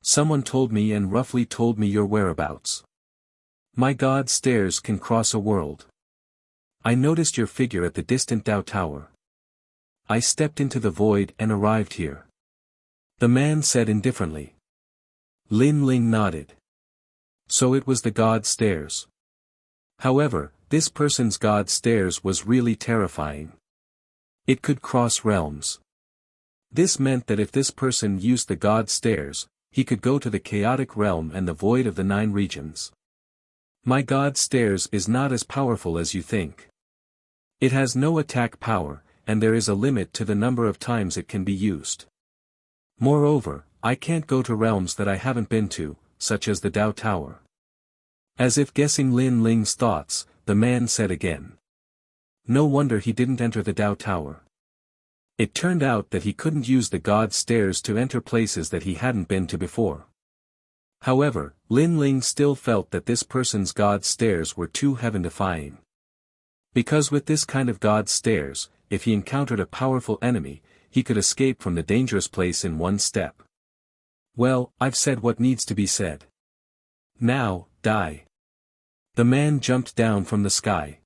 "Someone told me and roughly told me your whereabouts. My god stairs can cross a world. I noticed your figure at the distant Dao Tower. I stepped into the void and arrived here." The man said indifferently. Lin Ling nodded. So it was the god stairs. However, this person's god stairs was really terrifying. It could cross realms. This meant that if this person used the god stairs, he could go to the chaotic realm and the void of the 9 regions. My god stairs is not as powerful as you think. It has no attack power, and there is a limit to the number of times it can be used. Moreover, I can't go to realms that I haven't been to, such as the Dao Tower. As if guessing Lin Ling's thoughts, the man said again. No wonder he didn't enter the Dao Tower. It turned out that he couldn't use the god stairs to enter places that he hadn't been to before. However, Lin Ling still felt that this person's god stairs were too heaven-defying. Because with this kind of god stairs, if he encountered a powerful enemy, he could escape from the dangerous place in one step. Well, I've said what needs to be said. Now, die. The man jumped down from the sky.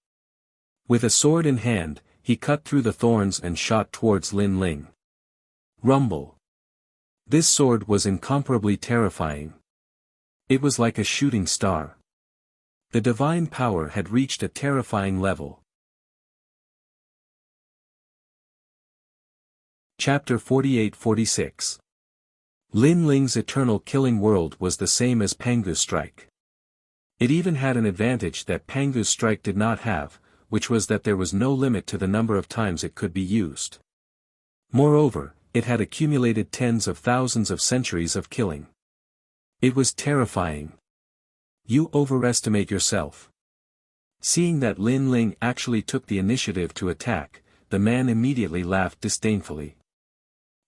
With a sword in hand, he cut through the thorns and shot towards Lin Ling. Rumble. This sword was incomparably terrifying. It was like a shooting star. The divine power had reached a terrifying level. Chapter 48-46. Lin Ling's eternal killing world was the same as Pangu's strike. It even had an advantage that Pangu's strike did not have, which was that there was no limit to the number of times it could be used. Moreover, it had accumulated tens of thousands of centuries of killing. It was terrifying. You overestimate yourself. Seeing that Lin Ling actually took the initiative to attack, the man immediately laughed disdainfully.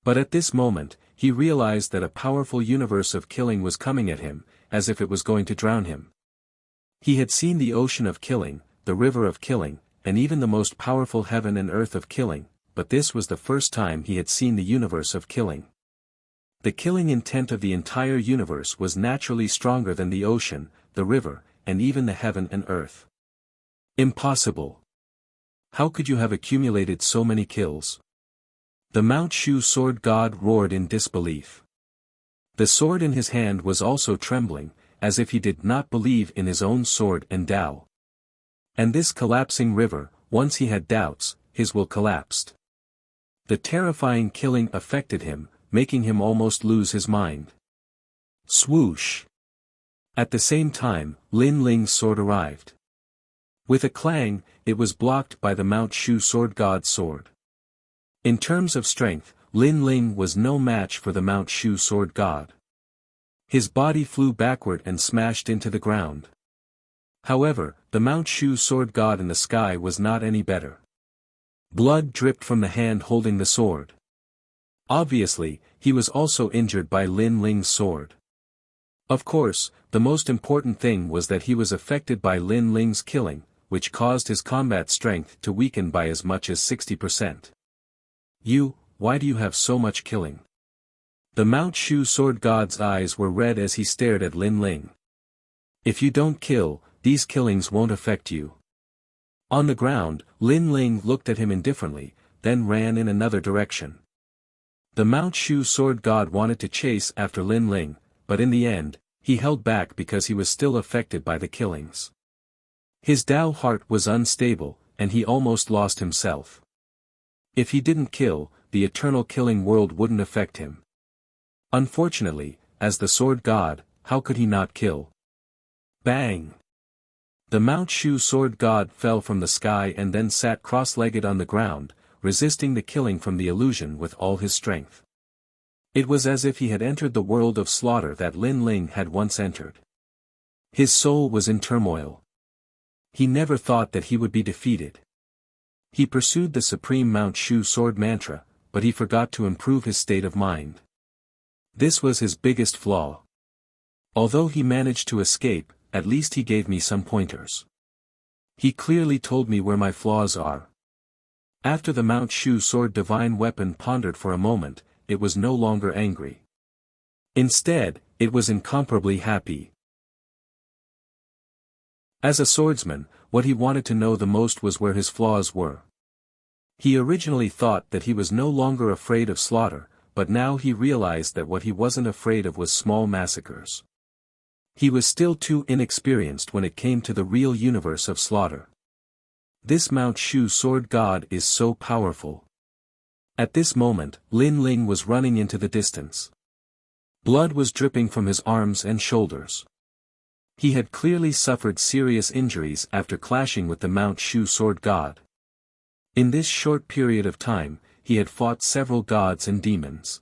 But at this moment, he realized that a powerful universe of killing was coming at him, as if it was going to drown him. He had seen the ocean of killing, the river of killing, and even the most powerful heaven and earth of killing, but this was the first time he had seen the universe of killing. The killing intent of the entire universe was naturally stronger than the ocean, the river, and even the heaven and earth. Impossible. How could you have accumulated so many kills? The Mount Shu sword god roared in disbelief. The sword in his hand was also trembling, as if he did not believe in his own sword and Tao. And this collapsing river, once he had doubts, his will collapsed. The terrifying killing affected him, making him almost lose his mind. Swoosh! At the same time, Lin Ling's sword arrived. With a clang, it was blocked by the Mount Shu sword god's sword. In terms of strength, Lin Ling was no match for the Mount Shu sword god. His body flew backward and smashed into the ground. However, the Mount Shu sword god in the sky was not any better. Blood dripped from the hand holding the sword. Obviously, he was also injured by Lin Ling's sword. Of course, the most important thing was that he was affected by Lin Ling's killing, which caused his combat strength to weaken by as much as 60%. Why do you have so much killing? The Mount Shu sword god's eyes were red as he stared at Lin Ling. If you don't kill, these killings won't affect you. On the ground, Lin Ling looked at him indifferently, then ran in another direction. The Mount Shu sword god wanted to chase after Lin Ling, but in the end, he held back because he was still affected by the killings. His Tao heart was unstable, and he almost lost himself. If he didn't kill, the eternal killing world wouldn't affect him. Unfortunately, as the sword god, how could he not kill? Bang! The Mount Shu sword god fell from the sky and then sat cross-legged on the ground, resisting the killing from the illusion with all his strength. It was as if he had entered the world of slaughter that Lin Ling had once entered. His soul was in turmoil. He never thought that he would be defeated. He pursued the supreme Mount Shu sword mantra, but he forgot to improve his state of mind. This was his biggest flaw. Although he managed to escape, at least he gave me some pointers. He clearly told me where my flaws are. After the Mount Shu sword divine weapon pondered for a moment, it was no longer angry. Instead, it was incomparably happy. As a swordsman, what he wanted to know the most was where his flaws were. He originally thought that he was no longer afraid of slaughter, but now he realized that what he wasn't afraid of was small massacres. He was still too inexperienced when it came to the real universe of slaughter. This Mount Shu sword god is so powerful. At this moment, Lin Ling was running into the distance. Blood was dripping from his arms and shoulders. He had clearly suffered serious injuries after clashing with the Mount Shu sword god. In this short period of time, he had fought several gods and demons.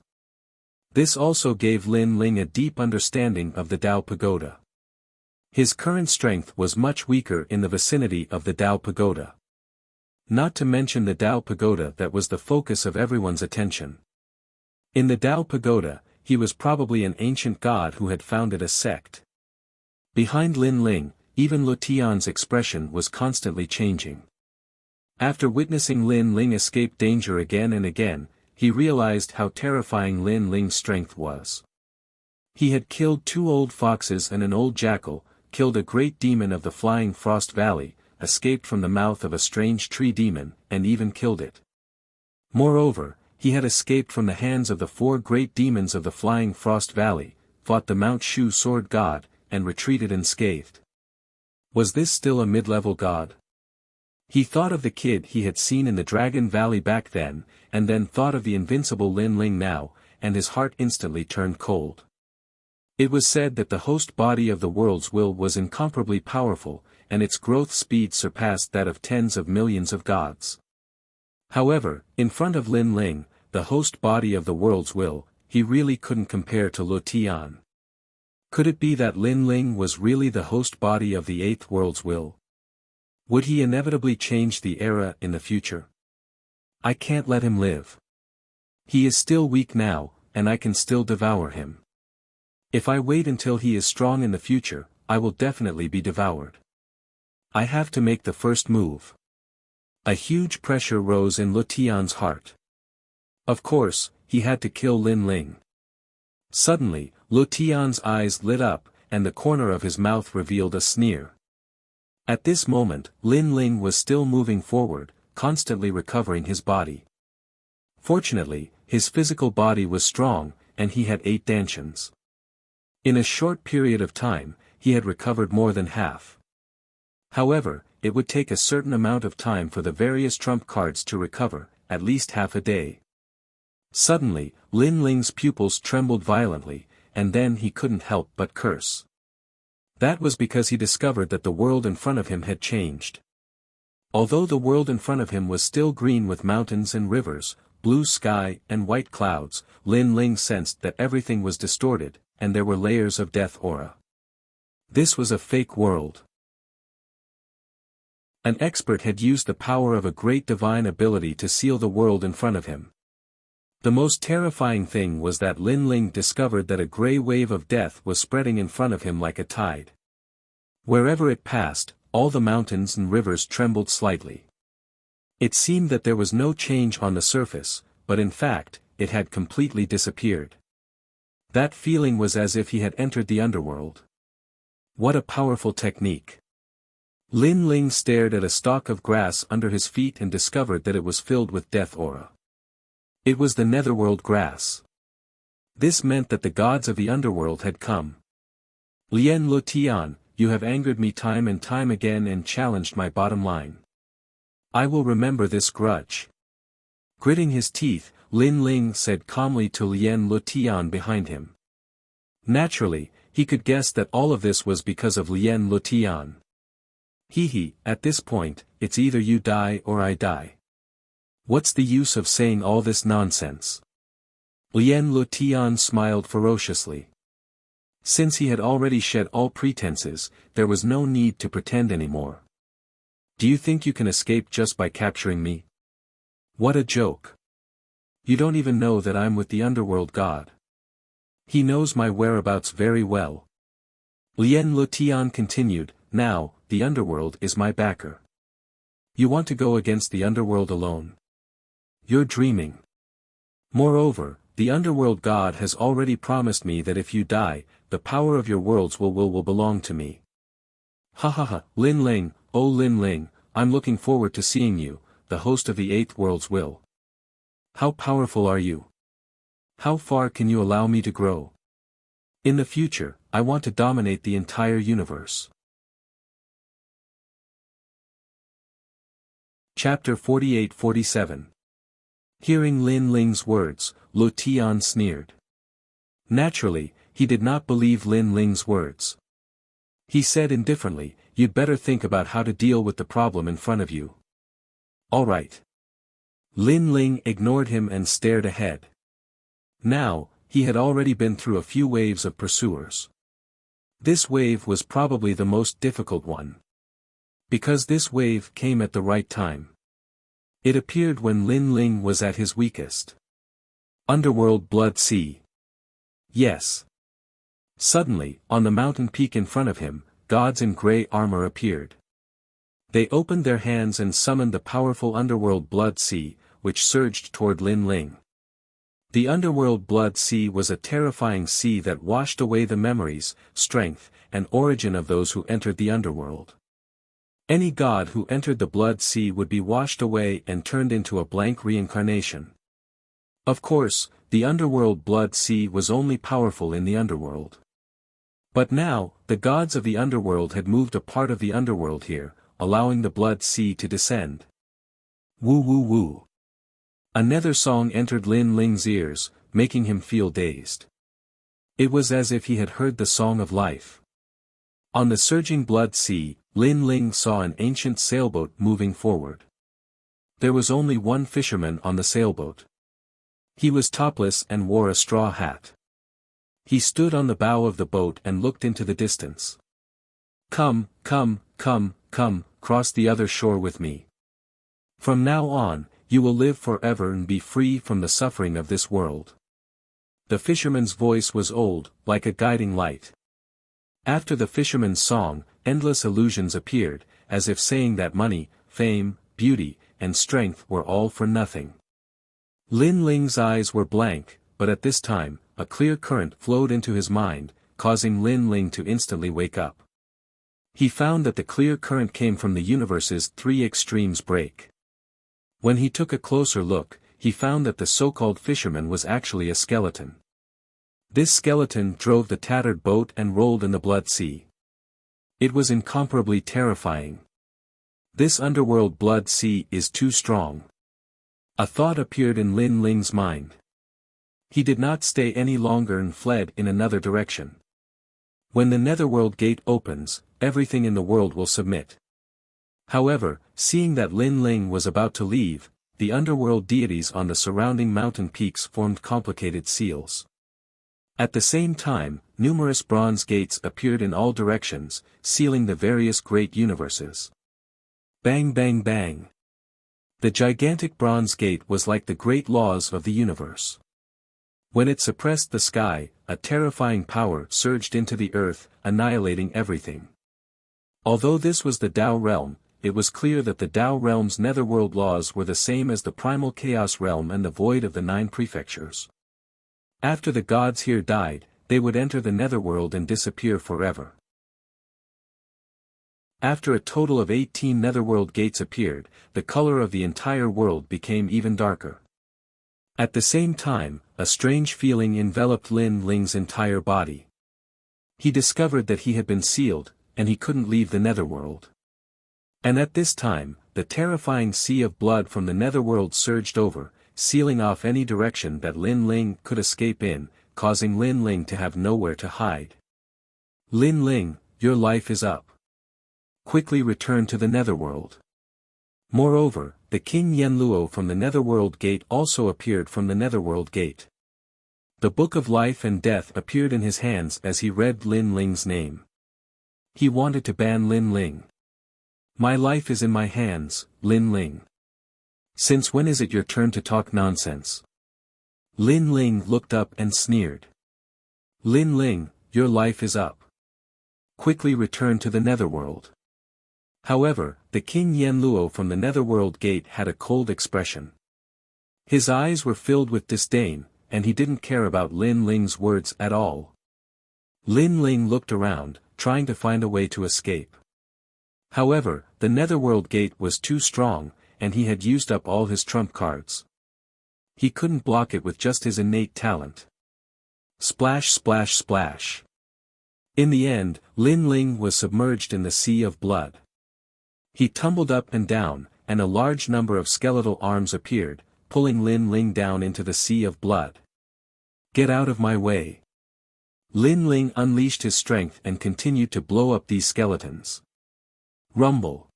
This also gave Lin Ling a deep understanding of the Tao Pagoda. His current strength was much weaker in the vicinity of the Tao Pagoda. Not to mention the Tao Pagoda that was the focus of everyone's attention. In the Tao Pagoda, he was probably an ancient god who had founded a sect. Behind Lin Ling, even Lutian's expression was constantly changing. After witnessing Lin Ling escape danger again and again, he realized how terrifying Lin Ling's strength was. He had killed 2 old foxes and an old jackal, killed a great demon of the flying Frost Valley, escaped from the mouth of a strange tree demon, and even killed it. Moreover, he had escaped from the hands of the 4 great demons of the flying Frost Valley, fought the Mount Shu sword god, and retreated unscathed. Was this still a mid-level god? He thought of the kid he had seen in the Dragon Valley back then, and then thought of the invincible Lin Ling now, and his heart instantly turned cold. It was said that the host body of the world's will was incomparably powerful, and its growth speed surpassed that of tens of millions of gods. However, in front of Lin Ling, the host body of the world's will, he really couldn't compare to Luo Tian. Could it be that Lin Ling was really the host body of the eighth world's will? Would he inevitably change the era in the future? I can't let him live. He is still weak now, and I can still devour him. If I wait until he is strong in the future, I will definitely be devoured. I have to make the first move. A huge pressure rose in Luo Tian's heart. Of course, he had to kill Lin Ling. Suddenly, Luo Tian's eyes lit up, and the corner of his mouth revealed a sneer. At this moment, Lin Ling was still moving forward, constantly recovering his body. Fortunately, his physical body was strong, and he had 8 dantians. In a short period of time, he had recovered more than half. However, it would take a certain amount of time for the various trump cards to recover, at least half a day. Suddenly, Lin Ling's pupils trembled violently, and then he couldn't help but curse. That was because he discovered that the world in front of him had changed. Although the world in front of him was still green with mountains and rivers, blue sky and white clouds, Lin Ling sensed that everything was distorted, and there were layers of death aura. This was a fake world. An expert had used the power of a great divine ability to seal the world in front of him. The most terrifying thing was that Lin Ling discovered that a grey wave of death was spreading in front of him like a tide. Wherever it passed, all the mountains and rivers trembled slightly. It seemed that there was no change on the surface, but in fact, it had completely disappeared. That feeling was as if he had entered the underworld. What a powerful technique. Lin Ling stared at a stalk of grass under his feet and discovered that it was filled with death aura. It was the netherworld grass. This meant that the gods of the underworld had come. Lien Luo Tian, you have angered me time and time again and challenged my bottom line. I will remember this grudge. Gritting his teeth, Lin Ling said calmly to Lien Luo Tian behind him. Naturally, he could guess that all of this was because of Lien Luo Tian. He, at this point, it's either you die or I die. What's the use of saying all this nonsense? Lien Luo Tian smiled ferociously. Since he had already shed all pretenses, there was no need to pretend anymore. Do you think you can escape just by capturing me? What a joke. You don't even know that I'm with the underworld god. He knows my whereabouts very well. Lien Luo Tian continued, now, the underworld is my backer. You want to go against the underworld alone? You're dreaming. Moreover, the underworld god has already promised me that if you die, the power of your world's will belong to me. Ha ha ha, Lin Ling, oh Lin Ling, I'm looking forward to seeing you, the host of the eighth world's will. How powerful are you? How far can you allow me to grow? In the future, I want to dominate the entire universe. Chapter 48-47. Hearing Lin Ling's words, Luo Tian sneered. Naturally, he did not believe Lin Ling's words. He said indifferently, you'd better think about how to deal with the problem in front of you. All right. Lin Ling ignored him and stared ahead. Now, he had already been through a few waves of pursuers. This wave was probably the most difficult one. Because this wave came at the right time. It appeared when Lin Ling was at his weakest. Underworld Blood Sea. Yes. Suddenly, on the mountain peak in front of him, gods in grey armor appeared. They opened their hands and summoned the powerful underworld Blood Sea, which surged toward Lin Ling. The underworld Blood Sea was a terrifying sea that washed away the memories, strength, and origin of those who entered the underworld. Any god who entered the Blood Sea would be washed away and turned into a blank reincarnation. Of course, the underworld Blood Sea was only powerful in the underworld. But now, the gods of the underworld had moved a part of the underworld here, allowing the Blood Sea to descend. Woo woo woo. A nether song entered Lin Ling's ears, making him feel dazed. It was as if he had heard the song of life. On the surging blood sea, Lin Ling saw an ancient sailboat moving forward. There was only one fisherman on the sailboat. He was topless and wore a straw hat. He stood on the bow of the boat and looked into the distance. "Come, come, come, come, cross the other shore with me. From now on, you will live forever and be free from the suffering of this world." The fisherman's voice was old, like a guiding light. After the fisherman's song, endless illusions appeared, as if saying that money, fame, beauty, and strength were all for nothing. Lin Ling's eyes were blank, but at this time, a clear current flowed into his mind, causing Lin Ling to instantly wake up. He found that the clear current came from the universe's three extremes break. When he took a closer look, he found that the so-called fisherman was actually a skeleton. This skeleton drove the tattered boat and rolled in the blood sea. It was incomparably terrifying. This underworld blood sea is too strong. A thought appeared in Lin Ling's mind. He did not stay any longer and fled in another direction. When the netherworld gate opens, everything in the world will submit. However, seeing that Lin Ling was about to leave, the underworld deities on the surrounding mountain peaks formed complicated seals. At the same time, numerous bronze gates appeared in all directions, sealing the various great universes. Bang bang bang. The gigantic bronze gate was like the great laws of the universe. When it suppressed the sky, a terrifying power surged into the earth, annihilating everything. Although this was the Tao realm, it was clear that the Tao realm's netherworld laws were the same as the primal chaos realm and the void of the 9 prefectures. After the gods here died, they would enter the netherworld and disappear forever. After a total of 18 netherworld gates appeared, the color of the entire world became even darker. At the same time, a strange feeling enveloped Lin Ling's entire body. He discovered that he had been sealed, and he couldn't leave the netherworld. And at this time, the terrifying sea of blood from the netherworld surged over, sealing off any direction that Lin Ling could escape in, causing Lin Ling to have nowhere to hide. "Lin Ling, your life is up. Quickly return to the netherworld." Moreover, the King Yenluo from the netherworld gate also appeared from the netherworld gate. The Book of Life and Death appeared in his hands as he read Lin Ling's name. He wanted to ban Lin Ling. "My life is in my hands, Lin Ling. Since when is it your turn to talk nonsense?" Lin Ling looked up and sneered. "Lin Ling, your life is up. Quickly return to the netherworld." However, the King Yenluo from the netherworld gate had a cold expression. His eyes were filled with disdain, and he didn't care about Lin Ling's words at all. Lin Ling looked around, trying to find a way to escape. However, the netherworld gate was too strong, and he had used up all his trump cards. He couldn't block it with just his innate talent. Splash splash splash. In the end, Lin Ling was submerged in the sea of blood. He tumbled up and down, and a large number of skeletal arms appeared, pulling Lin Ling down into the sea of blood. "Get out of my way." Lin Ling unleashed his strength and continued to blow up these skeletons. Rumble.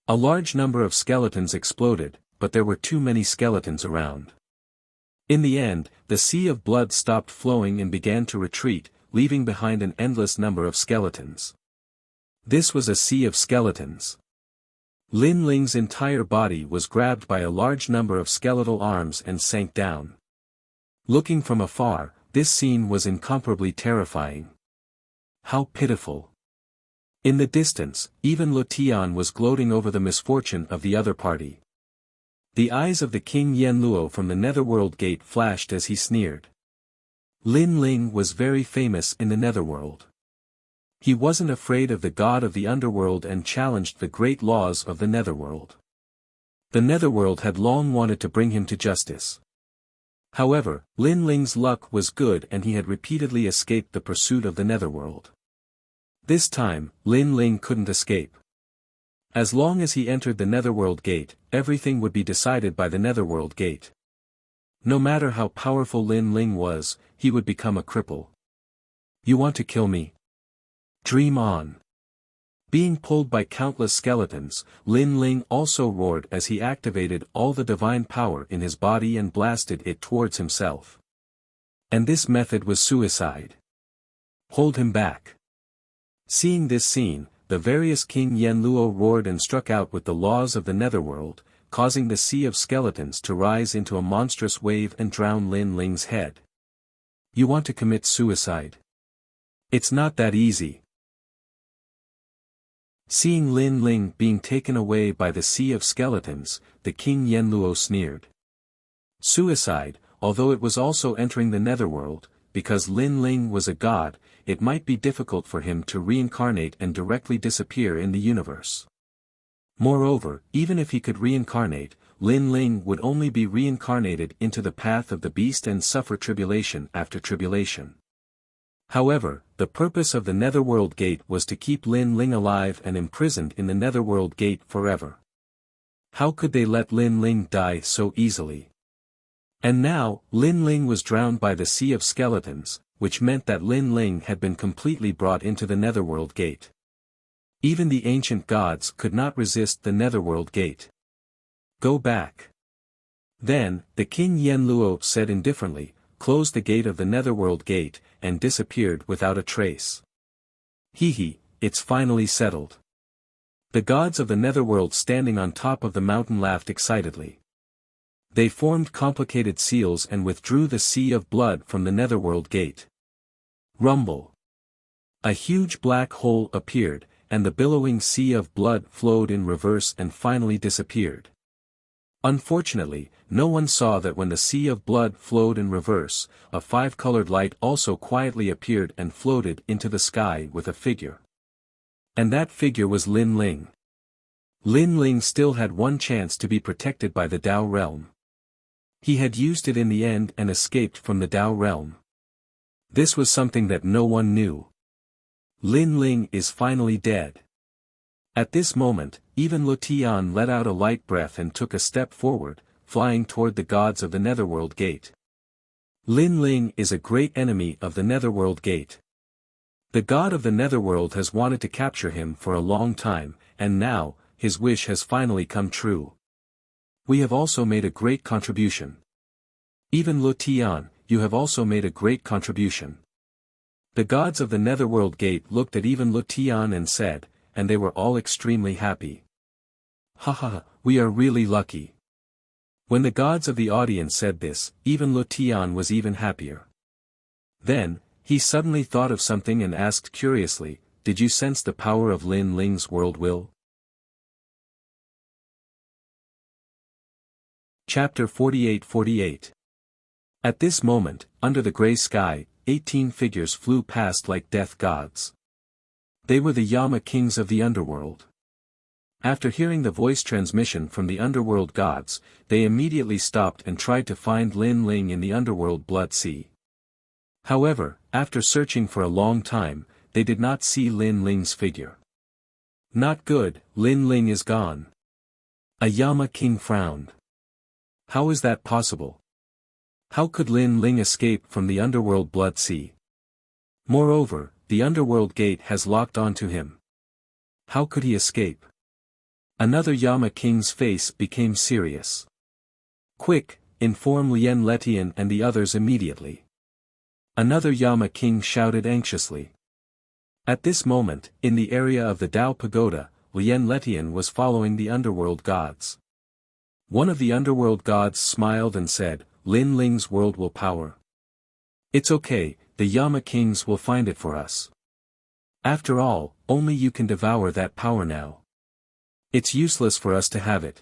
A large number of skeletons exploded, but there were too many skeletons around. In the end, the sea of blood stopped flowing and began to retreat, leaving behind an endless number of skeletons. This was a sea of skeletons. Lin Ling's entire body was grabbed by a large number of skeletal arms and sank down. Looking from afar, this scene was incomparably terrifying. How pitiful. In the distance, even Lutian was gloating over the misfortune of the other party. The eyes of the King Yenluo from the netherworld gate flashed as he sneered. Lin Ling was very famous in the netherworld. He wasn't afraid of the god of the underworld and challenged the great laws of the netherworld. The netherworld had long wanted to bring him to justice. However, Lin Ling's luck was good and he had repeatedly escaped the pursuit of the netherworld. This time, Lin Ling couldn't escape. As long as he entered the netherworld gate, everything would be decided by the netherworld gate. No matter how powerful Lin Ling was, he would become a cripple. You want to kill me? Dream on. Being pulled by countless skeletons, Lin Ling also roared as he activated all the divine power in his body and blasted it towards himself. And this method was suicide. Hold him back. Seeing this scene, the various King Yen Luo roared and struck out with the laws of the netherworld, causing the sea of skeletons to rise into a monstrous wave and drown Lin Ling's head. You want to commit suicide? It's not that easy. Seeing Lin Ling being taken away by the sea of skeletons, the King Yen Luo sneered. Suicide, although it was also entering the netherworld, because Lin Ling was a god, it might be difficult for him to reincarnate and directly disappear in the universe. Moreover, even if he could reincarnate, Lin Ling would only be reincarnated into the path of the beast and suffer tribulation after tribulation. However, the purpose of the Netherworld Gate was to keep Lin Ling alive and imprisoned in the Netherworld Gate forever. How could they let Lin Ling die so easily? And now, Lin Ling was drowned by the sea of skeletons, which meant that Lin Ling had been completely brought into the Netherworld Gate. Even the ancient gods could not resist the Netherworld Gate. Go back. Then, the King Yen Luo said indifferently, closed the gate of the Netherworld Gate, and disappeared without a trace. Hee, it's finally settled. The gods of the Netherworld standing on top of the mountain laughed excitedly. They formed complicated seals and withdrew the sea of blood from the Netherworld Gate. Rumble. A huge black hole appeared, and the billowing sea of blood flowed in reverse and finally disappeared. Unfortunately, no one saw that when the sea of blood flowed in reverse, a five-colored light also quietly appeared and floated into the sky with a figure. And that figure was Lin Ling. Lin Ling still had one chance to be protected by the Dao realm. He had used it in the end and escaped from the Dao realm. This was something that no one knew. Lin Ling is finally dead. At this moment, even Lu Tian let out a light breath and took a step forward, flying toward the gods of the Netherworld Gate. Lin Ling is a great enemy of the Netherworld Gate. The god of the Netherworld has wanted to capture him for a long time, and now, his wish has finally come true. We have also made a great contribution. Even Lu Tian, you have also made a great contribution. The gods of the Netherworld Gate looked at even Lu Tian and said, and they were all extremely happy. Haha, we are really lucky. When the gods of the audience said this, even Lu Tian was even happier. Then, he suddenly thought of something and asked curiously, did you sense the power of Lin Ling's world will? Chapter 48-48. At this moment, under the grey sky, 18 figures flew past like death gods. They were the Yama kings of the underworld. After hearing the voice transmission from the underworld gods, they immediately stopped and tried to find Lin Ling in the underworld blood sea. However, after searching for a long time, they did not see Lin Ling's figure. Not good, Lin Ling is gone. A Yama king frowned. How is that possible? How could Lin Ling escape from the underworld blood sea? Moreover, the underworld gate has locked onto him. How could he escape? Another Yama king's face became serious. Quick, inform Lien Letian and the others immediately. Another Yama king shouted anxiously. At this moment, in the area of the Dao Pagoda, Lien Letian was following the underworld gods. One of the underworld gods smiled and said, Lin Ling's world will power. It's okay, the Yama kings will find it for us. After all, only you can devour that power now. It's useless for us to have it.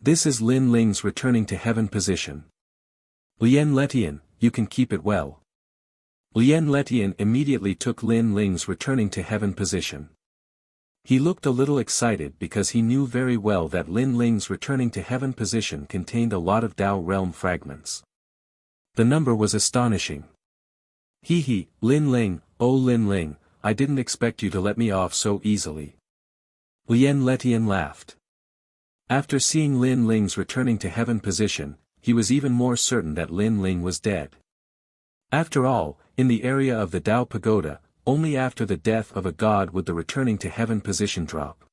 This is Lin Ling's returning to heaven position. Lien Letian, you can keep it well. Lien Letian immediately took Lin Ling's returning to heaven position. He looked a little excited because he knew very well that Lin Ling's returning to heaven position contained a lot of Dao realm fragments. The number was astonishing. Hee, Lin Ling, oh Lin Ling, I didn't expect you to let me off so easily. Lien Letian laughed. After seeing Lin Ling's returning to heaven position, he was even more certain that Lin Ling was dead. After all, in the area of the Tao Pagoda, only after the death of a god would the returning to heaven position drop.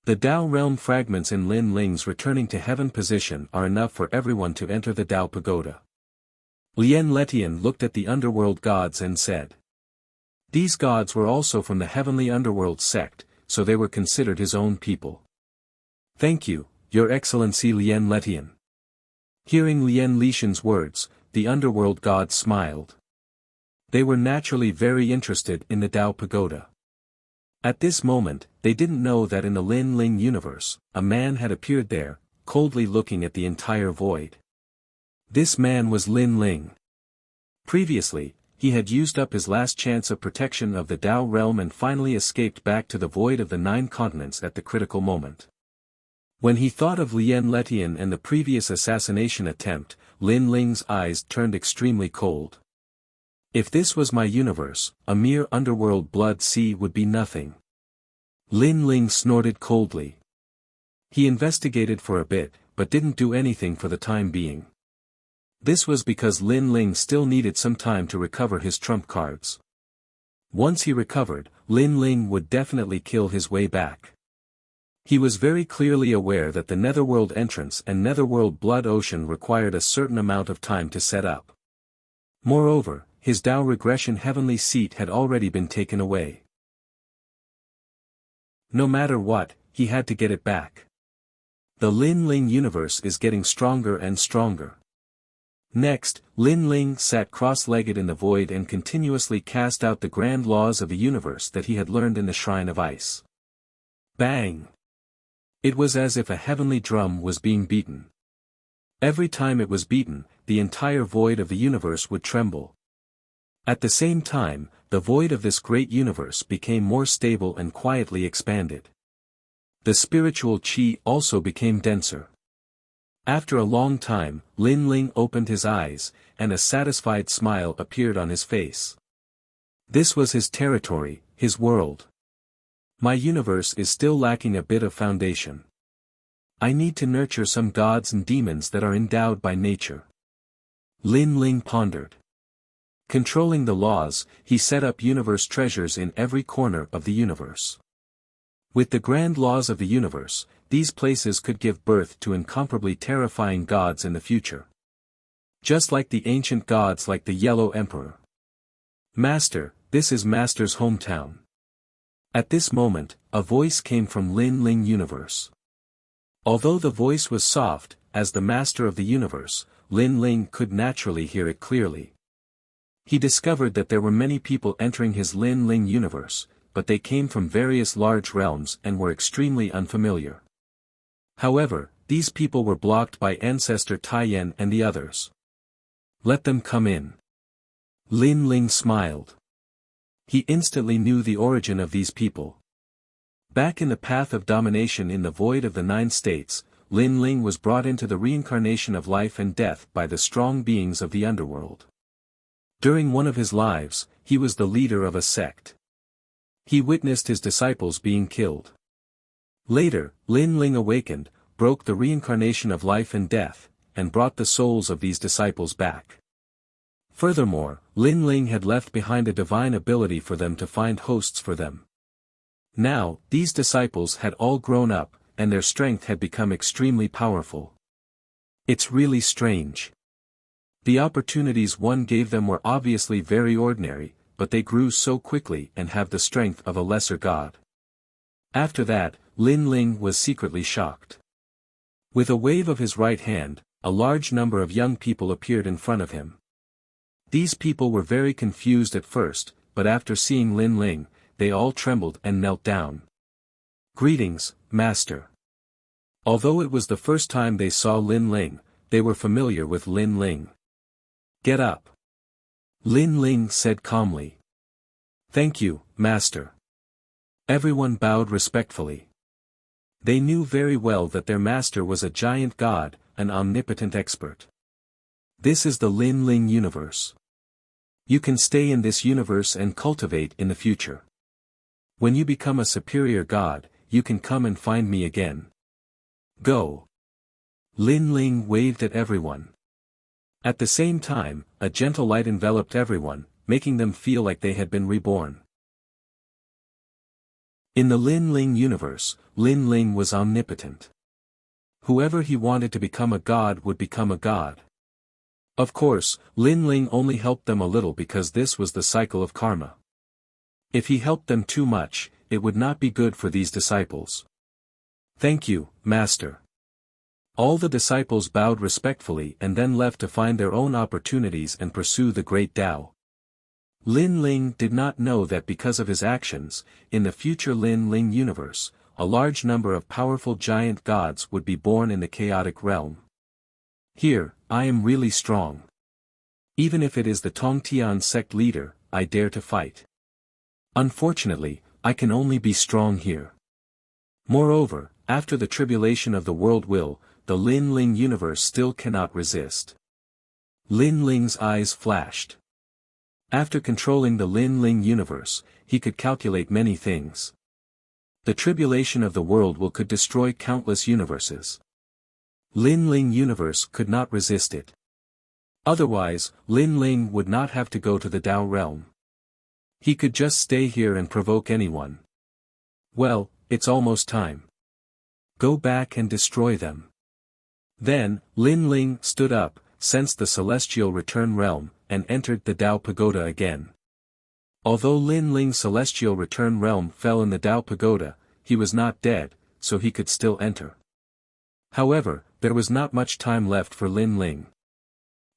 The Tao realm fragments in Lin Ling's returning to heaven position are enough for everyone to enter the Tao Pagoda. Lien Letian looked at the underworld gods and said. These gods were also from the heavenly underworld sect, so they were considered his own people. Thank you, Your Excellency Lien Letian. Hearing Lien Lishan's words, the underworld gods smiled. They were naturally very interested in the Tao Pagoda. At this moment, they didn't know that in the Lin Ling universe, a man had appeared there, coldly looking at the entire void. This man was Lin Ling. Previously, he had used up his last chance of protection of the Tao realm and finally escaped back to the void of the 9 continents at the critical moment. When he thought of Lien Letian and the previous assassination attempt, Lin Ling's eyes turned extremely cold. If this was my universe, a mere underworld blood sea would be nothing. Lin Ling snorted coldly. He investigated for a bit, but didn't do anything for the time being. This was because Lin Ling still needed some time to recover his trump cards. Once he recovered, Lin Ling would definitely kill his way back. He was very clearly aware that the Netherworld entrance and Netherworld blood ocean required a certain amount of time to set up. Moreover, his Tao regression heavenly seat had already been taken away. No matter what, he had to get it back. The Lin Ling universe is getting stronger and stronger. Next, Lin Ling sat cross-legged in the void and continuously cast out the grand laws of the universe that he had learned in the Shrine of Ice. Bang! It was as if a heavenly drum was being beaten. Every time it was beaten, the entire void of the universe would tremble. At the same time, the void of this great universe became more stable and quietly expanded. The spiritual qi also became denser. After a long time, Lin Ling opened his eyes, and a satisfied smile appeared on his face. This was his territory, his world. My universe is still lacking a bit of foundation. I need to nurture some gods and demons that are endowed by nature. Lin Ling pondered. Controlling the laws, he set up universe treasures in every corner of the universe. With the grand laws of the universe, these places could give birth to incomparably terrifying gods in the future. Just like the ancient gods like the Yellow Emperor. Master, this is Master's hometown. At this moment, a voice came from Lin Ling universe. Although the voice was soft, as the master of the universe, Lin Ling could naturally hear it clearly. He discovered that there were many people entering his Lin Ling universe, but they came from various large realms and were extremely unfamiliar. However, these people were blocked by Ancestor Taiyan and the others. Let them come in. Lin Ling smiled. He instantly knew the origin of these people. Back in the path of domination in the void of the 9 states, Lin Ling was brought into the reincarnation of life and death by the strong beings of the underworld. During one of his lives, he was the leader of a sect. He witnessed his disciples being killed. Later, Lin Ling awakened, broke the reincarnation of life and death, and brought the souls of these disciples back. Furthermore, Lin Ling had left behind a divine ability for them to find hosts for them. Now, these disciples had all grown up, and their strength had become extremely powerful. It's really strange. The opportunities one gave them were obviously very ordinary, but they grew so quickly and have the strength of a lesser god. After that, Lin Ling was secretly shocked. With a wave of his right hand, a large number of young people appeared in front of him. These people were very confused at first, but after seeing Lin Ling, they all trembled and knelt down. Greetings, Master. Although it was the first time they saw Lin Ling, they were familiar with Lin Ling. Get up. Lin Ling said calmly. Thank you, Master. Everyone bowed respectfully. They knew very well that their master was a giant god, an omnipotent expert. This is the Lin Ling universe. You can stay in this universe and cultivate in the future. When you become a superior god, you can come and find me again. Go. Lin Ling waved at everyone. At the same time, a gentle light enveloped everyone, making them feel like they had been reborn. In the Lin Ling universe, Lin Ling was omnipotent. Whoever he wanted to become a god would become a god. Of course, Lin Ling only helped them a little because this was the cycle of karma. If he helped them too much, it would not be good for these disciples. Thank you, Master. All the disciples bowed respectfully and then left to find their own opportunities and pursue the great Tao. Lin Ling did not know that because of his actions, in the future Lin Ling universe, a large number of powerful giant gods would be born in the chaotic realm. Here, I am really strong. Even if it is the Tongtian sect leader, I dare to fight. Unfortunately, I can only be strong here. Moreover, after the tribulation of the world the Lin Ling universe still cannot resist. Lin Ling's eyes flashed. After controlling the Lin Ling universe, he could calculate many things. The tribulation of the world could destroy countless universes. Lin Ling universe could not resist it. Otherwise, Lin Ling would not have to go to the Tao realm. He could just stay here and provoke anyone. Well, it's almost time. Go back and destroy them. Then, Lin Ling stood up, sensed the celestial return realm, and entered the Tao Pagoda again. Although Lin Ling's celestial return realm fell in the Tao Pagoda, he was not dead, so he could still enter. However, there was not much time left for Lin Ling.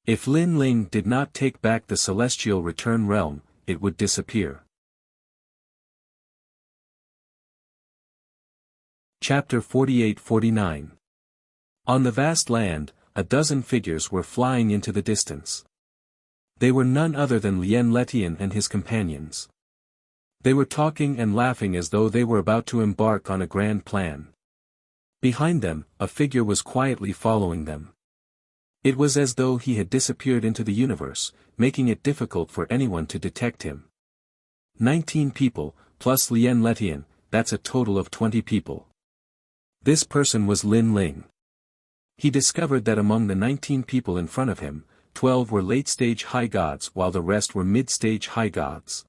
If Lin Ling did not take back the celestial return realm, it would disappear. Chapter 48-49. On the vast land, a dozen figures were flying into the distance. They were none other than Lien Letian and his companions. They were talking and laughing as though they were about to embark on a grand plan. Behind them, a figure was quietly following them. It was as though he had disappeared into the universe, making it difficult for anyone to detect him. 19 people, plus Lien Letian, that's a total of 20 people. This person was Lin Ling. He discovered that among the 19 people in front of him, 12 were late-stage high gods while the rest were mid-stage high gods.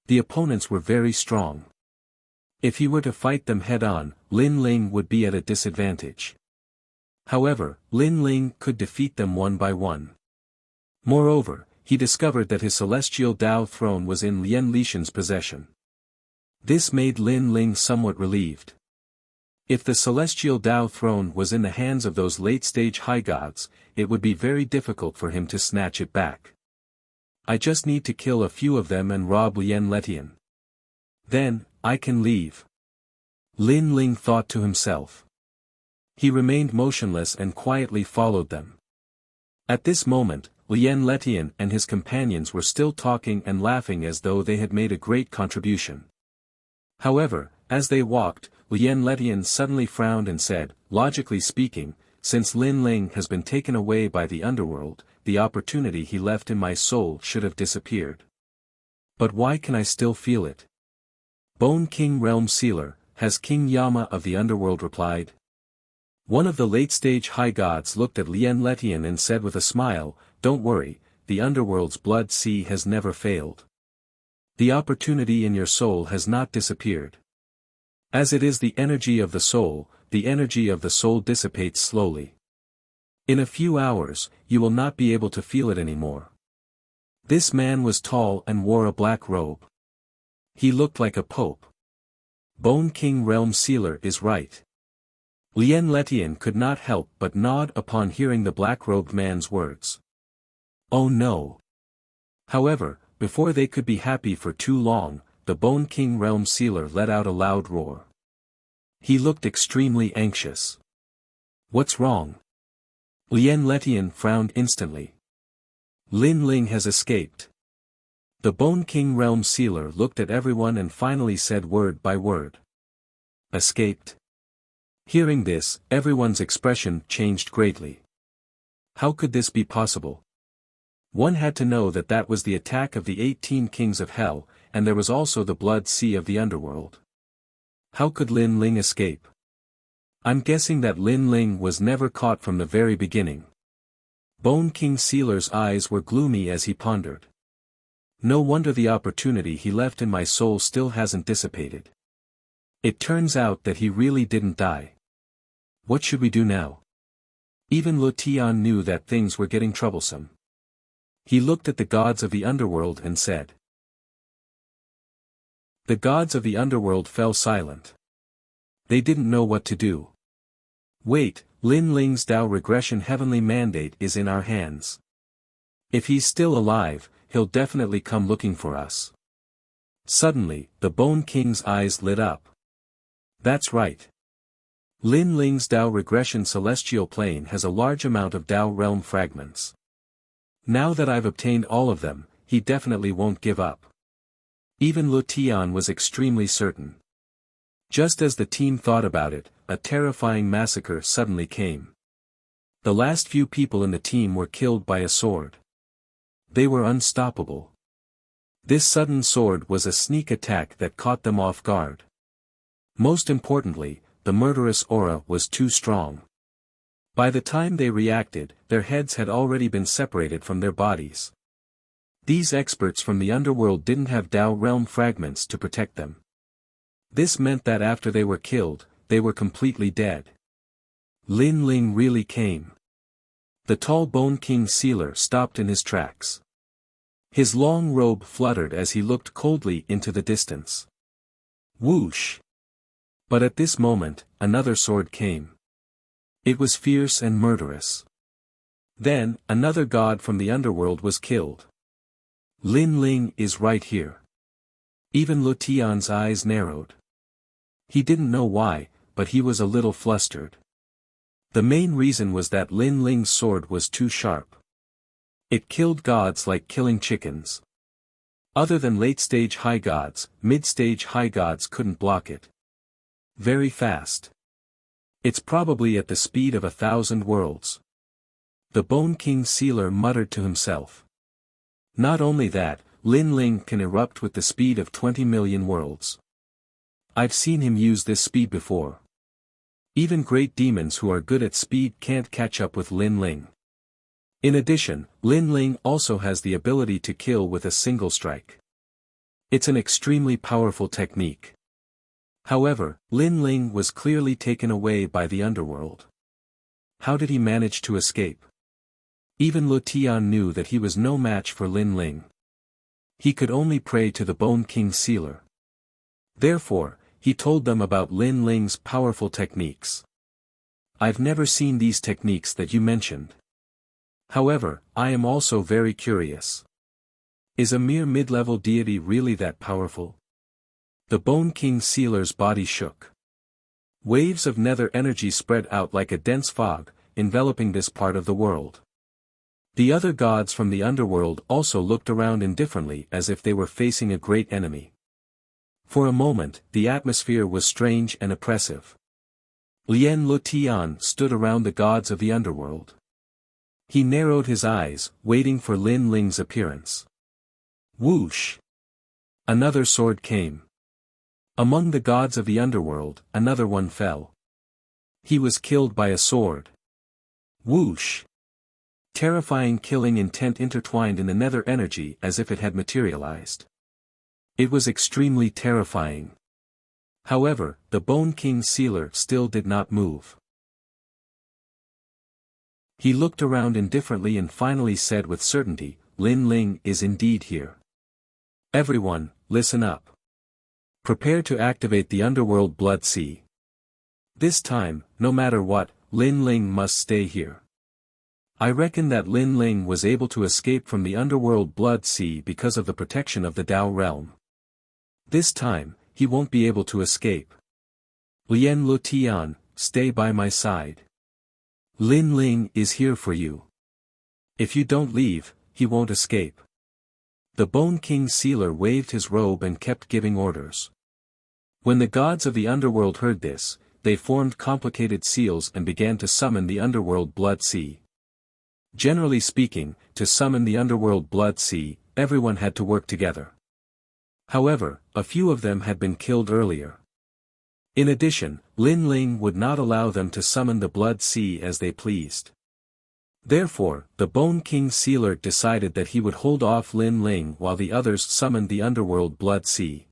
The opponents were very strong. If he were to fight them head-on, Lin Ling would be at a disadvantage. However, Lin Ling could defeat them one by one. Moreover, he discovered that his celestial Tao throne was in Lien Lishan's possession. This made Lin Ling somewhat relieved. If the celestial Tao throne was in the hands of those late-stage high gods, it would be very difficult for him to snatch it back. I just need to kill a few of them and rob Lien Letian. Then, I can leave. Lin Ling thought to himself. He remained motionless and quietly followed them. At this moment, Lien Letian and his companions were still talking and laughing as though they had made a great contribution. However, as they walked, Lien Letian suddenly frowned and said, logically speaking, since Lin Ling has been taken away by the underworld, the opportunity he left in my soul should have disappeared. But why can I still feel it? Bone King Realm Sealer, has King Yama of the underworld replied. One of the late-stage high gods looked at Lien Letian and said with a smile, don't worry, the underworld's blood sea has never failed. The opportunity in your soul has not disappeared. As it is the energy of the soul dissipates slowly. In a few hours, you will not be able to feel it anymore. This man was tall and wore a black robe. He looked like a pope. Bone King Realm Sealer is right. Lien Letian could not help but nod upon hearing the black-robed man's words. Oh no! However, before they could be happy for too long, the Bone King Realm Sealer let out a loud roar. He looked extremely anxious. What's wrong? Lien Letian frowned instantly. Lin Ling has escaped. The Bone King Realm Sealer looked at everyone and finally said word by word. Escaped? Hearing this, everyone's expression changed greatly. How could this be possible? One had to know that that was the attack of the 18 kings of hell, and there was also the blood sea of the underworld. How could Lin Ling escape? I'm guessing that Lin Ling was never caught from the very beginning. Bone King Sealer's eyes were gloomy as he pondered. No wonder the opportunity he left in my soul still hasn't dissipated. It turns out that he really didn't die. What should we do now? Even Lu Tian knew that things were getting troublesome. He looked at the gods of the underworld and said. The gods of the underworld fell silent. They didn't know what to do. Wait, Lin Ling's Tao regression heavenly mandate is in our hands. If he's still alive, he'll definitely come looking for us. Suddenly, the Bone King's eyes lit up. That's right. Lin Ling's Tao regression celestial plane has a large amount of Tao realm fragments. Now that I've obtained all of them, he definitely won't give up. Even Lu Tian was extremely certain. Just as the team thought about it, a terrifying massacre suddenly came. The last few people in the team were killed by a sword. They were unstoppable. This sudden sword was a sneak attack that caught them off guard. Most importantly, the murderous aura was too strong. By the time they reacted, their heads had already been separated from their bodies. These experts from the underworld didn't have Tao realm fragments to protect them. This meant that after they were killed, they were completely dead. Lin Ling really came. The tall Bone King Sealer stopped in his tracks. His long robe fluttered as he looked coldly into the distance. Whoosh! But at this moment, another sword came. It was fierce and murderous. Then, another god from the underworld was killed. Lin Ling is right here. Even Lu Tian's eyes narrowed. He didn't know why, but he was a little flustered. The main reason was that Lin Ling's sword was too sharp. It killed gods like killing chickens. Other than late-stage high gods, mid-stage high gods couldn't block it. Very fast. It's probably at the speed of 1,000 worlds. The Bone King Sealer muttered to himself. Not only that, Lin Ling can erupt with the speed of 20 million worlds. I've seen him use this speed before. Even great demons who are good at speed can't catch up with Lin Ling. In addition, Lin Ling also has the ability to kill with a single strike. It's an extremely powerful technique. However, Lin Ling was clearly taken away by the underworld. How did he manage to escape? Even Lu Tian knew that he was no match for Lin Ling. He could only pray to the Bone King Sealer. Therefore, he told them about Lin Ling's powerful techniques. I've never seen these techniques that you mentioned. However, I am also very curious. Is a mere mid-level deity really that powerful? The Bone King Sealer's body shook. Waves of nether energy spread out like a dense fog, enveloping this part of the world. The other gods from the underworld also looked around indifferently as if they were facing a great enemy. For a moment, the atmosphere was strange and oppressive. Lien Lu Tian stood around the gods of the underworld. He narrowed his eyes, waiting for Lin Ling's appearance. Whoosh! Another sword came. Among the gods of the underworld, another one fell. He was killed by a sword. Whoosh! Terrifying killing intent intertwined in the nether energy as if it had materialized. It was extremely terrifying. However, the Bone King Sealer still did not move. He looked around indifferently and finally said with certainty, Lin Ling is indeed here. Everyone, listen up. Prepare to activate the underworld blood sea. This time, no matter what, Lin Ling must stay here. I reckon that Lin Ling was able to escape from the underworld blood sea because of the protection of the Tao realm. This time, he won't be able to escape. Lien Lu Tian, stay by my side. Lin Ling is here for you. If you don't leave, he won't escape. The Bone King Sealer waved his robe and kept giving orders. When the gods of the underworld heard this, they formed complicated seals and began to summon the underworld blood sea. Generally speaking, to summon the underworld blood sea, everyone had to work together. However, a few of them had been killed earlier. In addition, Lin Ling would not allow them to summon the blood sea as they pleased. Therefore, the Bone King Sealer decided that he would hold off Lin Ling while the others summoned the underworld Blood Sea.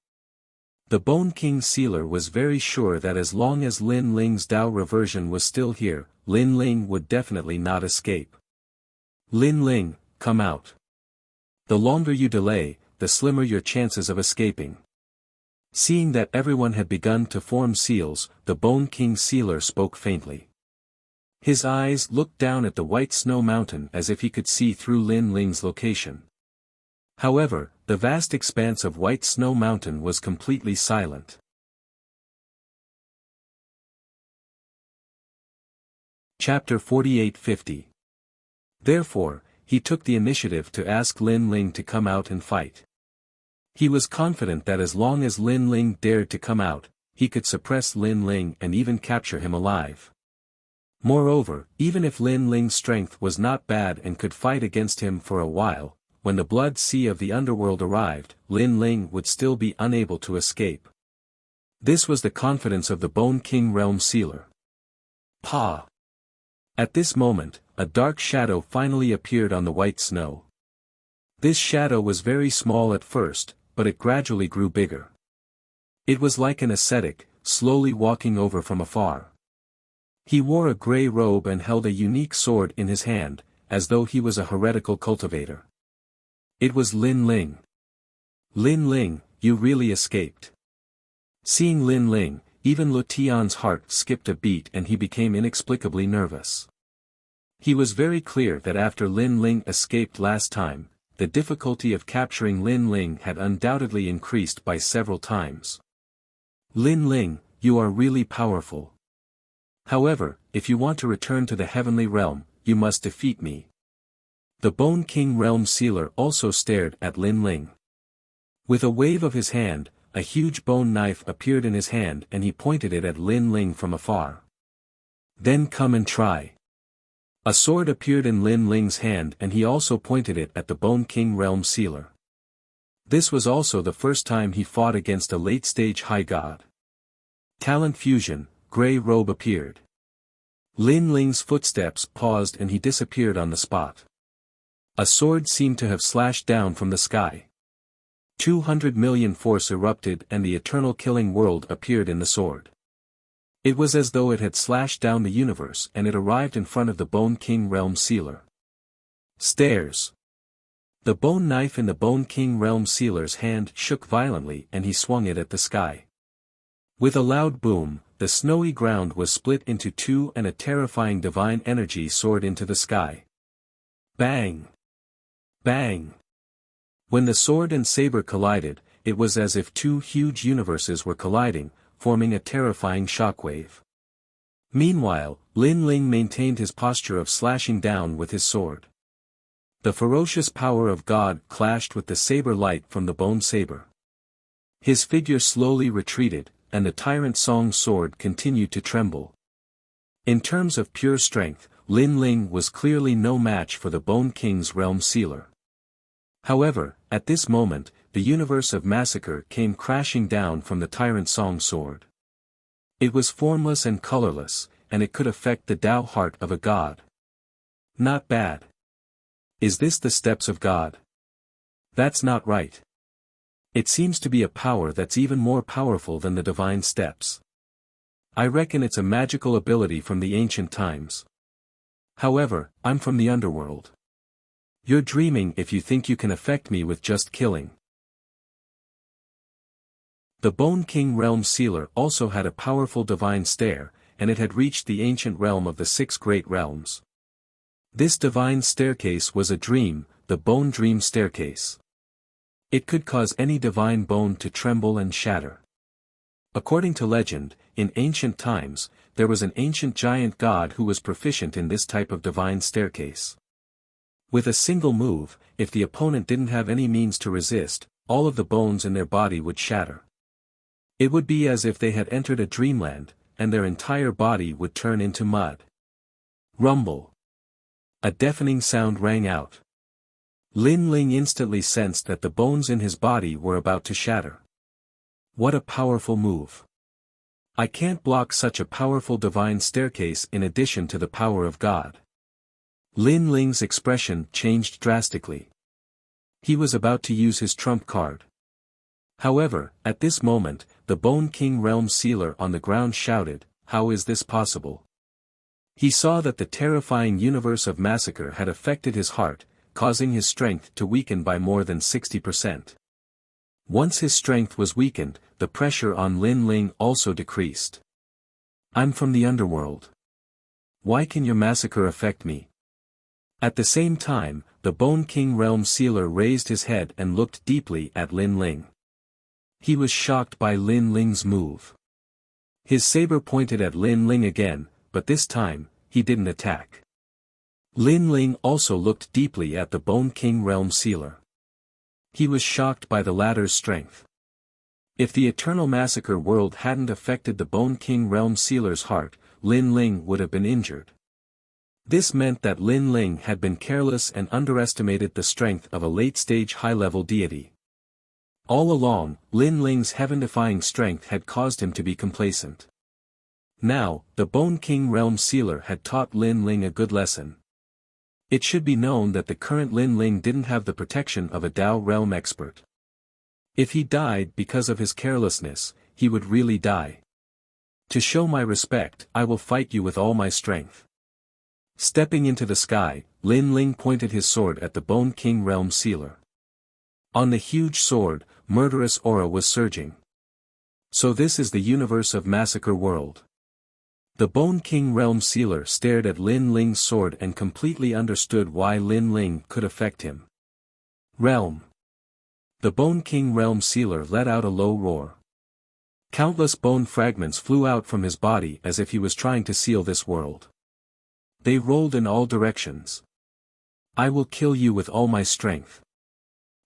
The Bone King Sealer was very sure that as long as Lin Ling's Tao reversion was still here, Lin Ling would definitely not escape. Lin Ling, come out. The longer you delay, the slimmer your chances of escaping. Seeing that everyone had begun to form seals, the Bone King Sealer spoke faintly. His eyes looked down at the white snow mountain as if he could see through Lin Ling's location. However, the vast expanse of white snow mountain was completely silent. Chapter 48-50. Therefore, he took the initiative to ask Lin Ling to come out and fight. He was confident that as long as Lin Ling dared to come out, he could suppress Lin Ling and even capture him alive. Moreover, even if Lin Ling's strength was not bad and could fight against him for a while, when the Blood Sea of the underworld arrived, Lin Ling would still be unable to escape. This was the confidence of the Bone King Realm Sealer. Pa! At this moment, a dark shadow finally appeared on the white snow. This shadow was very small at first, but it gradually grew bigger. It was like an ascetic, slowly walking over from afar. He wore a grey robe and held a unique sword in his hand, as though he was a heretical cultivator. It was Lin Ling. Lin Ling, you really escaped. Seeing Lin Ling, even Lu Tian's heart skipped a beat and he became inexplicably nervous. He was very clear that after Lin Ling escaped last time, the difficulty of capturing Lin Ling had undoubtedly increased by several times. Lin Ling, you are really powerful. However, if you want to return to the heavenly realm, you must defeat me. The Bone King Realm Sealer also stared at Lin Ling. With a wave of his hand, a huge bone knife appeared in his hand and he pointed it at Lin Ling from afar. Then come and try. A sword appeared in Lin Ling's hand and he also pointed it at the Bone King Realm Sealer. This was also the first time he fought against a late-stage high god. Talent fusion, grey robe appeared. Lin Ling's footsteps paused and he disappeared on the spot. A sword seemed to have slashed down from the sky. 200 million force erupted and the eternal killing world appeared in the sword. It was as though it had slashed down the universe and it arrived in front of the Bone King Realm Sealer. Stairs. The bone knife in the Bone King Realm Sealer's hand shook violently and he swung it at the sky. With a loud boom, the snowy ground was split into two and a terrifying divine energy soared into the sky. Bang! Bang! When the sword and saber collided, it was as if two huge universes were colliding, forming a terrifying shockwave. Meanwhile, Lin Ling maintained his posture of slashing down with his sword. The ferocious power of God clashed with the saber light from the bone saber. His figure slowly retreated, and the Tyrant Song's sword continued to tremble. In terms of pure strength, Lin Ling was clearly no match for the Bone King's Realm Sealer. However, at this moment, the universe of massacre came crashing down from the Tyrant Song sword. It was formless and colorless, and it could affect the Tao heart of a god. Not bad. Is this the steps of God? That's not right. It seems to be a power that's even more powerful than the divine steps. I reckon it's a magical ability from the ancient times. However, I'm from the underworld. You're dreaming if you think you can affect me with just killing. The Bone King Realm Sealer also had a powerful divine stare, and it had reached the ancient realm of the six great realms. This divine staircase was a dream, the Bone Dream Staircase. It could cause any divine bone to tremble and shatter. According to legend, in ancient times, there was an ancient giant god who was proficient in this type of divine staircase. With a single move, if the opponent didn't have any means to resist, all of the bones in their body would shatter. It would be as if they had entered a dreamland, and their entire body would turn into mud. Rumble. A deafening sound rang out. Lin Ling instantly sensed that the bones in his body were about to shatter. What a powerful move. I can't block such a powerful divine staircase in addition to the power of God. Lin Ling's expression changed drastically. He was about to use his trump card. However, at this moment, the Bone King Realm Sealer on the ground shouted, "How is this possible?" He saw that the terrifying universe of massacre had affected his heart, causing his strength to weaken by more than 60%. Once his strength was weakened, the pressure on Lin Ling also decreased. "I'm from the underworld. Why can your massacre affect me?" At the same time, the Bone King Realm Sealer raised his head and looked deeply at Lin Ling. He was shocked by Lin Ling's move. His saber pointed at Lin Ling again, but this time, he didn't attack. Lin Ling also looked deeply at the Bone King Realm Sealer. He was shocked by the latter's strength. If the Eternal Massacre world hadn't affected the Bone King Realm Sealer's heart, Lin Ling would have been injured. This meant that Lin Ling had been careless and underestimated the strength of a late-stage high-level deity. All along, Lin Ling's heaven-defying strength had caused him to be complacent. Now, the Bone King Realm Sealer had taught Lin Ling a good lesson. It should be known that the current Lin Ling didn't have the protection of a Dao realm expert. If he died because of his carelessness, he would really die. To show my respect, I will fight you with all my strength. Stepping into the sky, Lin Ling pointed his sword at the Bone King Realm Sealer. On the huge sword, murderous aura was surging. So this is the universe of Massacre World. The Bone King Realm Sealer stared at Lin Ling's sword and completely understood why Lin Ling could affect him. Realm. The Bone King Realm Sealer let out a low roar. Countless bone fragments flew out from his body as if he was trying to seal this world. They rolled in all directions. "I will kill you with all my strength."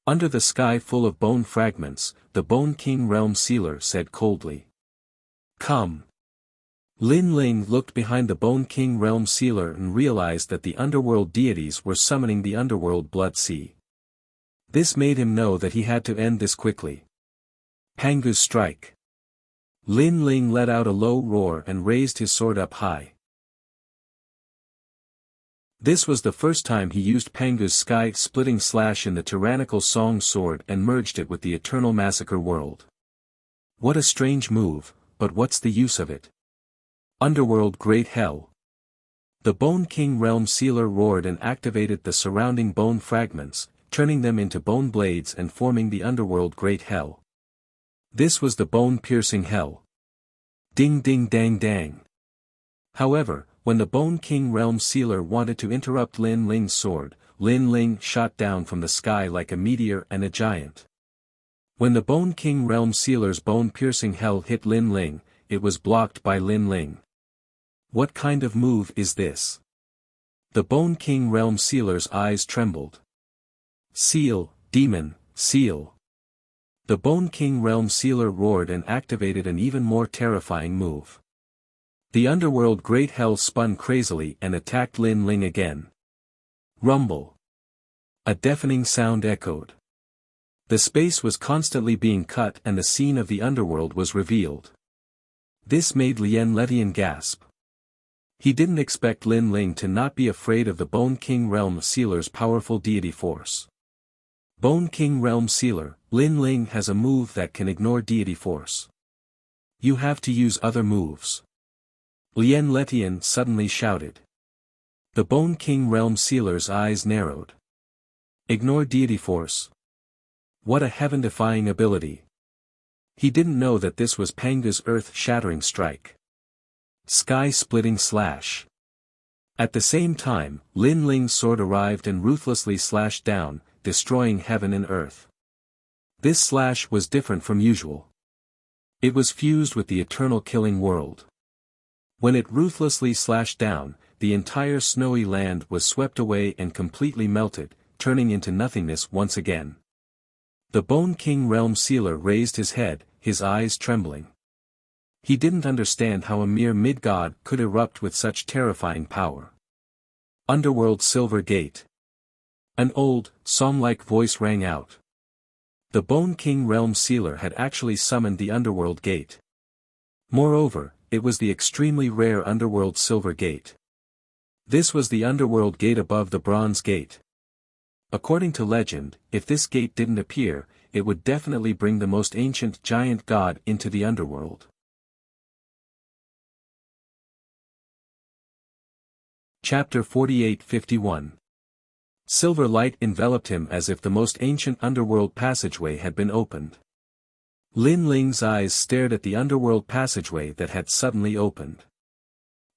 Under the sky full of bone fragments, the Bone King Realm Sealer said coldly. "Come." Lin Ling looked behind the Bone King Realm Sealer and realized that the underworld deities were summoning the underworld blood sea. This made him know that he had to end this quickly. Pangu's strike. Lin Ling let out a low roar and raised his sword up high. This was the first time he used Pangu's sky-splitting slash in the tyrannical Song sword and merged it with the Eternal Massacre world. What a strange move, but what's the use of it? Underworld Great Hell. The Bone King Realm Sealer roared and activated the surrounding bone fragments, turning them into bone blades and forming the Underworld Great Hell. This was the bone-piercing hell. Ding ding dang dang. However, when the Bone King Realm Sealer wanted to interrupt Lin Ling's sword, Lin Ling shot down from the sky like a meteor and a giant. When the Bone King Realm Sealer's bone-piercing hell hit Lin Ling, it was blocked by Lin Ling. What kind of move is this? The Bone King Realm Sealer's eyes trembled. Seal, demon, seal. The Bone King Realm Sealer roared and activated an even more terrifying move. The Underworld Great Hell spun crazily and attacked Lin Ling again. Rumble. A deafening sound echoed. The space was constantly being cut and the scene of the underworld was revealed. This made Lien Letian gasp. He didn't expect Lin Ling to not be afraid of the Bone King Realm Sealer's powerful deity force. Bone King Realm Sealer, Lin Ling has a move that can ignore deity force. You have to use other moves. Lien Letian suddenly shouted. The Bone King Realm Sealer's eyes narrowed. Ignore deity force. What a heaven-defying ability. He didn't know that this was Pangu's earth-shattering strike. Sky-splitting slash. At the same time, Lin Ling's sword arrived and ruthlessly slashed down, destroying heaven and earth. This slash was different from usual. It was fused with the eternal killing world. When it ruthlessly slashed down, the entire snowy land was swept away and completely melted, turning into nothingness once again. The Bone King Realm Sealer raised his head, his eyes trembling. He didn't understand how a mere mid-god could erupt with such terrifying power. Underworld Silver Gate. An old, psalm-like voice rang out. The Bone King Realm Sealer had actually summoned the Underworld Gate. Moreover, it was the extremely rare Underworld Silver Gate. This was the underworld gate above the bronze gate. According to legend, if this gate didn't appear, it would definitely bring the most ancient giant god into the underworld. Chapter 48-51. Silver light enveloped him as if the most ancient underworld passageway had been opened. Lin Ling's eyes stared at the underworld passageway that had suddenly opened.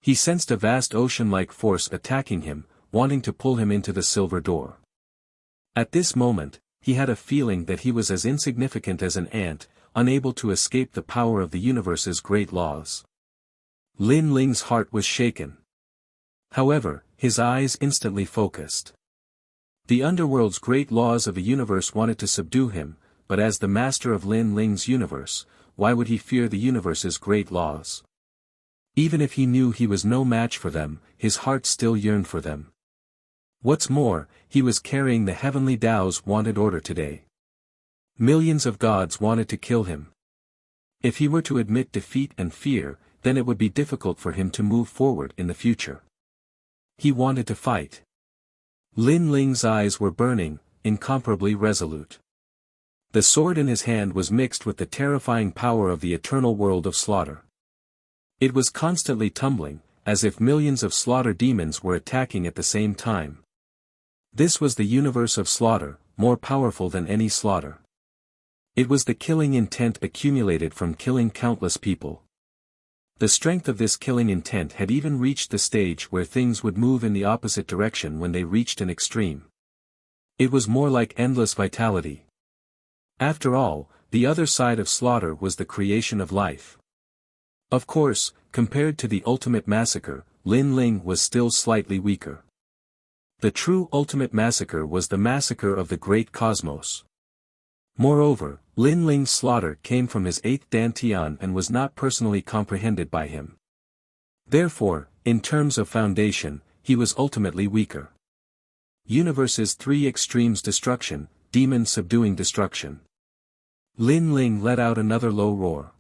He sensed a vast ocean-like force attacking him, wanting to pull him into the silver door. At this moment, he had a feeling that he was as insignificant as an ant, unable to escape the power of the universe's great laws. Lin Ling's heart was shaken. However, his eyes instantly focused. The underworld's great laws of a universe wanted to subdue him, but as the master of Lin Ling's universe, why would he fear the universe's great laws? Even if he knew he was no match for them, his heart still yearned for them. What's more, he was carrying the heavenly Tao's wanted order today. Millions of gods wanted to kill him. If he were to admit defeat and fear, then it would be difficult for him to move forward in the future. He wanted to fight. Lin Ling's eyes were burning, incomparably resolute. The sword in his hand was mixed with the terrifying power of the eternal world of slaughter. It was constantly tumbling, as if millions of slaughter demons were attacking at the same time. This was the universe of slaughter, more powerful than any slaughter. It was the killing intent accumulated from killing countless people. The strength of this killing intent had even reached the stage where things would move in the opposite direction when they reached an extreme. It was more like endless vitality. After all, the other side of slaughter was the creation of life. Of course, compared to the ultimate massacre, Lin Ling was still slightly weaker. The true ultimate massacre was the massacre of the great cosmos. Moreover, Lin Ling's slaughter came from his eighth dantian and was not personally comprehended by him. Therefore, in terms of foundation, he was ultimately weaker. Universe's three extremes: destruction, demon subduing destruction. Lin Ling let out another low roar.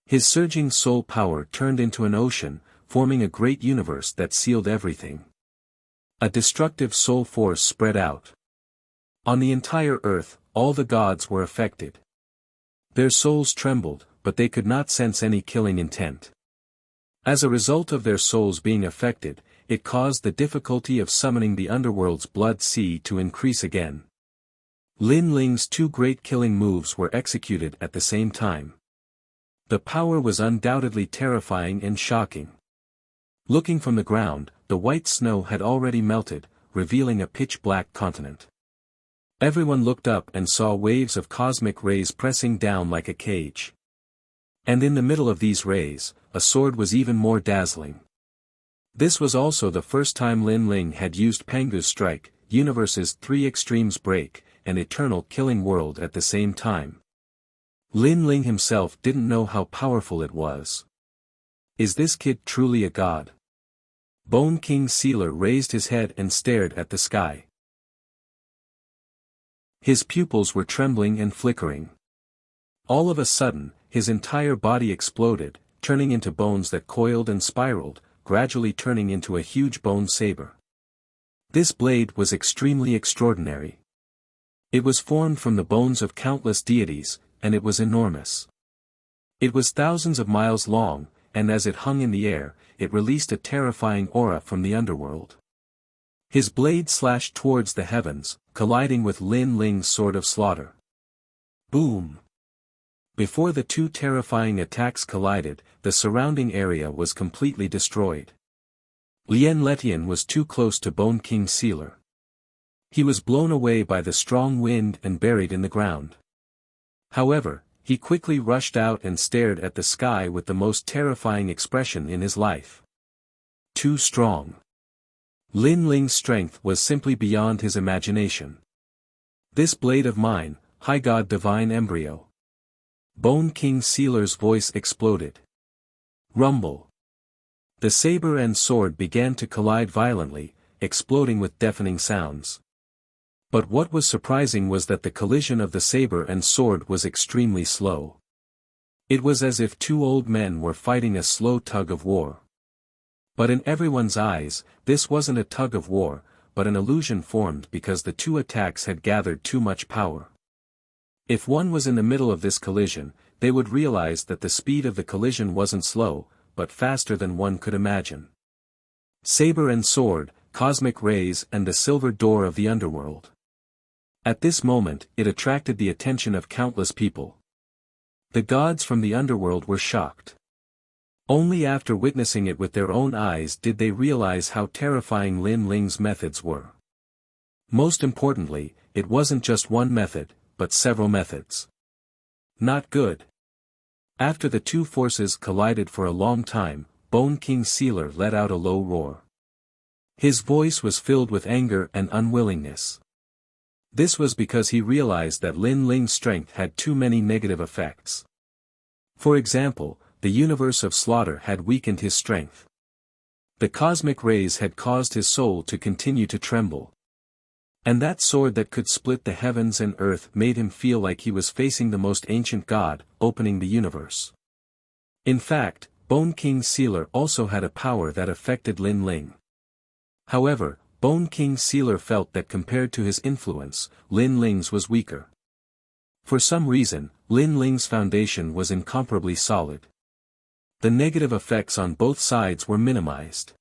His surging soul power turned into an ocean, forming a great universe that sealed everything. A destructive soul force spread out. On the entire earth, all the gods were affected. Their souls trembled, but they could not sense any killing intent. As a result of their souls being affected, it caused the difficulty of summoning the underworld's blood sea to increase again. Lin Ling's two great killing moves were executed at the same time. The power was undoubtedly terrifying and shocking. Looking from the ground, the white snow had already melted, revealing a pitch-black continent. Everyone looked up and saw waves of cosmic rays pressing down like a cage. And in the middle of these rays, a sword was even more dazzling. This was also the first time Lin Ling had used Pengu's strike, universe's three extremes break, an eternal killing world at the same time. Lin Ling himself didn't know how powerful it was. Is this kid truly a god? Bone King Sealer raised his head and stared at the sky. His pupils were trembling and flickering. All of a sudden, his entire body exploded, turning into bones that coiled and spiraled, gradually turning into a huge bone saber. This blade was extremely extraordinary. It was formed from the bones of countless deities, and it was enormous. It was thousands of miles long, and as it hung in the air, it released a terrifying aura from the underworld. His blade slashed towards the heavens, colliding with Lin Ling's sword of slaughter. Boom! Before the two terrifying attacks collided, the surrounding area was completely destroyed. Lien Letian was too close to Bone King Sealer. He was blown away by the strong wind and buried in the ground. However, he quickly rushed out and stared at the sky with the most terrifying expression in his life. Too strong. Lin Ling's strength was simply beyond his imagination. This blade of mine, High God Divine Embryo. Bone King Sealer's voice exploded. Rumble. The saber and sword began to collide violently, exploding with deafening sounds. But what was surprising was that the collision of the saber and sword was extremely slow. It was as if two old men were fighting a slow tug of war. But in everyone's eyes, this wasn't a tug of war, but an illusion formed because the two attacks had gathered too much power. If one was in the middle of this collision, they would realize that the speed of the collision wasn't slow, but faster than one could imagine. Saber and sword, cosmic rays and the silver door of the underworld. At this moment, it attracted the attention of countless people. The gods from the underworld were shocked. Only after witnessing it with their own eyes did they realize how terrifying Lin Ling's methods were. Most importantly, it wasn't just one method, but several methods. Not good. After the two forces collided for a long time, Bone King Sealer let out a low roar. His voice was filled with anger and unwillingness. This was because he realized that Lin Ling's strength had too many negative effects. For example, the universe of slaughter had weakened his strength. The cosmic rays had caused his soul to continue to tremble. And that sword that could split the heavens and earth made him feel like he was facing the most ancient god, opening the universe. In fact, Bone King Sealer also had a power that affected Lin Ling. However, Bone King Sealer felt that compared to his influence, Lin Ling's was weaker. For some reason, Lin Ling's foundation was incomparably solid. The negative effects on both sides were minimized.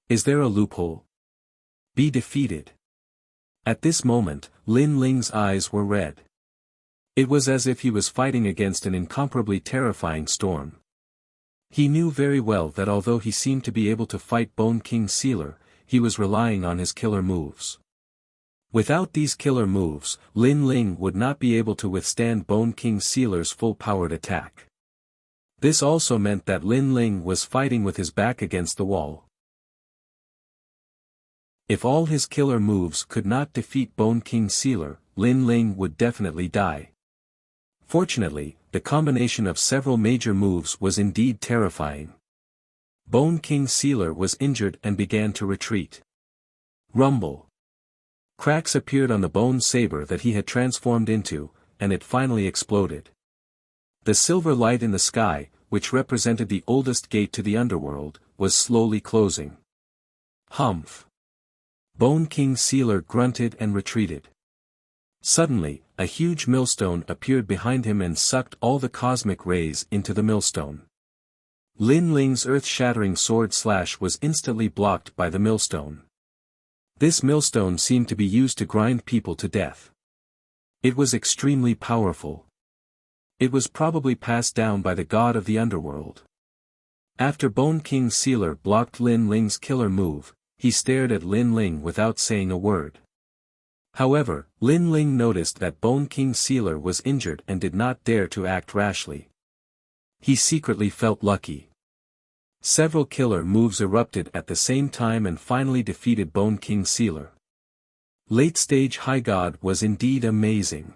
Is there a loophole? Be defeated. At this moment, Lin Ling's eyes were red. It was as if he was fighting against an incomparably terrifying storm. He knew very well that although he seemed to be able to fight Bone King Sealer, he was relying on his killer moves. Without these killer moves, Lin Ling would not be able to withstand Bone King Sealer's full-powered attack. This also meant that Lin Ling was fighting with his back against the wall. If all his killer moves could not defeat Bone King Sealer, Lin Ling would definitely die. Fortunately, the combination of several major moves was indeed terrifying. Bone King Sealer was injured and began to retreat. Rumble. Cracks appeared on the bone saber that he had transformed into, and it finally exploded. The silver light in the sky, which represented the oldest gate to the underworld, was slowly closing. Humph. Bone King Sealer grunted and retreated. Suddenly, a huge millstone appeared behind him and sucked all the cosmic rays into the millstone. Lin Ling's earth-shattering sword slash was instantly blocked by the millstone. This millstone seemed to be used to grind people to death. It was extremely powerful. It was probably passed down by the god of the underworld. After Bone King Sealer blocked Lin Ling's killer move, he stared at Lin Ling without saying a word. However, Lin Ling noticed that Bone King Sealer was injured and did not dare to act rashly. He secretly felt lucky. Several killer moves erupted at the same time and finally defeated Bone King Sealer. Late-stage High God was indeed amazing.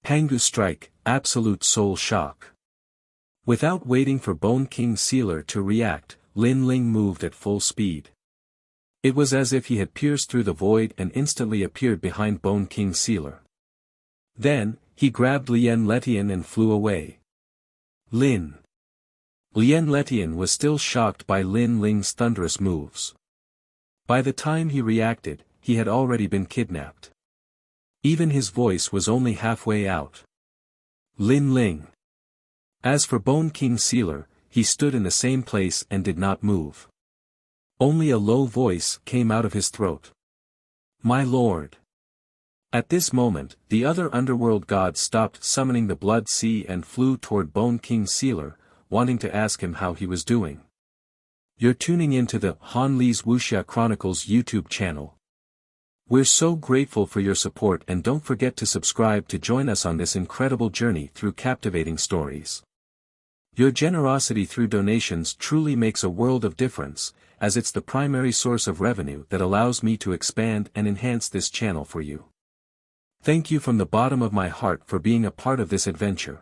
Pangu Strike, absolute soul shock. Without waiting for Bone King Sealer to react, Lin Ling moved at full speed. It was as if he had pierced through the void and instantly appeared behind Bone King Sealer. Then, he grabbed Lien Letian and flew away. Lien Letian was still shocked by Lin Ling's thunderous moves. By the time he reacted, he had already been kidnapped. Even his voice was only halfway out. Lin Ling. As for Bone King Sealer, he stood in the same place and did not move. Only a low voice came out of his throat. My lord. At this moment, the other underworld gods stopped summoning the Blood Sea and flew toward Bone King Sealer, wanting to ask him how he was doing. You're tuning into the Han Li's Wuxia Chronicles YouTube channel. We're so grateful for your support and don't forget to subscribe to join us on this incredible journey through captivating stories. Your generosity through donations truly makes a world of difference, as it's the primary source of revenue that allows me to expand and enhance this channel for you. Thank you from the bottom of my heart for being a part of this adventure.